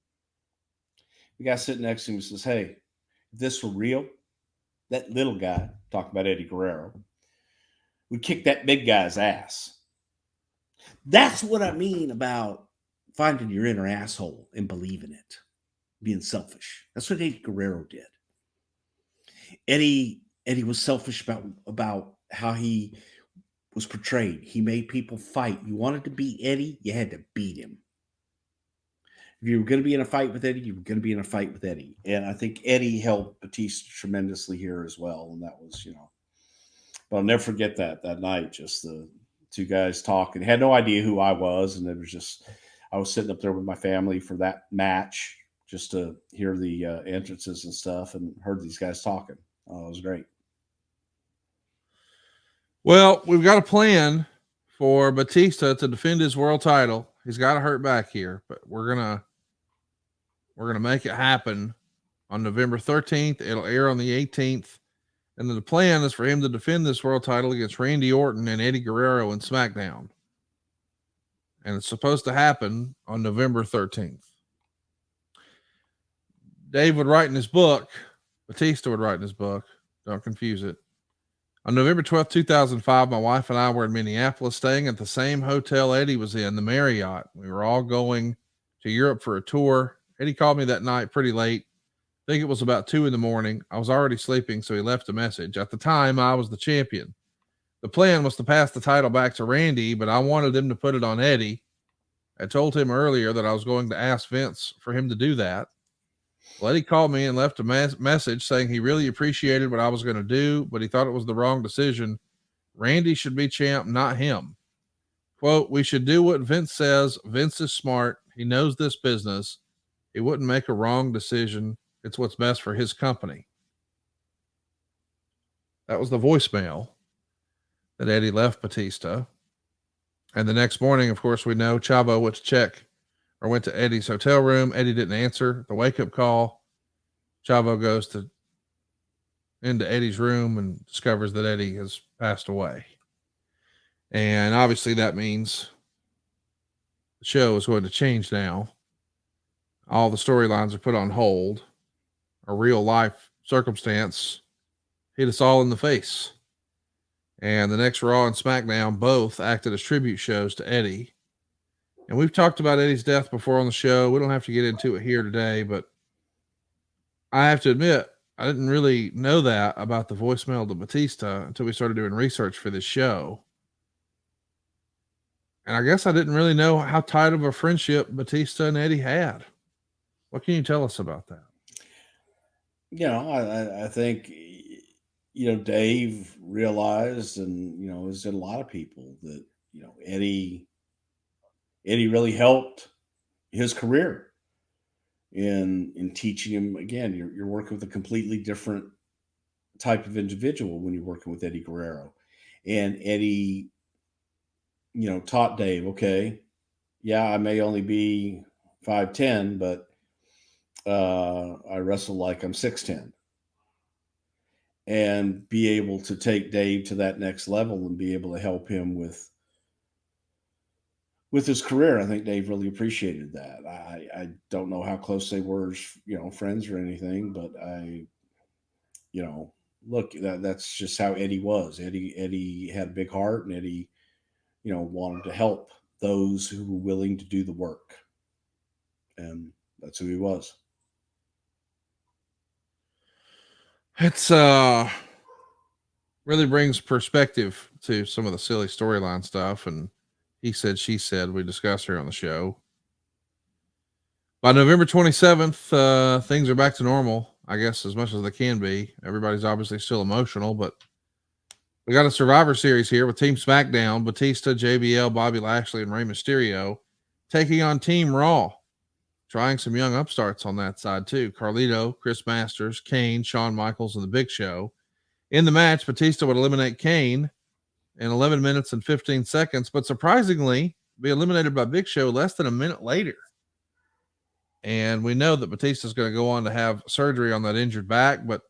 The guy sitting next to him says, hey, if this were real, that little guy, talking about Eddie Guerrero, would kick that big guy's ass. That's what I mean about finding your inner asshole and believing it, being selfish. That's what Eddie Guerrero did. Eddie was selfish about how he was portrayed. He made people fight. You wanted to beat Eddie, you had to beat him. If you were going to be in a fight with Eddie, you were going to be in a fight with Eddie. And I think Eddie helped Batista tremendously here as well. And that was, you know, but I'll never forget that night, just the 2 guys talking. Had no idea who I was. And it was just, I was sitting up there with my family for that match just to hear the entrances and stuff and heard these guys talking. Oh, it was great. Well, we've got a plan for Batista to defend his world title. He's got to hurt back here, but we're gonna make it happen on November 13th. It'll air on the 18th, and then the plan is for him to defend this world title against Randy Orton and Eddie Guerrero in SmackDown, and it's supposed to happen on November 13th. Dave would write in his book, Batista would write in his book, don't confuse it. On November 12th, 2005, my wife and I were in Minneapolis staying at the same hotel Eddie was in, the Marriott. We were all going to Europe for a tour. Eddie called me that night pretty late. I think it was about 2 a.m. I was already sleeping, so he left a message. At the time, I was the champion. The plan was to pass the title back to Randy, but I wanted him to put it on Eddie. I told him earlier that I was going to ask Vince for him to do that. Well, Eddie called me and left a message saying he really appreciated what I was going to do, but he thought it was the wrong decision. Randy should be champ, not him. Quote, we should do what Vince says. Vince is smart. He knows this business. He wouldn't make a wrong decision. It's what's best for his company. That was the voicemail that Eddie left Batista. And the next morning, of course, we know Chavo went to Eddie's hotel room. Eddie didn't answer the wake-up call. Chavo goes into Eddie's room and discovers that Eddie has passed away. And obviously that means the show is going to change now. All the storylines are put on hold. A real life circumstance hit us all in the face. And the next Raw and SmackDown both acted as tribute shows to Eddie. And we've talked about Eddie's death before on the show. We don't have to get into it here today, but I have to admit, I didn't really know that about the voicemail to Batista until we started doing research for this show. And I guess I didn't really know how tight of a friendship Batista and Eddie had. What can you tell us about that? I think, Dave realized, and, as did a lot of people, that, Eddie really helped his career in teaching him. Again, you're working with a completely different type of individual when you're working with Eddie Guerrero. And Eddie, taught Dave, okay, yeah, I may only be 5'10", but I wrestle like I'm 6'10", and be able to take Dave to that next level and be able to help him with his career. I think Dave really appreciated that. I don't know how close they were as, friends or anything, but look, that's just how Eddie was. Eddie had a big heart, and Eddie, wanted to help those who were willing to do the work. And that's who he was. It's really brings perspective to some of the silly storyline stuff, and he said, she said, we discussed here on the show. By November 27th, things are back to normal, I guess, as much as they can be. Everybody's obviously still emotional, but we got a Survivor Series here with Team SmackDown, Batista, JBL, Bobby Lashley, and Rey Mysterio taking on Team Raw. Trying some young upstarts on that side too. Carlito, Chris Masters, Kane, Shawn Michaels, and the Big Show. In the match, Batista would eliminate Kane in 11 minutes and 15 seconds, but surprisingly be eliminated by Big Show less than a minute later. And we know that Batista's going to go on to have surgery on that injured back, but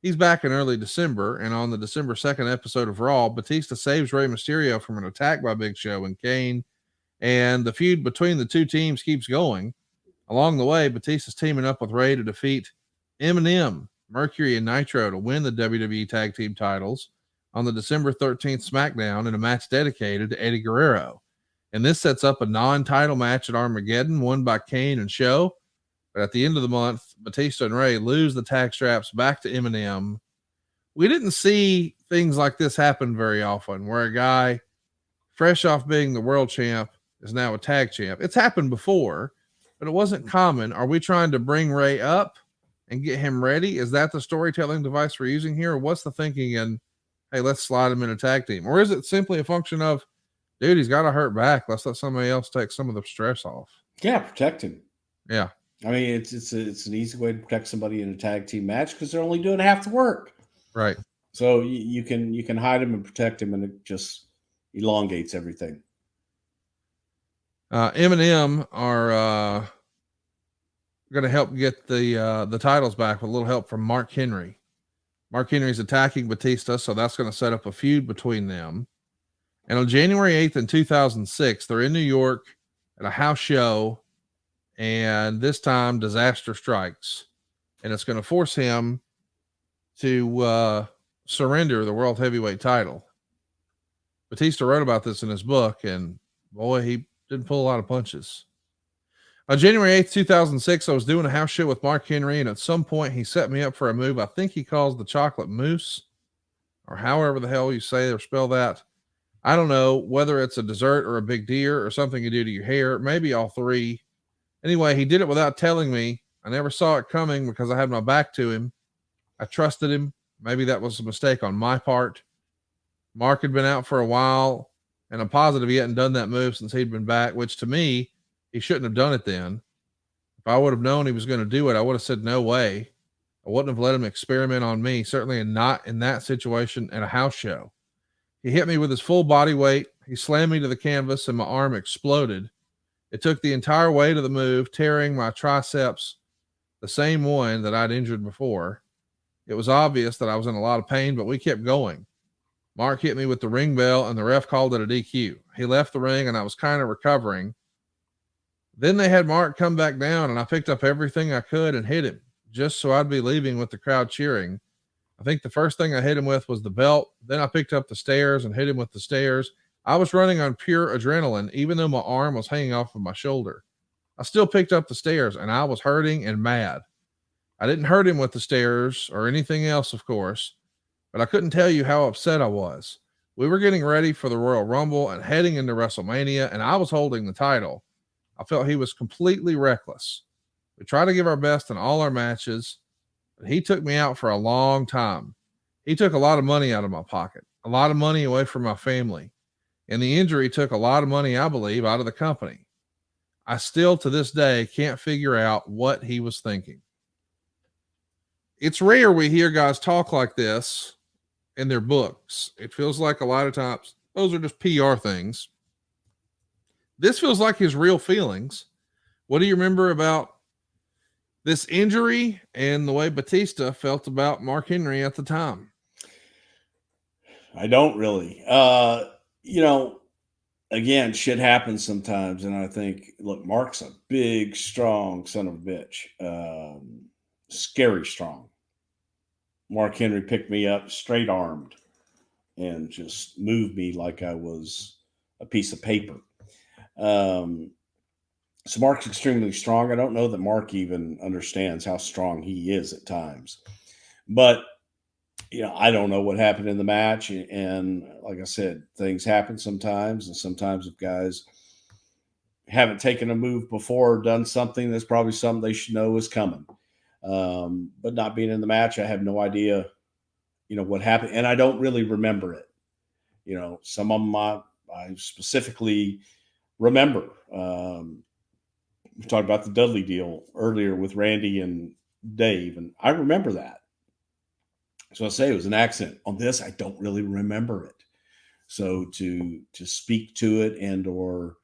he's back in early December. And on the December 2nd episode of Raw, Batista saves Rey Mysterio from an attack by Big Show and Kane. And the feud between the two teams keeps going. Along the way, Batista's teaming up with Rey to defeat Eminem, Mercury, and Nitro to win the WWE Tag Team titles on the December 13th SmackDown in a match dedicated to Eddie Guerrero. And this sets up a non-title match at Armageddon, won by Kane and Show. But at the end of the month, Batista and Rey lose the tag straps back to Eminem. We didn't see things like this happen very often, where a guy fresh off being the world champ is now a tag champ. It's happened before, but it wasn't common. Are we trying to bring Rey up and get him ready? Is that the storytelling device we're using here? Or what's the thinking in, hey, let's slide him in a tag team? Or is it simply a function of, dude, he's got a hurt back. Let's let somebody else take some of the stress off. Yeah, protect him. Yeah. I mean, it's an easy way to protect somebody in a tag team match because they're only doing half the work. Right. So you can hide him and protect him, and it just elongates everything. Eminem are going to help get the titles back with a little help from Mark Henry. Mark Henry's attacking Batista, so that's going to set up a feud between them. And on January 8th in 2006, they're in New York at a house show, and this time disaster strikes, and it's going to force him to surrender the World Heavyweight title. Batista wrote about this in his book, and boy, he didn't pull a lot of punches. On January 8th, 2006, I was doing a house show with Mark Henry, and at some point he set me up for a move I think he calls the chocolate mousse or however the hell you say or spell that. I don't know whether it's a dessert or a big deer or something you do to your hair, maybe all three. Anyway, he did it without telling me. I never saw it coming because I had my back to him. I trusted him. Maybe that was a mistake on my part. Mark had been out for a while, and I'm positive he hadn't done that move since he'd been back, which to me, he shouldn't have done it then. If I would have known he was going to do it, I would have said, no way. I wouldn't have let him experiment on me, certainly not in that situation at a house show. He hit me with his full body weight. He slammed me to the canvas, and my arm exploded. It took the entire weight of the move, tearing my triceps, the same one that I'd injured before. It was obvious that I was in a lot of pain, but we kept going. Mark hit me with the ring bell, and the ref called it a DQ. He left the ring, and I was kind of recovering. Then they had Mark come back down, and I picked up everything I could and hit him, just so I'd be leaving with the crowd cheering. I think the first thing I hit him with was the belt. Then I picked up the stairs and hit him with the stairs. I was running on pure adrenaline, even though my arm was hanging off of my shoulder. I still picked up the stairs, and I was hurting and mad. I didn't hurt him with the stairs or anything else, of course, but I couldn't tell you how upset I was. We were getting ready for the Royal Rumble and heading into WrestleMania, and I was holding the title. I felt he was completely reckless. We tried to give our best in all our matches, but he took me out for a long time. He took a lot of money out of my pocket, a lot of money away from my family, and the injury took a lot of money, I believe, out of the company. I still, to this day, can't figure out what he was thinking. It's rare we hear guys talk like this in their books. It feels like a lot of times those are just PR things. This feels like his real feelings. What do you remember about this injury and the way Batista felt about Mark Henry at the time? I don't really. Again, shit happens sometimes. And I think, look, Mark's a big, strong son of a bitch. Scary strong. Mark Henry picked me up straight armed and just moved me like I was a piece of paper. So Mark's extremely strong. I don't know that Mark even understands how strong he is at times, but I don't know what happened in the match. And like I said, things happen sometimes. And sometimes if guys haven't taken a move before or done something, that's probably something they should know is coming. But not being in the match, I have no idea, what happened. And I don't really remember it. Some of them I specifically remember. We talked about the Dudley deal earlier with Randy and Dave, and I remember that. So I say it was an accident. On this, I don't really remember it. So to speak to it and or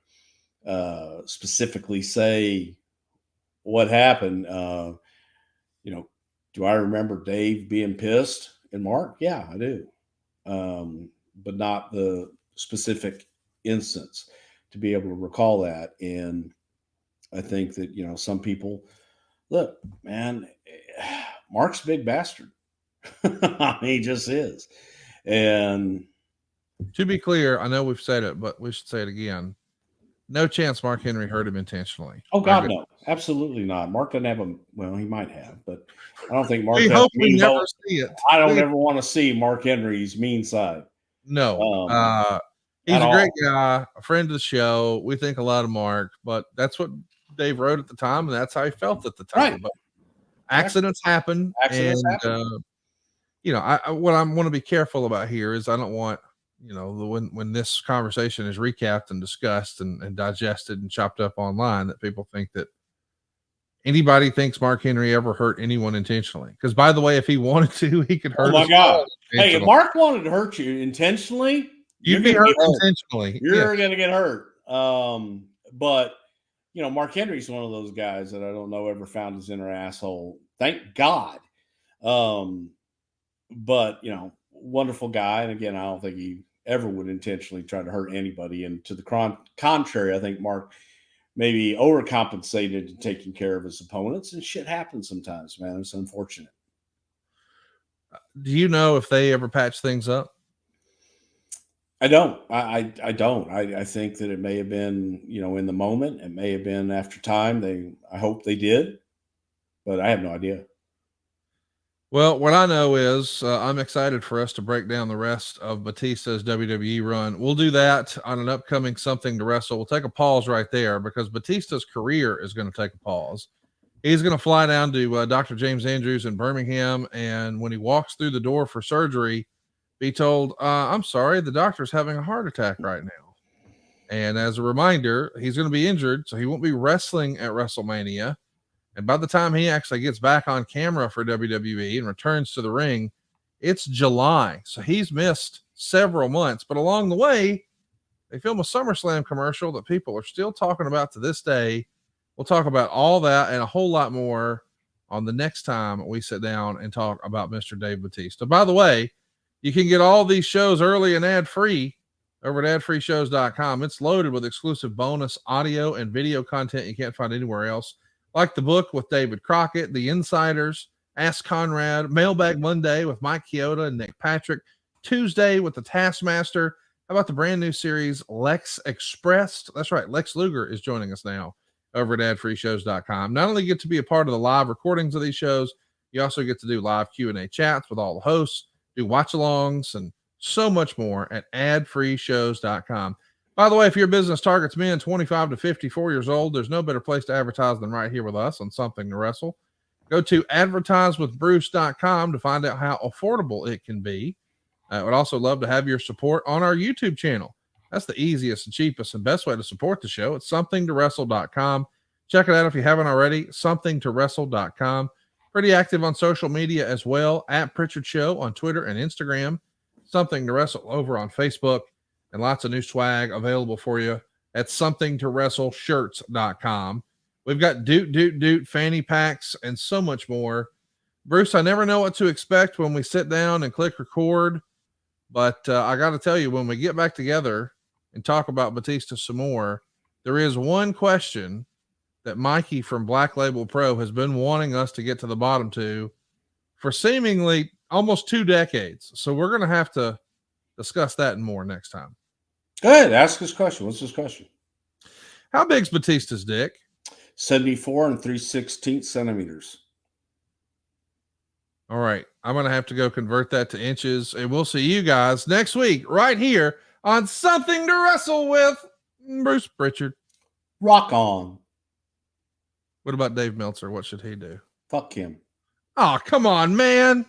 specifically say what happened, do I remember Dave being pissed and Mark? Yeah, I do. But not the specific instance to be able to recall that. And I think that, some people, look, man, Mark's a big bastard. He just is. And to be clear, I know we've said it, but we should say it again. No chance Mark Henry hurt him intentionally. Oh, God, no. Absolutely not. Mark doesn't have he might have, but I don't think Mark we has hope we never see it. I don't ever want to see Mark Henry's mean side. No. He's a great guy, a friend of the show. We think a lot of Mark, but that's what Dave wrote at the time, and that's how he felt at the time. Right. But accidents happen. What I want to be careful about here is I don't want, when this conversation is recapped and discussed and digested and chopped up online, that people think that anybody thinks Mark Henry ever hurt anyone intentionally. Because, by the way, if he wanted to, he could hurt. Oh my God! Hey, if Mark wanted to hurt you intentionally, you'd be hurt intentionally. You're going to get hurt. But Mark Henry's one of those guys that I don't know ever found his inner asshole. Thank God. But wonderful guy, and again, I don't think he ever would intentionally try to hurt anybody. And to the contrary, I think Mark maybe overcompensated in taking care of his opponents, and shit happens sometimes, man. It's unfortunate. Do you know if they ever patch things up? I don't. I don't. I think that it may have been, in the moment. It may have been after time. I hope they did, but I have no idea. Well, what I know is I'm excited for us to break down the rest of Batista's WWE run. We'll do that on an upcoming Something to Wrestle. We'll take a pause right there because Batista's career is going to take a pause. He's going to fly down to Dr. James Andrews in Birmingham. And when he walks through the door for surgery, be told, I'm sorry, the doctor's having a heart attack right now. And as a reminder, he's going to be injured, so he won't be wrestling at WrestleMania. And by the time he actually gets back on camera for WWE and returns to the ring, it's July. So he's missed several months. But along the way, they film a SummerSlam commercial that people are still talking about to this day. We'll talk about all that and a whole lot more on the next time we sit down and talk about Mr. Dave Batista. By the way, you can get all these shows early and ad-free over at adfreeshows.com. It's loaded with exclusive bonus audio and video content you can't find anywhere else. Like the book with David Crockett, The Insiders, Ask Conrad, Mailbag Monday with Mike Chioda and Nick Patrick, Tuesday with the Taskmaster. How about the brand new series, Lex Expressed? That's right, Lex Luger is joining us now over at adfreeshows.com. Not only get to be a part of the live recordings of these shows, you also get to do live Q&A chats with all the hosts, do watch-alongs, and so much more at adfreeshows.com. By the way, if your business targets men 25 to 54 years old, there's no better place to advertise than right here with us on Something to Wrestle. Go to advertisewithbruce.com to find out how affordable it can be. I would also love to have your support on our YouTube channel. That's the easiest and cheapest and best way to support the show. It's somethingtowrestle.com. Check it out if you haven't already, somethingtowrestle.com. Pretty active on social media as well, at Prichard Show on Twitter and Instagram, Something to Wrestle over on Facebook. And lots of new swag available for you at somethingtowrestleshirts.com. We've got doot fanny packs and so much more. Bruce, I never know what to expect when we sit down and click record, but I got to tell you, when we get back together and talk about Batista some more, there is one question that Mikey from Black Label Pro has been wanting us to get to the bottom to for seemingly almost 2 decades. So we're going to have to discuss that and more next time. Go ahead. Ask his question. What's his question? How big's Batista's dick? 74 and 3/16 centimeters. All right. I'm going to have to go convert that to inches, and we'll see you guys next week right here on Something to Wrestle with Bruce Prichard. Rock on. What about Dave Meltzer? What should he do? Fuck him. Oh, come on, man.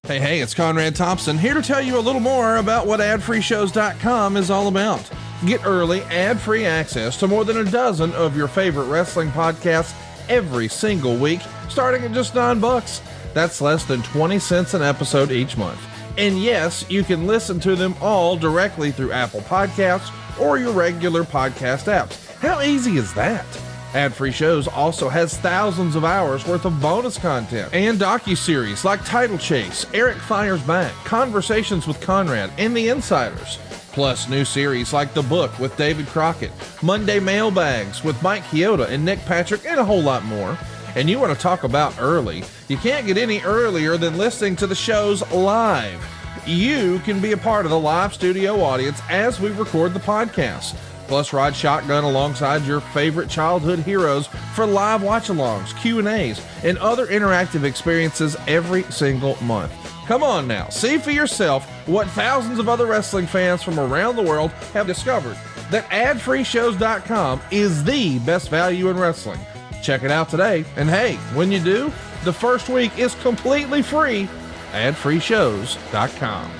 Hey, it's Conrad Thompson here to tell you a little more about what adfreeshows.com is all about. Get early, ad-free access to more than a dozen of your favorite wrestling podcasts every single week, starting at just $9. That's less than 20 cents an episode each month. And yes, you can listen to them all directly through Apple Podcasts or your regular podcast apps. How easy is that? Ad-free Shows also has thousands of hours worth of bonus content and docuseries like Title Chase, Eric Fires Back, Conversations with Conrad, and The Insiders. Plus new series like The Book with David Crockett, Monday Mailbags with Mike Chioda and Nick Patrick, and a whole lot more. And you want to talk about early? You can't get any earlier than listening to the shows live. You can be a part of the live studio audience as we record the podcast. Plus, ride shotgun alongside your favorite childhood heroes for live watch-alongs, Q&As, and other interactive experiences every single month. Come on now, see for yourself what thousands of other wrestling fans from around the world have discovered, that adfreeshows.com is the best value in wrestling. Check it out today, and hey, when you do, the first week is completely free. adfreeshows.com.